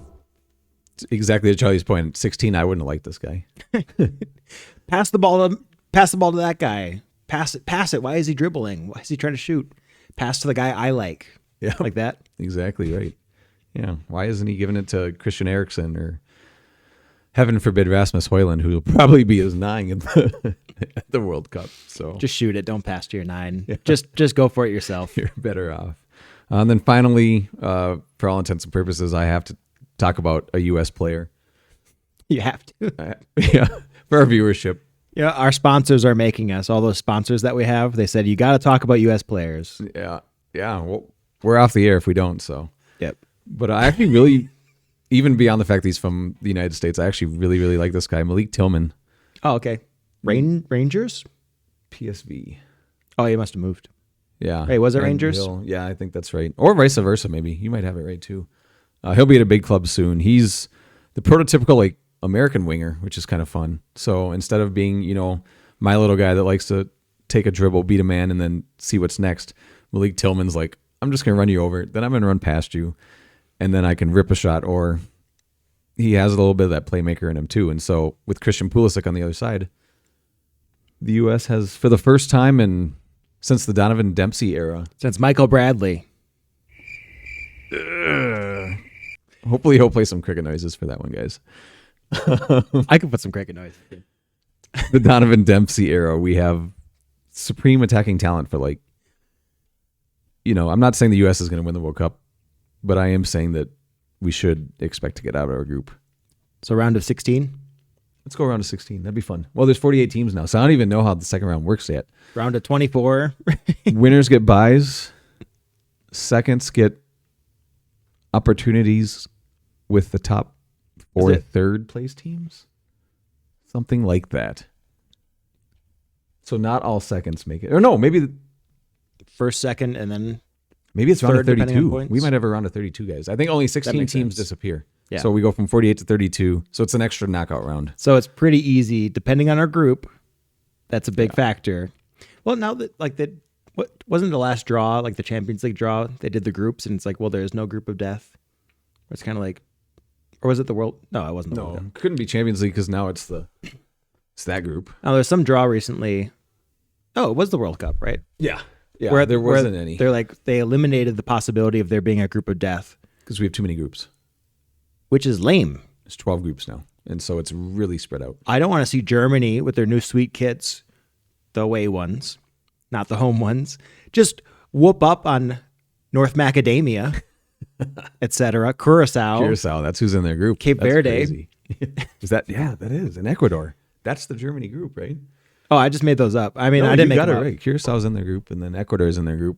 Exactly to Charlie's point, at 16, I wouldn't have liked this guy. Pass the ball to that guy. Pass it. Why is he dribbling? Why is he trying to shoot? Pass to the guy I like. Yeah, like that. Exactly right. Yeah. Why isn't he giving it to Christian Eriksen or, heaven forbid, Rasmus Højlund, who will probably be his 9 at the World Cup? So just shoot it. Don't pass to your 9. Yeah. Just go for it yourself. You're better off. And then finally, for all intents and purposes, I have to talk about a U.S. player. You have to. Yeah, for our viewership. Yeah, our sponsors are making us. All those sponsors that we have, they said, you got to talk about U.S. players. Yeah. Well, we're off the air if we don't, so. Yep. But I actually really, even beyond the fact that he's from the United States, I actually really, really like this guy, Malik Tillman. Oh, okay. Rangers? PSV. Oh, he must have moved. Yeah. Hey, was it Rangers? Yeah, I think that's right. Or vice versa, maybe. You might have it right, too. He'll be at a big club soon. He's the prototypical, like, American winger, which is kind of fun. So instead of being, my little guy that likes to take a dribble, beat a man, and then see what's next, Malik Tillman's like, I'm just going to run you over, then I'm going to run past you, and then I can rip a shot. Or he has a little bit of that playmaker in him, too. And so with Christian Pulisic on the other side, the U.S. has, for the first time since the Donovan Dempsey era. Since Michael Bradley. Hopefully he'll play some cricket noises for that one, guys. I can put some cricket noises in. The Donovan Dempsey era, we have supreme attacking talent for I'm not saying the U.S. is going to win the World Cup, but I am saying that we should expect to get out of our group. So round of 16? Let's go round of 16. That'd be fun. Well, there's 48 teams now, so I don't even know how the second round works yet. Round of 24. Winners get buys. Seconds get opportunities with the top or third place teams. Something like that. So not all seconds make it. Or no, maybe first, second, and then maybe it's round of third, depending on 32. points. We might have a round of 32, guys. I think only 16 teams sense. disappear. Yeah. So we go from 48 to 32. So it's an extra knockout round. So it's pretty easy, depending on our group. That's a big factor. Well, now that what wasn't the last draw, like the Champions League draw, they did the groups, and it's like, well, there's no group of death. It's kind of like, or was it the World? No, it wasn't the World Cup. No, couldn't be Champions League because now it's that group. Now there's some draw recently. Oh, it was the World Cup, right? Yeah. Yeah, there wasn't any. They're like, they eliminated the possibility of there being a group of death. Because we have too many groups. Which is lame. It's 12 groups now. And so it's really spread out. I don't want to see Germany with their new sweet kits, the away ones, not the home ones, just whoop up on North Macadamia, etc. Curacao, that's who's in their group. Cape That's Verde. crazy. Is that? Yeah, that is. In Ecuador. That's the Germany group, right? Oh, I just made those up. I mean, No, I didn't you make got them it up. right. Curaçao's in their group, and then Ecuador's in their group.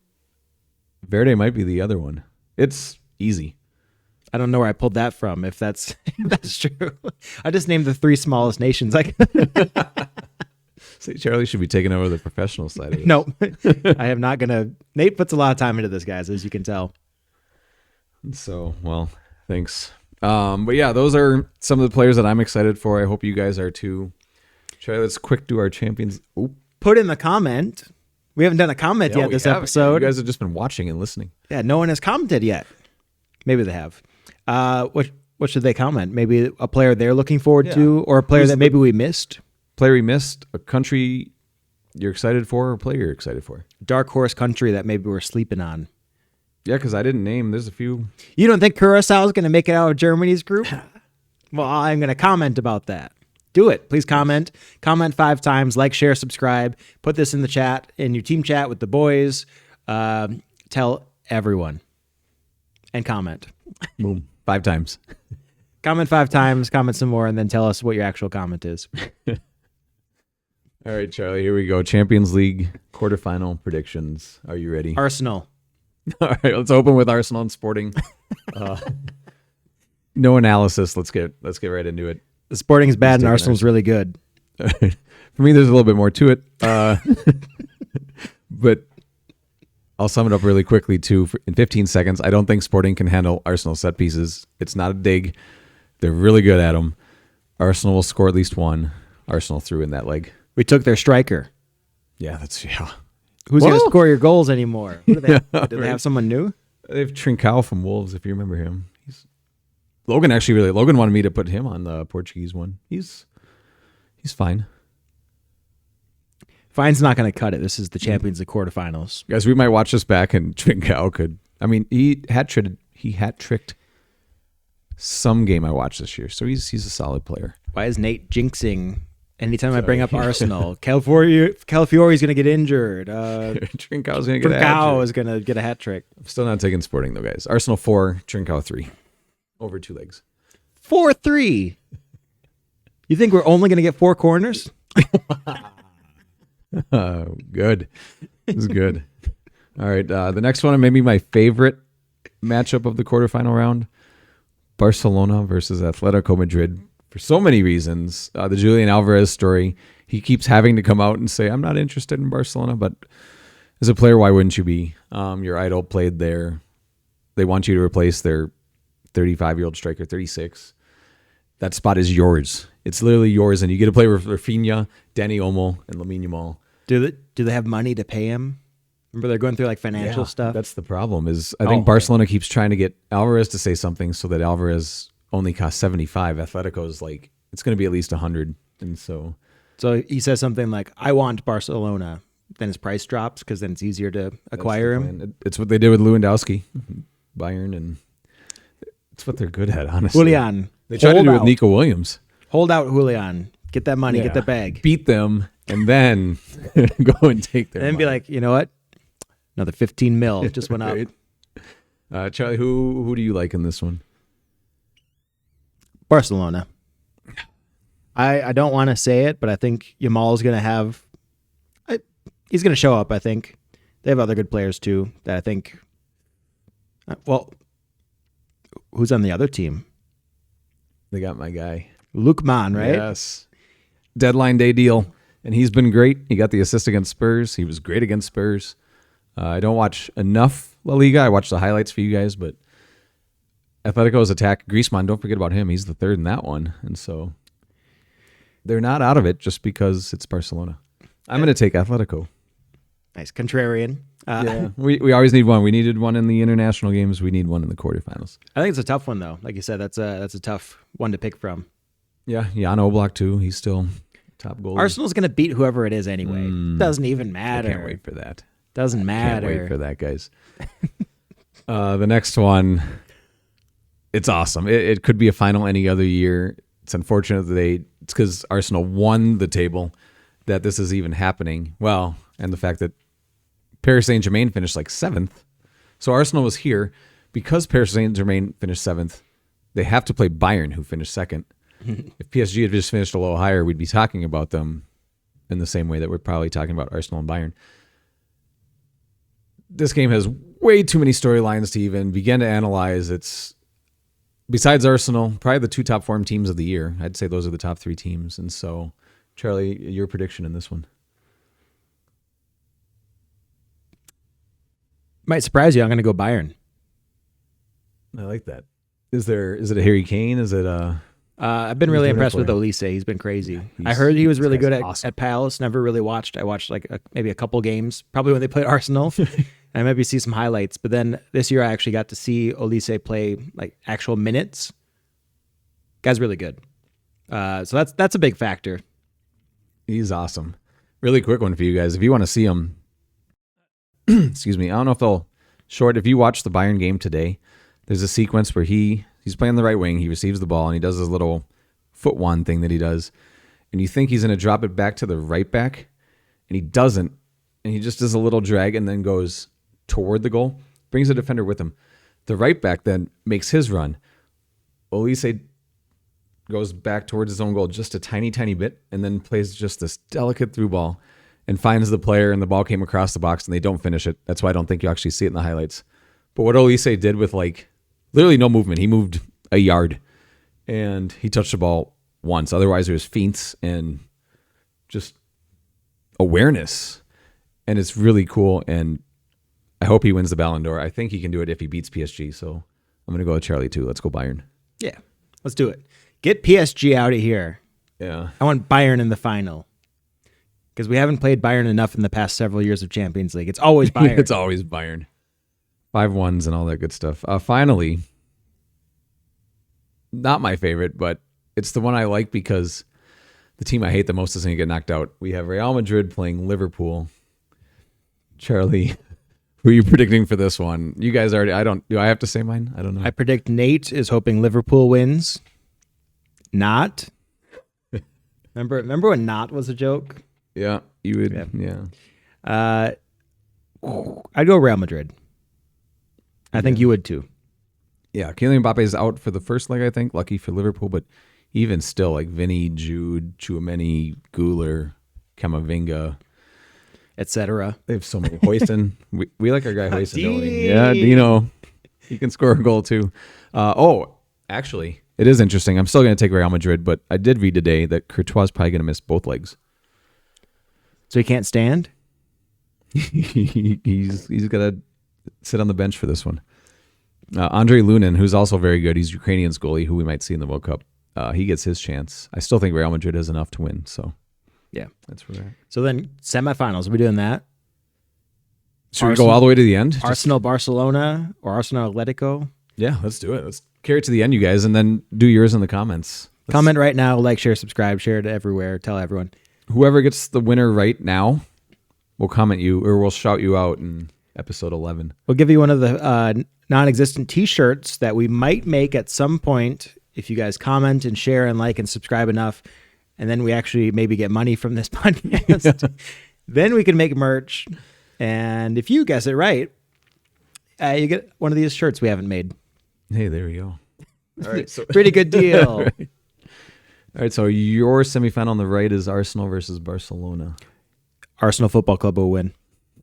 Verde might be the other one. It's easy. I don't know where I pulled that from. If that's if that's true, I just named the 3 smallest nations. Like, Say Charlie should be taking over the professional side of it. no, I am not gonna. Nate puts a lot of time into this, guys, as you can tell. So, well, thanks. But yeah, those are some of the players that I'm excited for. I hope you guys are too. Charlie, let's quick do our champions. Oop. Put in the comment. We haven't done a comment yet we this haven't. episode. You guys have just been watching and listening. Yeah, no one has commented yet. Maybe they have. What should they comment? Maybe a player they're looking forward to, or a player that maybe we missed. Player we missed, a country you're excited for, or a player you're excited for. Dark horse country that maybe we're sleeping on. Yeah, because I didn't name. There's a few. You don't think Curaçao is going to make it out of Germany's group? Well, I'm going to comment about that. Do it. Please comment. Comment 5 times. Like, share, subscribe. Put this in the chat, in your team chat with the boys. Tell everyone. And comment. Boom. 5 times. Comment 5 times. Comment some more, and then tell us what your actual comment is. All right, Charlie, here we go. Champions League quarterfinal predictions. Are you ready? Arsenal. All right, let's open with Arsenal and Sporting. No analysis. Let's get right into it. The Sporting's bad and taking Arsenal's really good. For me, there's a little bit more to it, but I'll sum it up really quickly too. In 15 seconds, I don't think Sporting can handle Arsenal set pieces. It's not a dig. They're really good at them. Arsenal will score at least one. Arsenal threw in that leg. We took their striker. Yeah, that's Who's going to score your goals anymore? What do they have? Yeah, Do they have someone new? They have Trincao from Wolves, if you remember him. Logan wanted me to put him on the Portuguese one. He's fine. Fine's not going to cut it. This is the Champions League quarterfinals. Guys, we might watch this back and Trincao could. I mean, he hat tricked some game I watched this year, so he's a solid player. Why is Nate jinxing? Anytime I bring up Arsenal, Calafiori's going to get injured. Trincao's going to get a hat Trincao trick. is going to get a hat trick. I'm still not taking Sporting though, guys. Arsenal 4, Trincao 3. Over 2 legs. 4-3. You think we're only going to get 4 corners? Good. This is good. All right. The next one, maybe my favorite matchup of the quarterfinal round. Barcelona versus Atletico Madrid. For so many reasons. The Julian Alvarez story. He keeps having to come out and say, I'm not interested in Barcelona. But as a player, why wouldn't you be? Your idol played there. They want you to replace their 35-year-old striker, 36. That spot is yours. It's literally yours, and you get to play with Rafinha, Dani Olmo, and Lamine Yamal. Do they have money to pay him? Remember, they're going through like financial stuff. That's the problem. I think Barcelona keeps trying to get Alvarez to say something so that Alvarez only costs 75. Atletico's like, it's going to be at least 100, and so he says something like, "I want Barcelona." Then his price drops because then it's easier to acquire him. It's what they did with Lewandowski, Bayern, and it's what they're good at, honestly. Julian. They tried to do it with Nico Williams. Hold out, Julian. Get that money. Get the bag. Beat them, and then go and take their And then money. be like, you know what? Another 15 mil just went up. Right. Charlie, who do you like in this one? Barcelona. I don't want to say it, but I think Yamal is going to have... he's going to show up, I think. They have other good players, too, that I think... who's on the other team? They got my guy. Lukman, right? Yes. Deadline day deal. And he's been great. He got the assist against Spurs. He was great against Spurs. I don't watch enough La Liga. I watch the highlights for you guys, but Atletico's attack. Griezmann, don't forget about him. He's the third in that one. And so they're not out of it just because it's Barcelona. I'm going to take Atletico. Nice. Contrarian. Yeah. We always need one. We needed one in the international games. We need one in the quarterfinals. I think it's a tough one, though. Like you said, that's a tough one to pick from. Yeah, Jan Oblak, too. He's still top goalie. Arsenal's going to beat whoever it is anyway. Doesn't even matter. I can't wait for that. Doesn't matter. Can't wait for that, guys. The next one, it's awesome. It could be a final any other year. It's unfortunate that it's because Arsenal won the table that this is even happening. Well, and the fact that Paris Saint-Germain finished like 7th. So Arsenal was here. Because Paris Saint-Germain finished 7th, they have to play Bayern, who finished 2nd. If PSG had just finished a little higher, we'd be talking about them in the same way that we're probably talking about Arsenal and Bayern. This game has way too many storylines to even begin to analyze. It's, besides Arsenal, probably the 2 top form teams of the year. I'd say those are the top 3 teams. And so, Charlie, your prediction in this one? Might surprise you. I'm going to go Bayern. I like that. Is it a Harry Kane? Is it a... I've been really impressed with Olise. He's been crazy. I heard he was really good at Palace. Never really watched. I watched like maybe a couple games, probably when they played Arsenal. I maybe see some highlights. But then this year I actually got to see Olise play like actual minutes. Guy's really good. So that's a big factor. He's awesome. Really quick one for you guys. If you want to see him, excuse me, I don't know if they'll short. If you watch the Bayern game today, there's a sequence where he's playing the right wing. He receives the ball and he does his little foot wand thing that he does. And you think he's going to drop it back to the right back, and he doesn't. And he just does a little drag and then goes toward the goal, brings the defender with him. The right back then makes his run. Olise goes back towards his own goal just a tiny, tiny bit, and then plays just this delicate through ball and finds the player, and the ball came across the box, and they don't finish it. That's why I don't think you actually see it in the highlights. But what Olise did with like literally no movement, he moved a yard, and he touched the ball once. Otherwise, there was feints and just awareness, and it's really cool, and I hope he wins the Ballon d'Or. I think he can do it if he beats PSG, so I'm going to go with Charlie too. Let's go Bayern. Yeah, let's do it. Get PSG out of here. Yeah. I want Bayern in the final. Because we haven't played Bayern enough in the past several years of Champions League. It's always Bayern. It's always Bayern. 5-1s and all that good stuff. Finally, not my favorite, but it's the one I like because the team I hate the most is going to get knocked out. We have Real Madrid playing Liverpool. Charlie, who are you predicting for this one? You guys already, do I have to say mine? I don't know. I predict Nate is hoping Liverpool wins. Not. Remember when not was a joke? Yeah, you would. Yeah. I'd go Real Madrid. I think you would too. Yeah, Kylian Mbappe is out for the first leg, I think. Lucky for Liverpool, but even still, like Vinny, Jude, Tchouameni, Guler, Camavinga, etc. They have so many. Hoyson. we like our guy Hoyson, don't we? Yeah, Dino. He can score a goal too. Actually, it is interesting. I'm still going to take Real Madrid, but I did read today that Courtois is probably going to miss both legs. So he can't stand? He's got to sit on the bench for this one. Andrei Lunin, who's also very good. He's Ukrainian's goalie, who we might see in the World Cup. He gets his chance. I still think Real Madrid has enough to win. So, yeah, that's where we're at. So then semifinals, are we doing that? Should we go all the way to the end? Arsenal, Barcelona, or Arsenal, Atletico? Yeah, let's do it. Let's carry it to the end, you guys, and then do yours in the comments. Comment right now, like, share, subscribe, share it everywhere, tell everyone. Whoever gets the winner right now, we'll comment you, or we'll shout you out in episode 11. We'll give you one of the non-existent t-shirts that we might make at some point if you guys comment and share and like and subscribe enough, and then we actually maybe get money from this podcast. Then we can make merch, and if you guess it right, you get one of these shirts we haven't made. Hey, there we go. All right, so pretty good deal. All right, so your semifinal on the right is Arsenal versus Barcelona. Arsenal Football Club will win.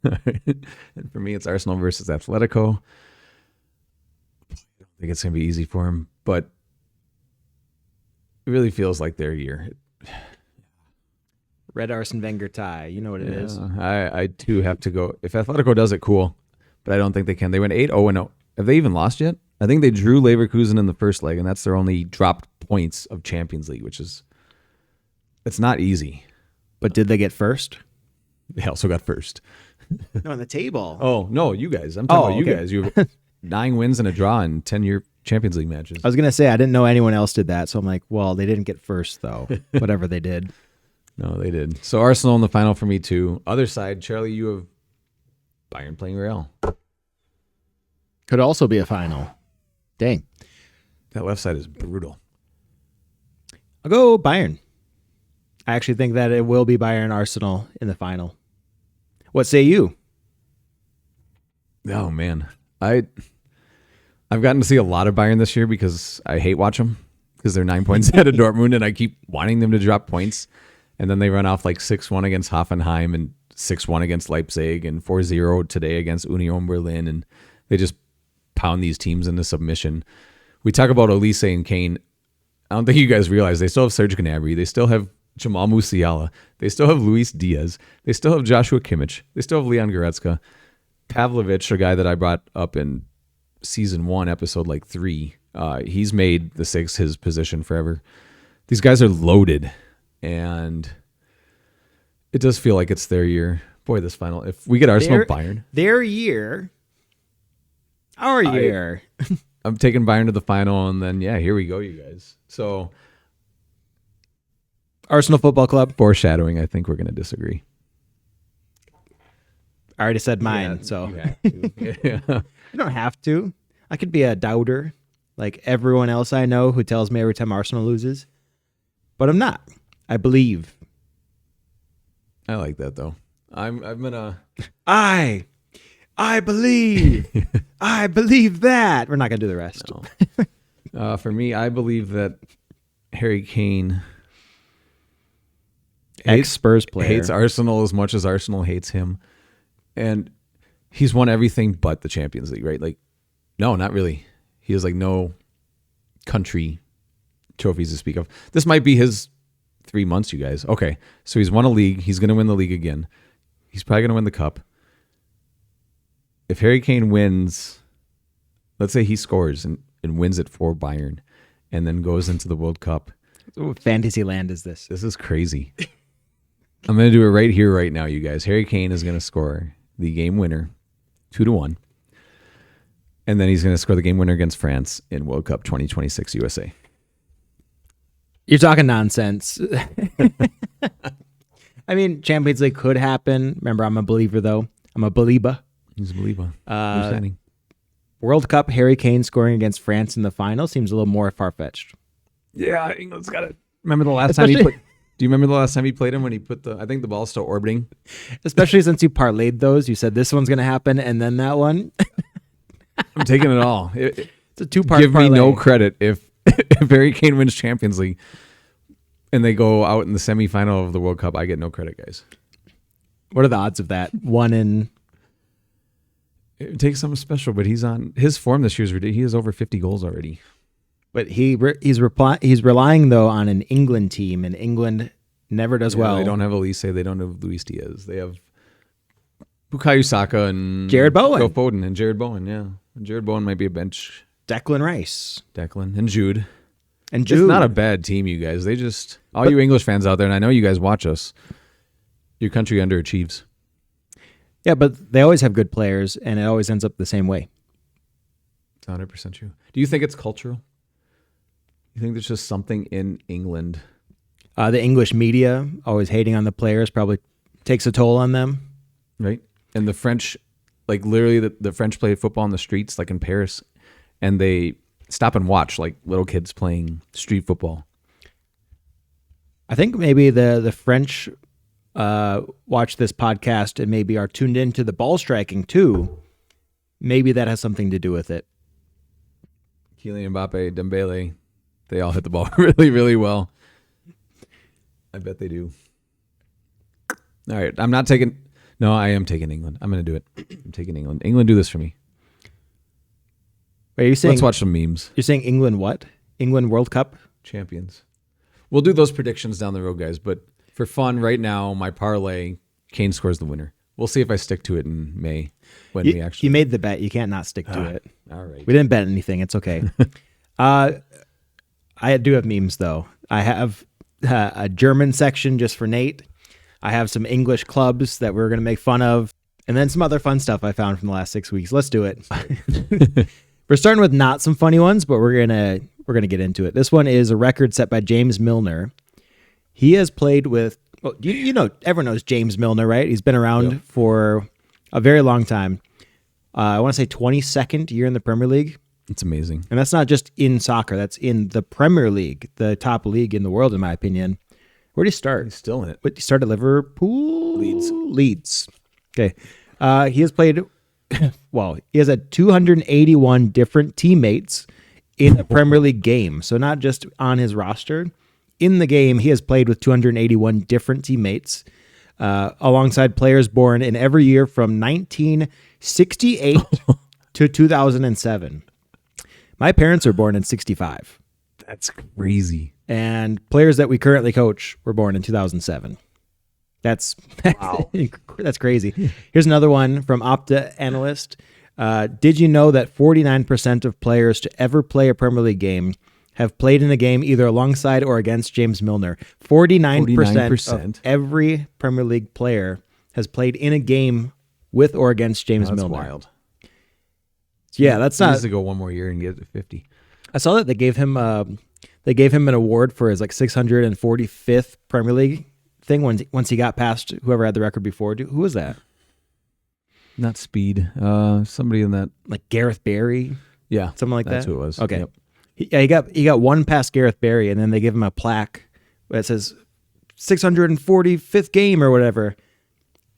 And for me, it's Arsenal versus Atletico. I don't think it's going to be easy for him, but it really feels like their year. Red Arsene Wenger tie. You know what it is. I too have to go. If Atletico does it, cool, but I don't think they can. They went 8-0-0. Have they even lost yet? I think they drew Leverkusen in the first leg, and that's their only dropped points of Champions League, which is, it's not easy. But did they get first? They also got first. No, on the table. Oh, no, you guys. I'm talking about you guys. You have 9 wins and a draw in 10-year Champions League matches. I was going to say, I didn't know anyone else did that, so I'm like, well, they didn't get first, though, whatever they did. No, they did. So Arsenal in the final for me, too. Other side, Charlie, you have Bayern playing Real. Could also be a final. Dang. That left side is brutal. I'll go Bayern. I actually think that it will be Bayern Arsenal in the final. What say you? Oh, man. I've gotten to see a lot of Bayern this year because I hate watch them. because they're 9 points ahead of Dortmund, and I keep wanting them to drop points. And then they run off like 6-1 against Hoffenheim and 6-1 against Leipzig and 4-0 today against Union Berlin. And they just pound these teams into submission. We talk about Olise and Kane. I don't think you guys realize they still have Serge Gnabry. They still have Jamal Musiala. They still have Luis Diaz. They still have Joshua Kimmich. They still have Leon Goretzka. Pavlovic, a guy that I brought up in season 1, episode 3. He's made the 6 his position forever. These guys are loaded. And it does feel like it's their year. Boy, this final. If we get Arsenal, Bayern. Their year. Our year. I'm taking Bayern to the final, and then, here we go, you guys. So, Arsenal Football Club. Foreshadowing, I think we're going to disagree. I already said mine, so. You have to. Yeah. You don't have to. I could be a doubter, like everyone else I know who tells me every time Arsenal loses. But I'm not. I believe. I like that though. I'm gonna. I believe. I believe that. We're not gonna do the rest. No. For me, I believe that Harry Kane, ex-Spurs player, hates Arsenal as much as Arsenal hates him, and he's won everything but the Champions League, right? Like, no, not really. He has no country trophies to speak of. This might be his 3 months, you guys. Okay, so he's won a league. He's going to win the league again. He's probably going to win the cup. If Harry Kane wins, let's say he scores and wins it for Bayern and then goes into the World Cup. What fantasy land is this? This is crazy. I'm going to do it right here, right now, you guys. Harry Kane is going to score the game winner, 2-1. And then he's going to score the game winner against France in World Cup 2026 USA. You're talking nonsense. I mean, Champions League could happen. Remember, I'm a believer, though. I'm a believer. He's a believer. World Cup, Harry Kane scoring against France in the final seems a little more far-fetched. Yeah, England's got it. Remember the last time he put... Do you remember the last time he played him when he put I think the ball's still orbiting? Especially since you parlayed those. You said this one's going to happen and then that one. I'm taking it all. It's a two-part Give parlay. me no credit if Harry Kane wins Champions League and they go out in the semifinal of the World Cup. I get no credit, guys. What are the odds of that? 1 in... It takes something special, but he's on... His form this year is ridiculous. He has over 50 goals already. But he's relying, though, on an England team, and England never does well. They don't have Elise. They don't have Luis Diaz. They have Bukayo Saka and Jared Bowen. Phil Foden and Jared Bowen, yeah. And Jared Bowen might be a bench. Declan Rice. Declan and Jude. And Jude. It's not a bad team, you guys. They just... you English fans out there, and I know you guys watch us, your country underachieves. Yeah, but they always have good players, and it always ends up the same way. It's 100% true. Do you think it's cultural? You think there's just something in England? The English media always hating on the players probably takes a toll on them. Right. And the French, like literally the French play football in the streets, like in Paris, and they stop and watch like little kids playing street football. I think maybe the French watch this podcast and maybe are tuned into the ball striking too. Maybe that has something to do with it. Kylian Mbappe, Dembele, they all hit the ball really, really well. I bet they do. All right. I am taking England. I'm going to do it. I'm taking England. England, do this for me. Wait, are you saying, let's watch some memes. You're saying England what? England World Cup? Champions. We'll do those predictions down the road, guys. But for fun, right now, my parlay, Kane scores the winner. We'll see if I stick to it in May when we actually... You made the bet. You can't not stick to it. All right. We didn't bet anything. It's okay. I do have memes, though. I have a German section just for Nate. I have some English clubs that we're going to make fun of. And then some other fun stuff I found from the last 6 weeks. Let's do it. We're starting with not some funny ones, but we're gonna get into it. This one is a record set by James Milner. He has played with... Well, everyone knows James Milner, right? He's been around for a very long time. I want to say 22nd year in the Premier League. It's amazing. And that's not just in soccer. That's in the Premier League, the top league in the world, in my opinion. Where did he start? He's still in it. He started at Liverpool? Leeds. Okay. He has played... Well, he has had 281 different teammates in a Premier League game. So not just on his roster. In the game, he has played with 281 different teammates, alongside players born in every year from 1968 to 2007. My parents were born in 65. That's crazy. And players that we currently coach were born in 2007. That's that's crazy. Here's another one from Opta Analyst. Did you know that 49% of players to ever play a Premier League game have played in a game either alongside or against James Milner? 49% of every Premier League player has played in a game with or against James Milner. That's wild. Yeah, that's he not. needs to go one more year and get it to 50. I saw that they gave him an award for his 645th Premier League thing once he got past whoever had the record before. Who was that? Not Speed. Somebody in that, like Gareth Barry. Yeah, something like that's that. who it was. Okay, yep. he got one past Gareth Barry, and then they give him a plaque that says 645th game or whatever.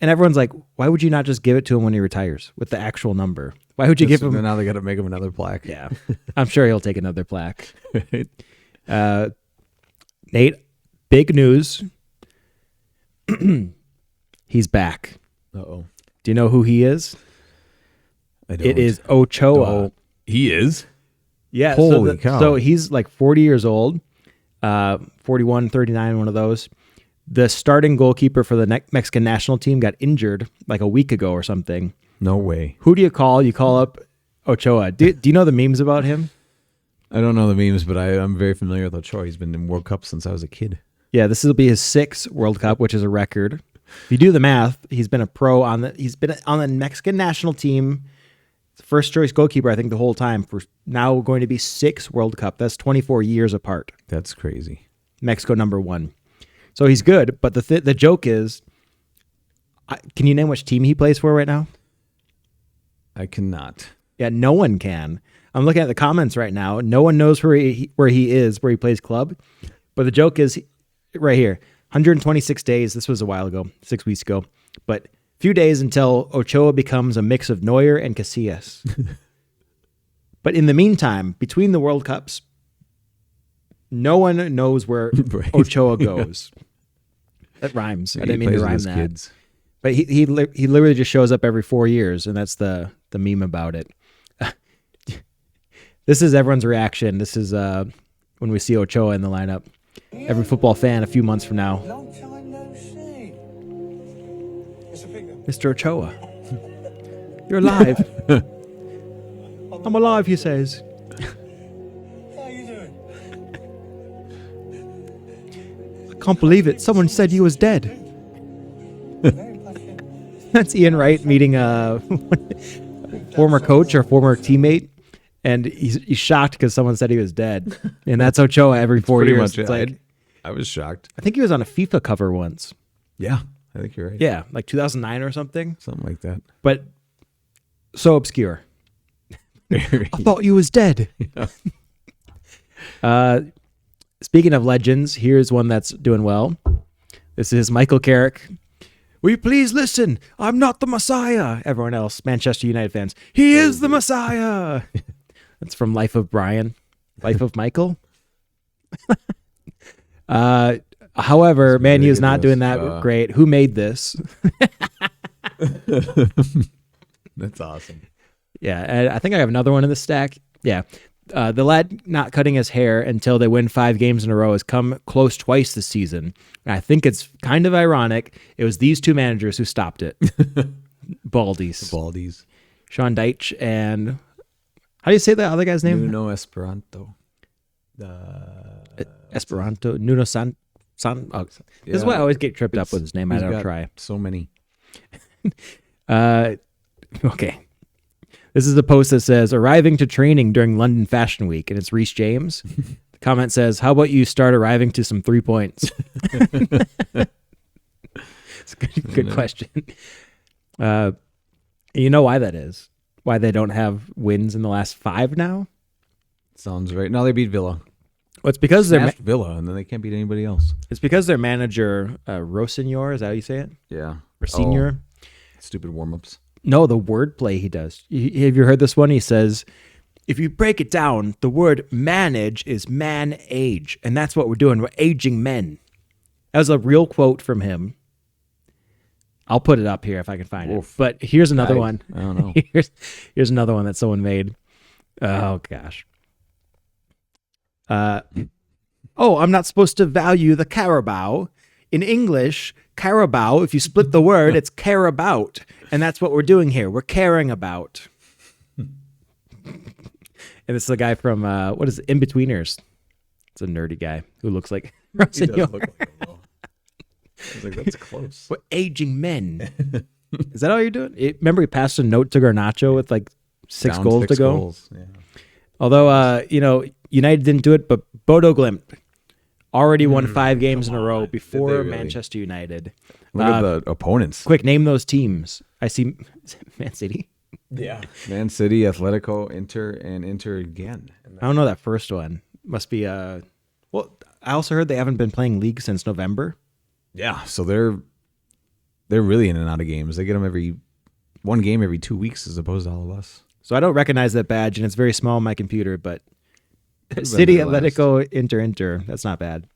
And everyone's like, why would you not just give it to him when he retires with the actual number? Why would you give him? Now they got to make him another plaque. Yeah, I'm sure he'll take another plaque. Nate, big news. He's back. Uh-oh. Do you know who he is? I don't. It is Ochoa. He is? Yeah. Holy cow. So he's like 40 years old, 41, 39, one of those. The starting goalkeeper for the Mexican national team got injured like a week ago or something. No way. Who do you call? You call up Ochoa. Do you know the memes about him? I don't know the memes, but I'm very familiar with Ochoa. He's been in World Cup since I was a kid. Yeah, this will be his 6th World Cup, which is a record. If you do the math, he's been he's been on the Mexican national team, first choice goalkeeper, I think, the whole time, for now going to be 6 World Cup. That's 24 years apart. That's crazy. Mexico #1. So he's good, but the joke is, can you name which team he plays for right now? I cannot. Yeah, no one can. I'm looking at the comments right now. No one knows where he is, where he plays club. But the joke is right here, 126 days. This was a while ago, 6 weeks ago. But few days until Ochoa becomes a mix of Neuer and Casillas. But in the meantime, between the World Cups, no one knows where Ochoa goes. That rhymes. Yeah, I didn't mean to rhyme that. Kids. But he literally just shows up every 4 years, and that's the meme about it. This is everyone's reaction. This is when we see Ochoa in the lineup. Every football fan a few months from now. Long time no see. It's a figure. Mr. Ochoa, you're alive. I'm alive, he says. How you doing? I can't believe it. Someone said he was dead. Very patient. That's Ian Wright meeting a former coach or former teammate, and he's shocked because someone said he was dead. And that's Ochoa every 4 Pretty years. much, It's like, I was shocked. I think he was on a FIFA cover once. Yeah, I think you're right. Yeah, like 2009 or something. Something like that. But so obscure. I thought you was dead. Yeah. Speaking of legends, here's one that's doing well. This is Michael Carrick. Will you please listen? I'm not the Messiah. Everyone else, Manchester United fans, he is the Messiah. That's from Life of Brian. Life of Michael. However, Man U's not doing that great. Who made this? That's awesome. Yeah, and I think I have another one in the stack. Yeah. The lad not cutting his hair until they win 5 games in a row has come close twice this season. And I think it's kind of ironic. It was these 2 managers who stopped it. Baldies. Sean Deitch and... How do you say that other guy's name? Nuno Esperanto. Esperanto. Nuno San. Oh, this is why I always get tripped up with his name. I don't try. So many. Okay. This is a post that says, arriving to training during London Fashion Week, and it's Reece James. The comment says, how about you start arriving to some 3 points? It's a good question. You know why that is? Why they don't have wins in the last 5 now? Sounds right. No, they beat Villa. Well, it's because Villa, and then they can't beat anybody else. It's because their manager, Rossignol, is that how you say it? Yeah. Rossignol? Stupid warm-ups. No, the wordplay he does. Have you heard this one? He says, if you break it down, the word manage is man-age. And that's what we're doing. We're aging men. That was a real quote from him. I'll put it up here if I can find it. But here's another one. I don't know. Here's another one that someone made. Oh, gosh. I'm not supposed to value the carabao. In English, carabao, if you split the word, it's care about. And that's what we're doing here. We're caring about. And this is the guy from, what is it, In-Betweeners. It's a nerdy guy who looks like He does look like him, though. I was like, that's close. We're aging men. Is that all you're doing? Remember he passed a note to Garnacho with like six goals to go? Goals. Yeah. Although, United didn't do it, but Bodo Glimt already won 5 games in a row before really? Manchester United. Look at the opponents. Quick, name those teams. I see Man City. Yeah. Man City, Atletico, Inter, and Inter again. I don't know that first one. Must be, well, I also heard they haven't been playing league since November. Yeah, so they're really in and out of games. They get them one game every 2 weeks as opposed to all of us. So I don't recognize that badge, and it's very small on my computer, but City, Atletico, Inter. That's not bad.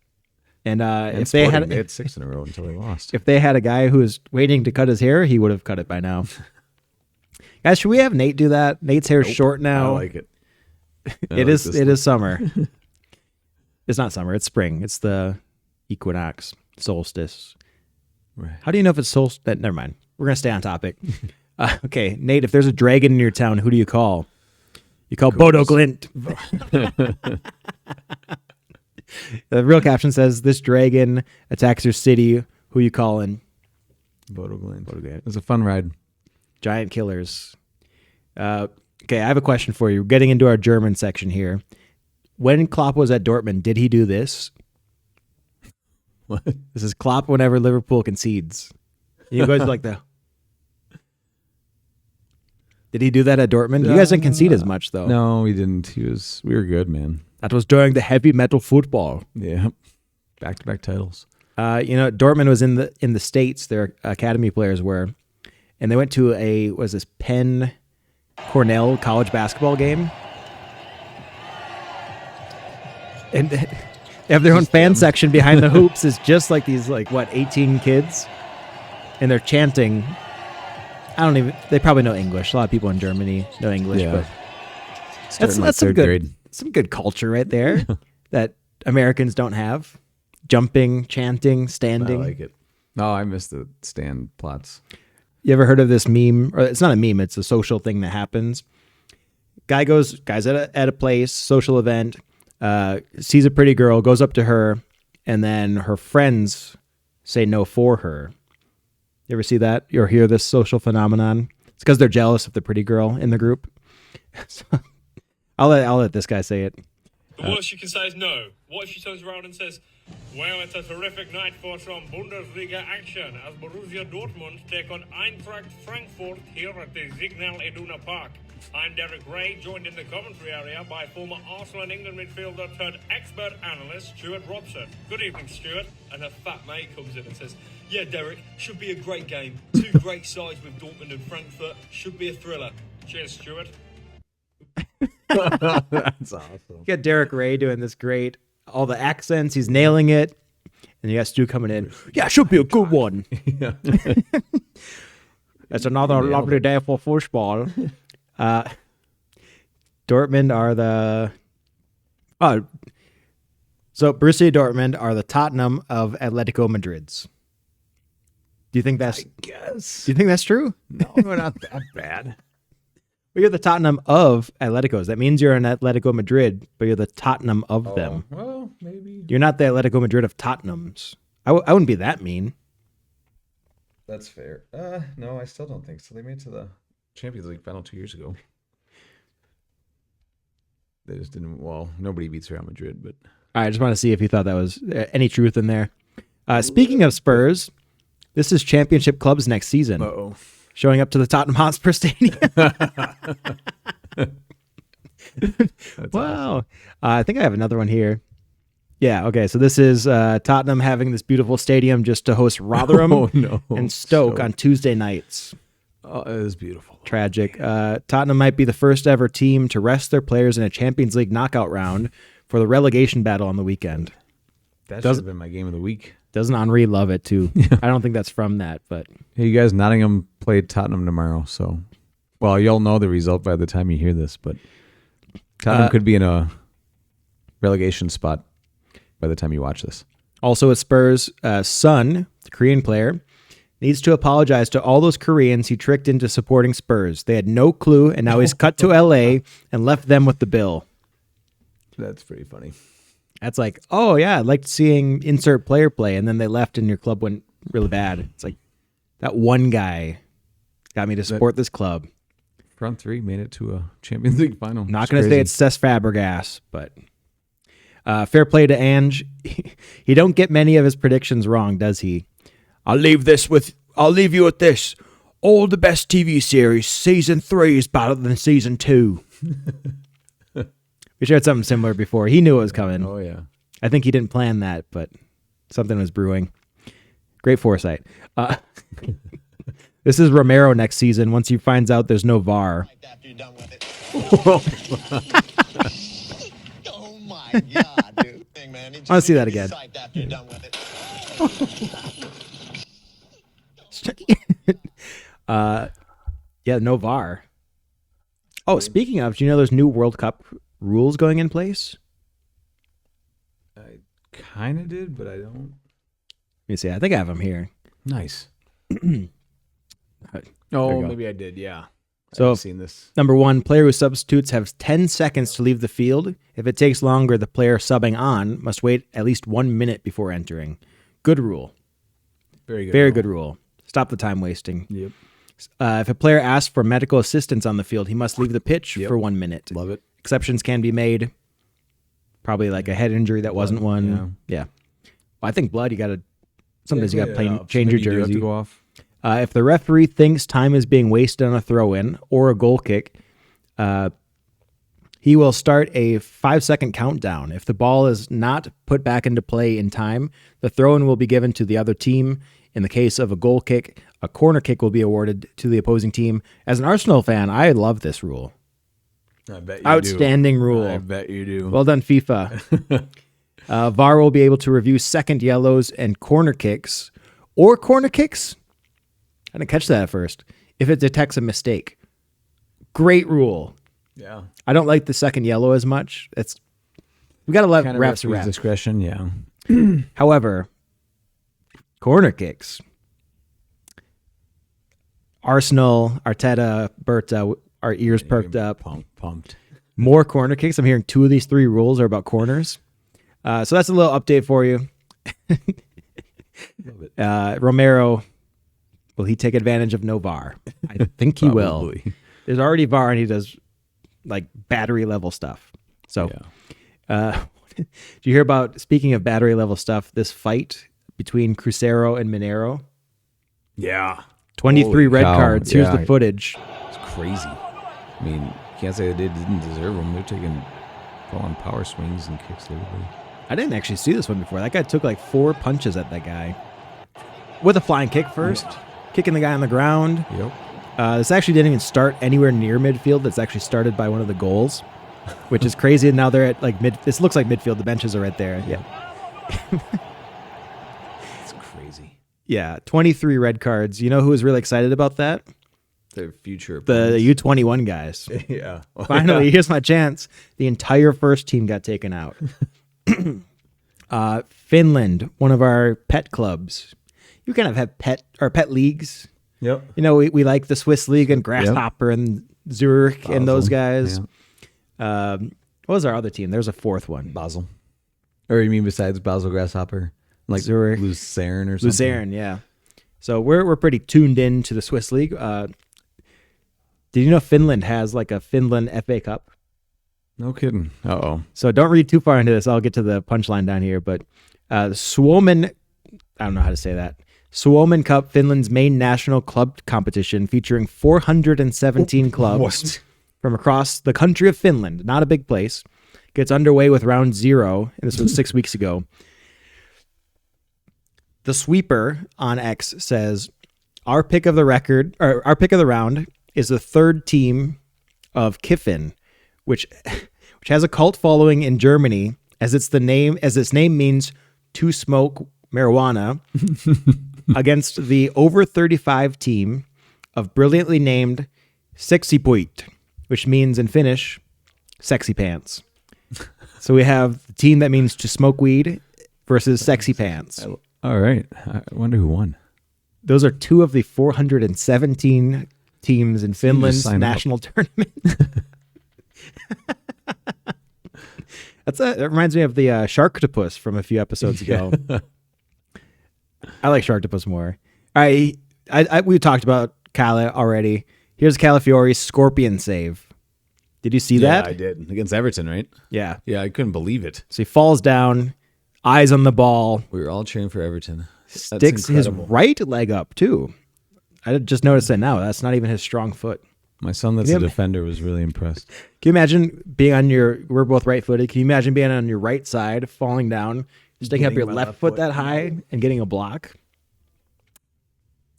And if they had 6 in a row until they lost. If they had a guy who was waiting to cut his hair, he would have cut it by now. Guys, should we have Nate do that? Nate's hair is short now. I like it. It is summer. It's not summer. It's spring. It's the equinox, solstice. Right. How do you know if it's solstice? Never mind. We're gonna stay on topic. Okay, Nate. If there's a dragon in your town, who do you call? You call Bodo Glint. The real caption says, "This dragon attacks your city. Who you calling?" Bodo Glint. It was a fun ride. Giant killers. Okay, I have a question for you. We're getting into our German section here. When Klopp was at Dortmund, did he do this? What? This is Klopp whenever Liverpool concedes. You guys like the... Did he do that at Dortmund? You guys didn't concede as much, though. No, we didn't. We were good, man. That was during the heavy metal football. Yeah. Back-to-back titles. Dortmund was in the States. Their academy players were. And they went to Penn Cornell college basketball game. And they have their own fan section behind the hoops. It's just like these, 18 kids. And they're chanting. They probably know English. A lot of people in Germany know English, Yeah. but that's some good culture right there that Americans don't have. Jumping, chanting, standing. I like it. No, I miss the stand plots. You ever heard of this meme? Or it's not a meme, it's a social thing that happens. Guy's at a place, social event, sees a pretty girl, goes up to her, and then her friends say no for her. You ever see that? You ever hear this social phenomenon? It's because they're jealous of the pretty girl in the group. So, I'll let this guy say it. The worst you can say is no. What if she turns around and says, well, it's a terrific night for some Bundesliga action as Borussia Dortmund take on Eintracht Frankfurt here at the Signal Iduna Park. I'm Derek Ray, joined in the commentary area by former Arsenal and England midfielder turned expert analyst Stuart Robson. Good evening, Stuart. And her fat mate comes in and says, yeah, Derek, should be a great game. 2 great sides with Dortmund and Frankfurt. Should be a thriller. Cheers, Stuart. That's awesome. You got Derek Ray doing this great, all the accents, he's nailing it. And you got Stu coming in. Yeah, should be a good one. It's another lovely day for football. Dortmund are the... So Borussia Dortmund are the Tottenham of Atletico Madrid's. Do you think that's... Yes. Do you think that's true? No, we're not that bad. Well, you're the Tottenham of Atleticos. That means you're an Atletico Madrid, but you're the Tottenham of them. Well, maybe. You're not the Atletico Madrid of Tottenhams. I wouldn't be that mean. That's fair. No, I still don't think so. They made it to the Champions League final 2 years ago. They just didn't. Well, nobody beats Real Madrid, but I just want to see if you thought that was any truth in there. Speaking of Spurs, this is Championship clubs next season. uh-oh. Showing up to the Tottenham Hotspur Stadium. Wow. Awesome. I think I have another one here. Yeah, okay. So this is Tottenham having this beautiful stadium just to host Rotherham Oh, no. and Stoke on Tuesday nights. Oh, it is beautiful. Tragic. Tottenham might be the first ever team to rest their players in a Champions League knockout round for the relegation battle on the weekend. That should have been my game of the week. Doesn't Henri love it too? I don't think that's from that, but Hey, you guys, Nottingham play Tottenham tomorrow, so you'll know the result by the time you hear this, but Tottenham could be in a relegation spot by the time you watch this. also at Spurs, Son, the Korean player, needs to apologize to all those Koreans he tricked into supporting Spurs. They had no clue, and now he's cut to LA and left them with the bill. That's pretty funny. That's like, oh yeah, I liked seeing insert player play, and then they left and your club went really bad. It's like, that one guy got me to support this club. Front three made it to a Champions League final. Not going to say it's Cesc Fabregas, but fair play to Ange. He don't get many of his predictions wrong, does he? I'll leave you with this. All the best TV series, season 3 is better than season 2. We shared something similar before. He knew it was coming. Oh, yeah. I think he didn't plan that, but something was brewing. Great foresight. This is Romero next season once he finds out there's no VAR. After you're done with it. Oh my God, dude. Thing, man. I want to see that again. After you're done with it. Yeah, no VAR. Oh, speaking of, do you know there's new World Cup rules going in place? I kind of did, but I don't. Let me see. I think I have them here. Nice. There Oh, you go. maybe I did, yeah. So- I've seen this. Number 1, player who substitutes has 10 seconds to leave the field. If it takes longer, the player subbing on must wait at least 1 minute before entering. Good rule. Very good. Very good rule. Stop the time wasting. Yep. If a player asks for medical assistance on the field, he must leave the pitch Yep. for 1 minute. Love it. Exceptions can be made. Probably like a head injury that wasn't one. Yeah. Well, I think blood, you got to, sometimes you got to change your Maybe you do have jersey. to go off. If the referee thinks time is being wasted on a throw-in or a goal kick, he will start a 5-second countdown. If the ball is not put back into play in time, the throw-in will be given to the other team. In the case of a goal kick, a corner kick will be awarded to the opposing team. As an Arsenal fan, I love this rule. I bet you Outstanding rule. I bet you do. Well done, FIFA. VAR will be able to review second yellows and corner kicks. Or corner kicks? I didn't catch that at first. If it detects a mistake. Great rule. yeah. I don't like the second yellow as much. We got to let Kind of refs referee's ref. discretion, yeah. However, corner kicks. Arsenal, Arteta, Berta, our ears perked up. Pumped. More corner kicks. I'm hearing 2 of these 3 rules are about corners. So that's a little update for you. Love it. Romero, will he take advantage of no VAR? I think he will. Probably. There's already VAR and he does like battery level stuff. So, did you hear about, speaking of battery level stuff, this fight between Cruzeiro and Mineiro? Yeah. 23 Holy red cow. cards. Here's Yeah. the footage. It's crazy. I mean, you can't say they didn't deserve them. They're taking full-on power swings and kicks to everybody. I didn't actually see this one before. That guy took like 4 punches at that guy. With a flying kick first. Kicking the guy on the ground. Yep. This actually didn't even start anywhere near midfield. It's actually started by one of the goals, which is crazy. And now they're at like mid. This looks like midfield. The benches are right there. Yeah. It's crazy. Yeah. 23 red cards. You know who was really excited about that? Their future. The U21 guys. yeah. Finally, here's my chance. The entire first team got taken out. Finland, one of our pet clubs. You kind of have pet leagues. Yep. You know, we like the Swiss League and Grasshopper and Zurich and those guys. Yeah. What was our other team? There's a 4th one. Basel. Or you mean besides Basel Grasshopper? Like Zurich. Lucerne or something? Luzern, yeah. So we're pretty tuned in to the Swiss League. Did you know Finland has like a Finland FA Cup? No kidding. Uh-oh. So don't read too far into this. I'll get to the punchline down here. But Suomen, I don't know how to say that. Suomen Cup, Finland's main national club competition featuring 417 clubs from across the country of Finland. Not a big place. Gets underway with round 0, and this was 6 weeks ago. The sweeper on X says, our pick of the round is the third team of Kiffin, which has a cult following in Germany as its name means to smoke marijuana, against the over 35 team of brilliantly named S2E8, which means in Finnish, sexy pants. So we have the team that means to smoke weed versus sexy pants. All right. I wonder who won. Those are two of the 417 teams in Finland's sign national tournament. That reminds me of the Sharktopus from a few episodes ago. I like Sharktopus more. All right, we talked about Cala already. Here's Calafiori's Scorpion save. Did you see that? I did. Against Everton, right? Yeah. Yeah, I couldn't believe it. So he falls down, eyes on the ball, We were all cheering for Everton. sticks his right leg up too. I just noticed that now. That's not even his strong foot. My son that's Yeah. a defender was really impressed. Can you imagine being on we're both right-footed. Can you imagine being on your right side, falling down, sticking up your left foot that high and getting a block?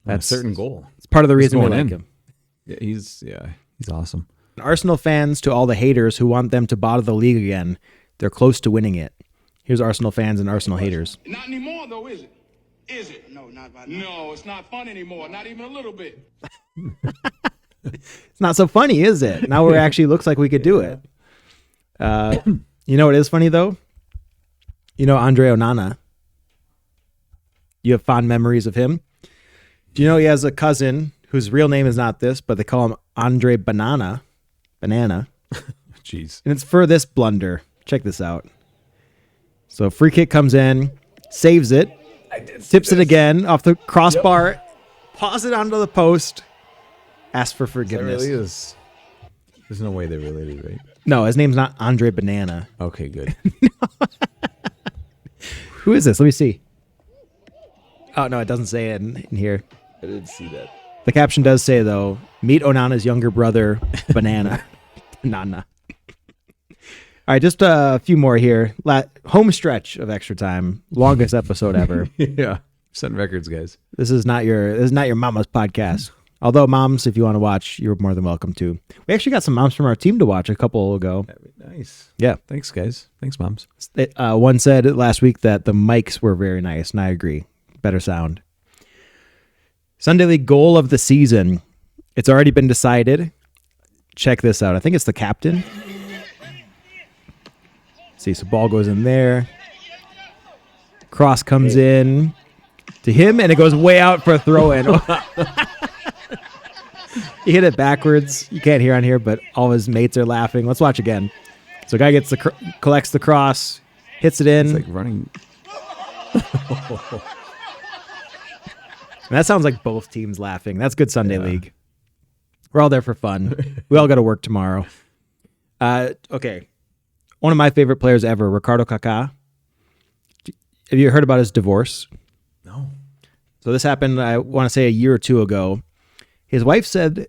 That's a certain goal. It's part of the reason we going like in. him. Yeah, he's awesome. Arsenal fans, to all the haters who want them to bottom the league again, they're close to winning it. Here's Arsenal fans and Arsenal haters. Not anymore, though, is it? Is it? No, not right now. No, it's not fun anymore. Not even a little bit. It's not so funny, is it? Now it actually looks like we could do it. You know what is funny, though? You know Andre Onana. You have fond memories of him. Do you know he has a cousin whose real name is not this, but they call him Andre Banana. Jeez. And it's for this blunder. Check this out. So free kick comes in, saves it, tips it again off the crossbar, paws it onto the post, asks for That forgiveness. really is. There's no way they're related, right? No, his name's not Andre Banana. Okay, good. Who is this? Let me see. Oh, no, it doesn't say it in here. I didn't see that. The caption does say, though, meet Onana's younger brother, Banana. Nana. All right, just a few more here. Home stretch of extra time. Longest episode ever. Yeah. Setting records, guys. This is not your mama's podcast. Although moms, if you want to watch, you're more than welcome to. We actually got some moms from our team to watch a couple ago. Nice. Yeah. Thanks, guys. Thanks, moms. One said last week that the mics were very nice, and I agree. Better sound. Sunday League goal of the season. It's already been decided. Check this out. I think it's the captain. See, so ball goes in there. Cross comes in to him, and it goes way out for a throw-in. He hit it backwards. You can't hear on here, but all his mates are laughing. Let's watch again. So guy collects the cross, hits it in. It's like running. And that sounds like both teams laughing. That's good Sunday League. We're all there for fun. We all got to work tomorrow. Okay. One of my favorite players ever, Ricardo Kaká. Have you heard about his divorce? No. So this happened, I want to say, a year or two ago. His wife said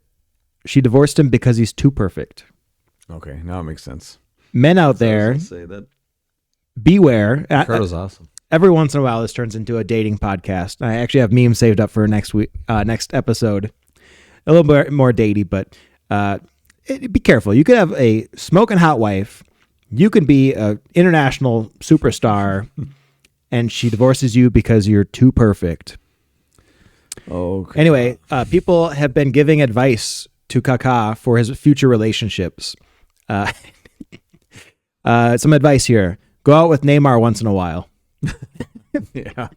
she divorced him because he's too perfect. Okay, now it makes sense. Men out there, Say that. beware. Ricardo's awesome. Every once in a while, this turns into a dating podcast. I actually have memes saved up for next episode. A little bit more datey, but be careful. You could have a smoking hot wife. You can be an international superstar, and she divorces you because you're too perfect. Okay. Anyway, people have been giving advice to Kaká for his future relationships. Some advice here. Go out with Neymar once in a while. Yeah.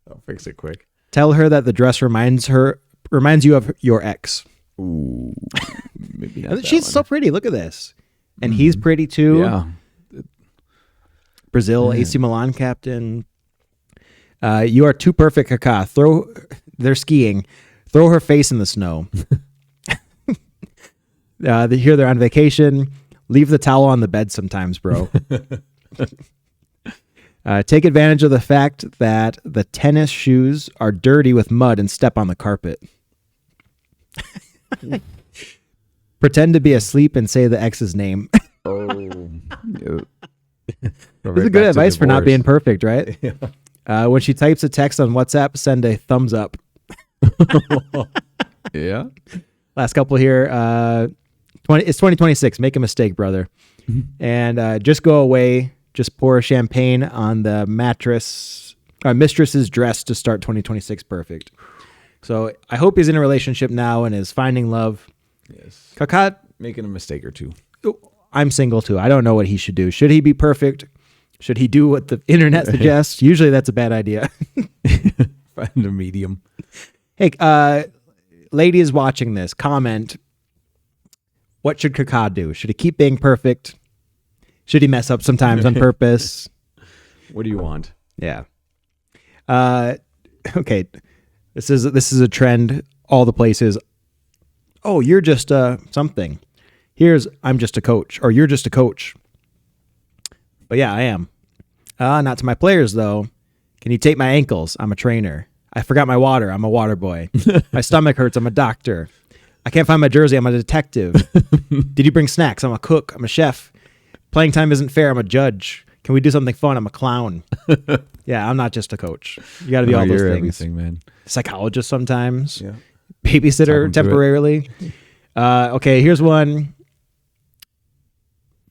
I'll fix it quick. Tell her that the dress reminds you of your ex. Ooh. Maybe not that She's one. so pretty. Look at this. And he's pretty too. Yeah. Brazil, AC Milan captain. You are too perfect, Kaká. They're skiing. Throw her face in the snow. Here they're on vacation. Leave the towel on the bed sometimes, bro. Take advantage of the fact that the tennis shoes are dirty with mud and step on the carpet. Pretend to be asleep and say the ex's name. This is good advice for not being perfect, right? When she types a text on WhatsApp, send a thumbs up. Yeah. Last couple here. It's 2026. Make a mistake, brother. And just go away. Just pour champagne on the mistress's dress to start 2026 perfect. So I hope he's in a relationship now and is finding love. Yes. Kakat, Making a mistake or two. I'm single too. I don't know what he should do. Should he be perfect? Should he do what the internet suggests? Usually that's a bad idea. Find a medium. Hey, ladies watching this, comment. What should Kaká do? Should he keep being perfect? Should he mess up sometimes on purpose? What do you want? Yeah. Okay. This is a trend all the places. Oh, you're just something. I'm just a coach, or you're just a coach. But yeah, I am. Not to my players though. Can you tape my ankles? I'm a trainer. I forgot my water. I'm a water boy. My stomach hurts. I'm a doctor. I can't find my jersey. I'm a detective. Did you bring snacks? I'm a cook. I'm a chef. Playing time isn't fair. I'm a judge. Can we do something fun? I'm a clown. Yeah, I'm not just a coach. You got to be all those you're things. everything, man. Psychologist sometimes. Yeah. Babysitter Talking to temporarily. Okay, here's one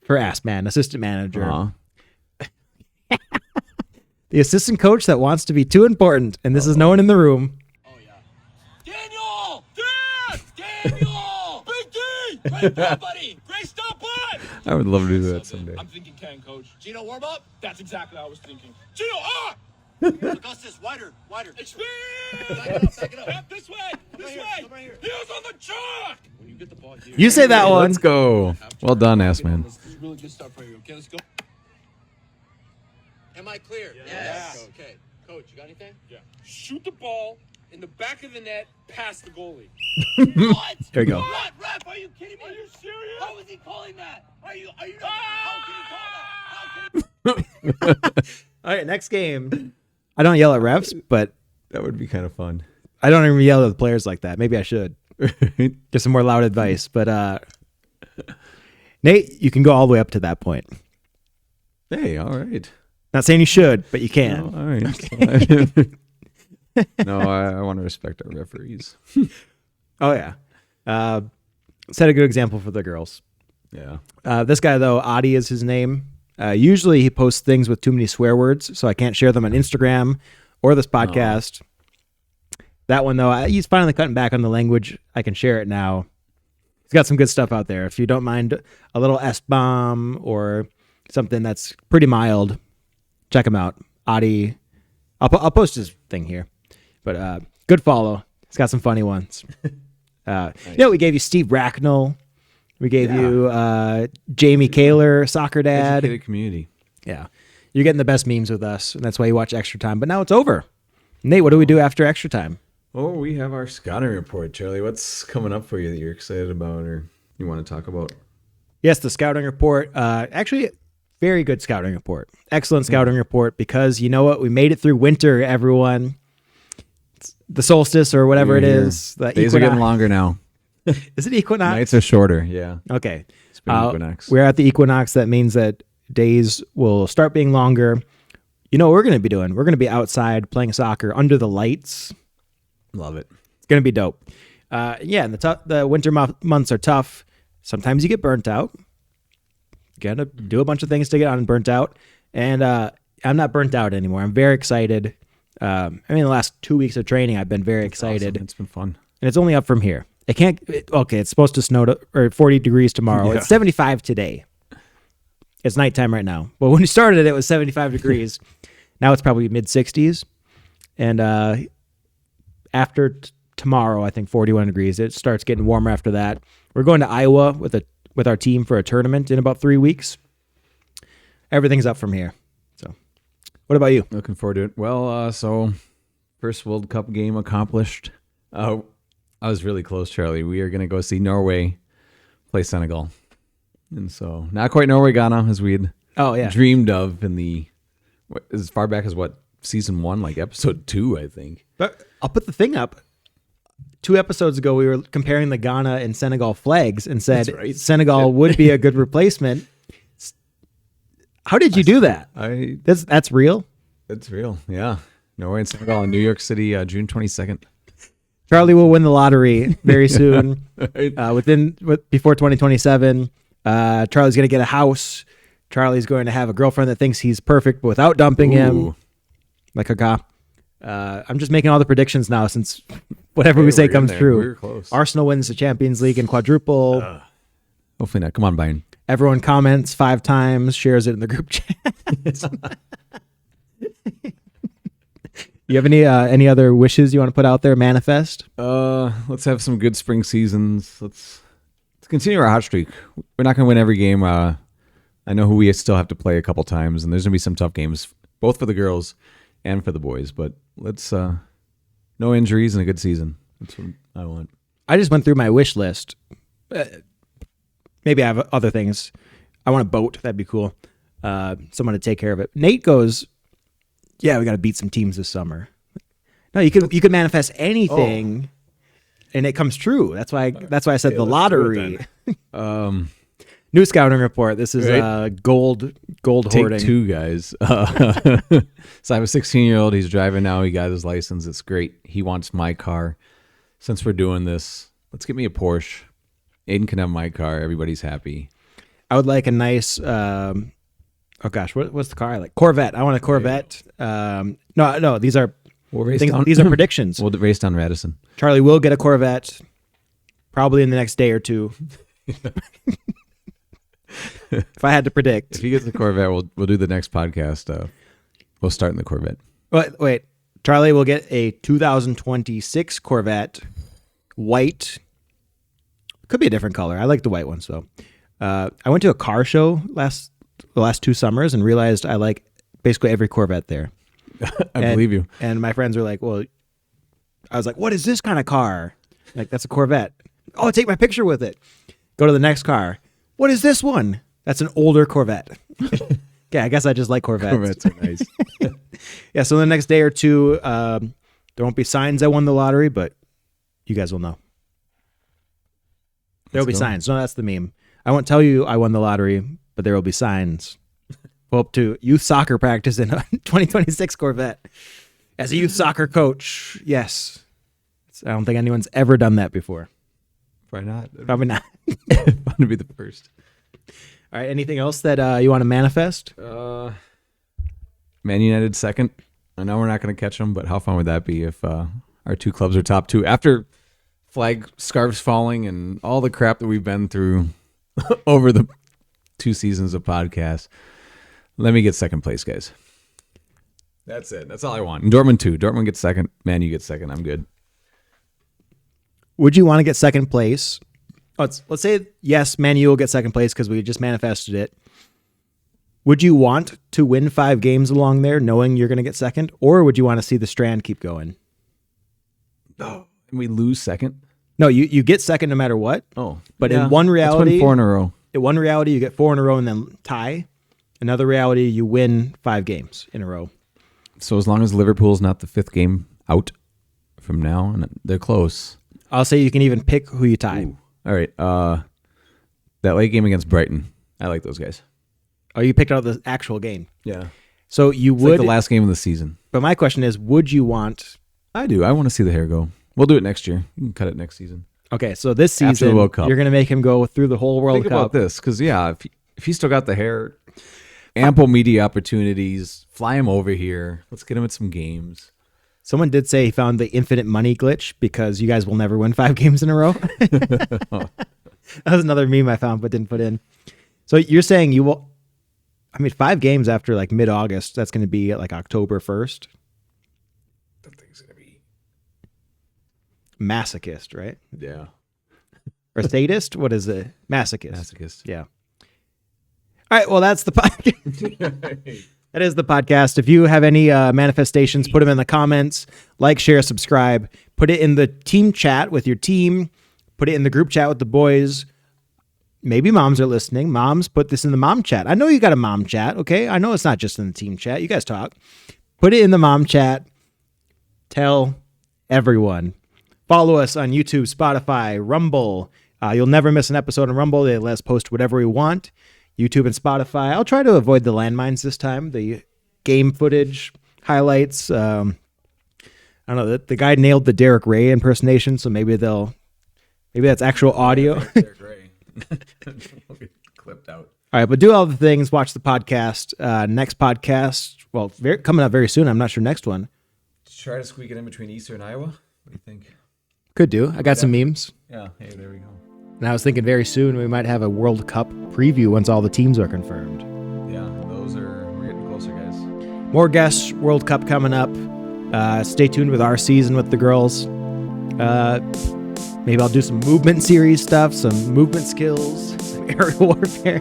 for Ass Man, assistant manager. The assistant coach that wants to be too important, and this is no one in the room. Daniel! Daniel! Big D! Great job, buddy! Great stop, bud! I would love to do that someday. I'm thinking can, coach. Gino, warm up. That's exactly what I was thinking. Gino, Augustus, wider. Expand! Back it up. Yep, this way! This way! Come right here. Heels on the chalk! When you get the ball here... You say that one. Let's go. Well done, ass man. This is really good stuff right here. Okay, let's go. Am I clear? Yes. Okay. Coach, you got anything? Yeah. Shoot the ball in the back of the net past the goalie. What? There you go. What? Ref, are you kidding me? Are you serious? How is he calling that? Are you not? How can he call that? All right, next game. I don't yell at refs, but That would be kind of fun. I don't even yell at the players like that. Maybe I should. Get some more loud advice. But Nate, you can go all the way up to that point. Hey, all right. Not saying you should, but you Oh, can. all right. No, I want to respect our referees. Oh, yeah. Set a good example for the girls. Yeah. This guy, though, Adi is his name. Usually he posts things with too many swear words, so I can't share them on Instagram or this podcast. That one, though, he's finally cutting back on the language. I can share it now. He's got some good stuff out there. If you don't mind a little S-bomb or something that's pretty mild, check him out. Adi. I'll post his thing here. But good follow. He's got some funny ones. Nice. We gave you Steve Racknell. We gave you Jamie Kaler, soccer dad. Educated community. Yeah. You're getting the best memes with us, and that's why you watch Extra Time. But now it's over. Nate, what do we do after Extra Time? Oh, we have our scouting report, Charlie. What's coming up for you that you're excited about or you want to talk about? Yes, the scouting report. Actually, very good scouting report. Excellent scouting report because you know what? We made it through winter, everyone. It's the solstice or whatever it is. The Days are getting longer now. Is it equinox? Nights are shorter, yeah. Okay. It's been equinox. We're at the equinox. That means that days will start being longer. You know what we're going to be doing? We're going to be outside playing soccer under the lights. Love it. It's going to be dope. And the winter months are tough. Sometimes you get burnt out. You got to do a bunch of things to get unburnt out. And I'm not burnt out anymore. I'm very excited. The last 2 weeks of training, I've been very excited. Awesome. It's been fun. And it's only up from here. It's supposed to snow or 40 degrees tomorrow. Yeah. It's 75 today. It's nighttime right now. But when we started, it was 75 degrees. Now it's probably mid 60s. And after tomorrow, I think 41 degrees. It starts getting warmer after that. We're going to Iowa with our team for a tournament in about 3 weeks. Everything's up from here. So, what about you? Looking forward to it. Well, so first World Cup game accomplished. I was really close, Charlie. We are going to go see Norway play Senegal. And so, not quite Norway, Ghana, as we'd dreamed of in as far back as season 1, like episode 2, I think. But I'll put the thing up. 2 episodes ago, we were comparing the Ghana and Senegal flags and said Senegal would be a good replacement. How did you do that? That's real? It's real, yeah. Norway and Senegal in New York City, June 22nd. Charlie will win the lottery very soon. Right. Before 2027. Charlie's going to get a house. Charlie's going to have a girlfriend that thinks he's perfect but without dumping him. Ooh. Like a guy. I'm just making all the predictions now since whatever we Hey, say we're in comes there. true. We're close. Arsenal wins the Champions League in quadruple. Hopefully not. Come on, Bayern. Everyone comments 5 times, shares it in the group chat. You have any other wishes you want to put out there? Manifest? Let's have some good spring seasons. Let's continue our hot streak. We're not going to win every game. I know who we still have to play a couple times, and there's going to be some tough games, both for the girls and for the boys. But let's no injuries and a good season. That's what I want. I just went through my wish list. Maybe I have other things. I want a boat. That'd be cool. Someone to take care of it. Nate goes, yeah, we got to beat some teams this summer. No, you could manifest anything, and it comes true. That's why I said the lottery. New scouting report. This is gold Take hoarding. 2, guys. So I have a 16-year-old. He's driving now. He got his license. It's great. He wants my car. Since we're doing this, let's get me a Porsche. Aiden can have my car. Everybody's happy. I would like a nice. Oh gosh, what's the car I like? Corvette. I want a Corvette. No, these are these are predictions. We'll race down Radisson. Charlie will get a Corvette, probably in the next day or 2. If I had to predict. If he gets the Corvette, we'll do the next podcast. We'll start in the Corvette. Wait. Charlie will get a 2026 Corvette, white. Could be a different color. I like the white ones though. I went to a car show the last 2 summers and realized I like basically every Corvette there. I believe you. And my friends were like, well, I was like, what is this kind of car? Like, that's a Corvette. Oh, take my picture with it. Go to the next car. What is this one? That's an older Corvette. Yeah, I guess I just like Corvettes. Corvettes are nice. Yeah, so the next day or 2, there won't be signs I won the lottery, but you guys will know. There will be signs. No, that's the meme. I won't tell you I won the lottery, but there will be signs. Go up to youth soccer practice in a 2026 Corvette. As a youth soccer coach, yes. I don't think anyone's ever done that before. Probably not. Probably not. Fun to be the first. All right, anything else that you want to manifest? Man United second. I know we're not going to catch them, but how fun would that be if our 2 clubs are top 2 after flag scarves falling and all the crap that we've been through over the 2 seasons of podcasts? Let me get second place, guys. That's it. That's all I want. And Dortmund 2. Dortmund gets second. Man, you get second. I'm good. Would you want to get second place? Let's say, yes, Man U will get second place because we just manifested it. Would you want to win 5 games along there knowing you're going to get second? Or would you want to see the strand keep going? Oh, and we lose second? No, you get second no matter what. Oh. But yeah, in one reality, that's 4 in a row. in one reality, you get 4 in a row and then tie. Another reality, you win 5 games in a row. So as long as Liverpool's not the 5th game out from now, and they're close. I'll say you can even pick who you tie. Ooh. All right. That late game against Brighton. I like those guys. Oh, you picked out the actual game. Yeah. So you It's would. like the last game of the season. But my question is, would you want? I do. I want to see the hair go. We'll do it next year. You can cut it next season. Okay, so this After the season, World Cup. you're going to make him go through the whole World Think Cup. about this, because if he's still got the hair, ample media opportunities. Fly him over here. Let's get him at some games. Someone did say he found the infinite money glitch because you guys will never win 5 games in a row. That was another meme I found but didn't put in. So you're saying you will. I mean, 5 games after like mid-August. That's going to be like October 1st. That thing's gonna be Masochist, right? yeah. Or sadist? What is it? Masochist. Masochist. Yeah. All right. Well, that's the podcast. That is the podcast. If you have any manifestations, put them in the comments. Like, share, subscribe. Put it in the team chat with your team. Put it in the group chat with the boys. Maybe moms are listening. Moms, put this in the mom chat. I know you got a mom chat, okay? I know it's not just in the team chat. You guys talk. Put it in the mom chat. Tell everyone. Follow us on YouTube, Spotify, Rumble. You'll never miss an episode on Rumble. They let us post whatever we want. YouTube and Spotify. I'll try to avoid the landmines this time. The game footage, highlights, I don't know. The guy nailed the Derek Ray impersonation, so maybe that's actual audio. They're gray. Clipped out. All right, but do all the things. Watch the podcast. Next podcast, well, coming up very soon. I'm not sure next one. Try to squeak it in between Easter and Iowa. What do you think? Could do. I got some memes. Yeah. Hey, there we go. And I was thinking very soon we might have a World Cup preview once all the teams are confirmed. Yeah, we're getting closer, guys. More guests, World Cup coming up. Stay tuned with our season with the girls. Maybe I'll do some movement series stuff, some movement skills, some aerial warfare.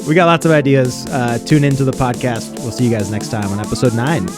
We got lots of ideas. Tune into the podcast. We'll see you guys next time on episode 9.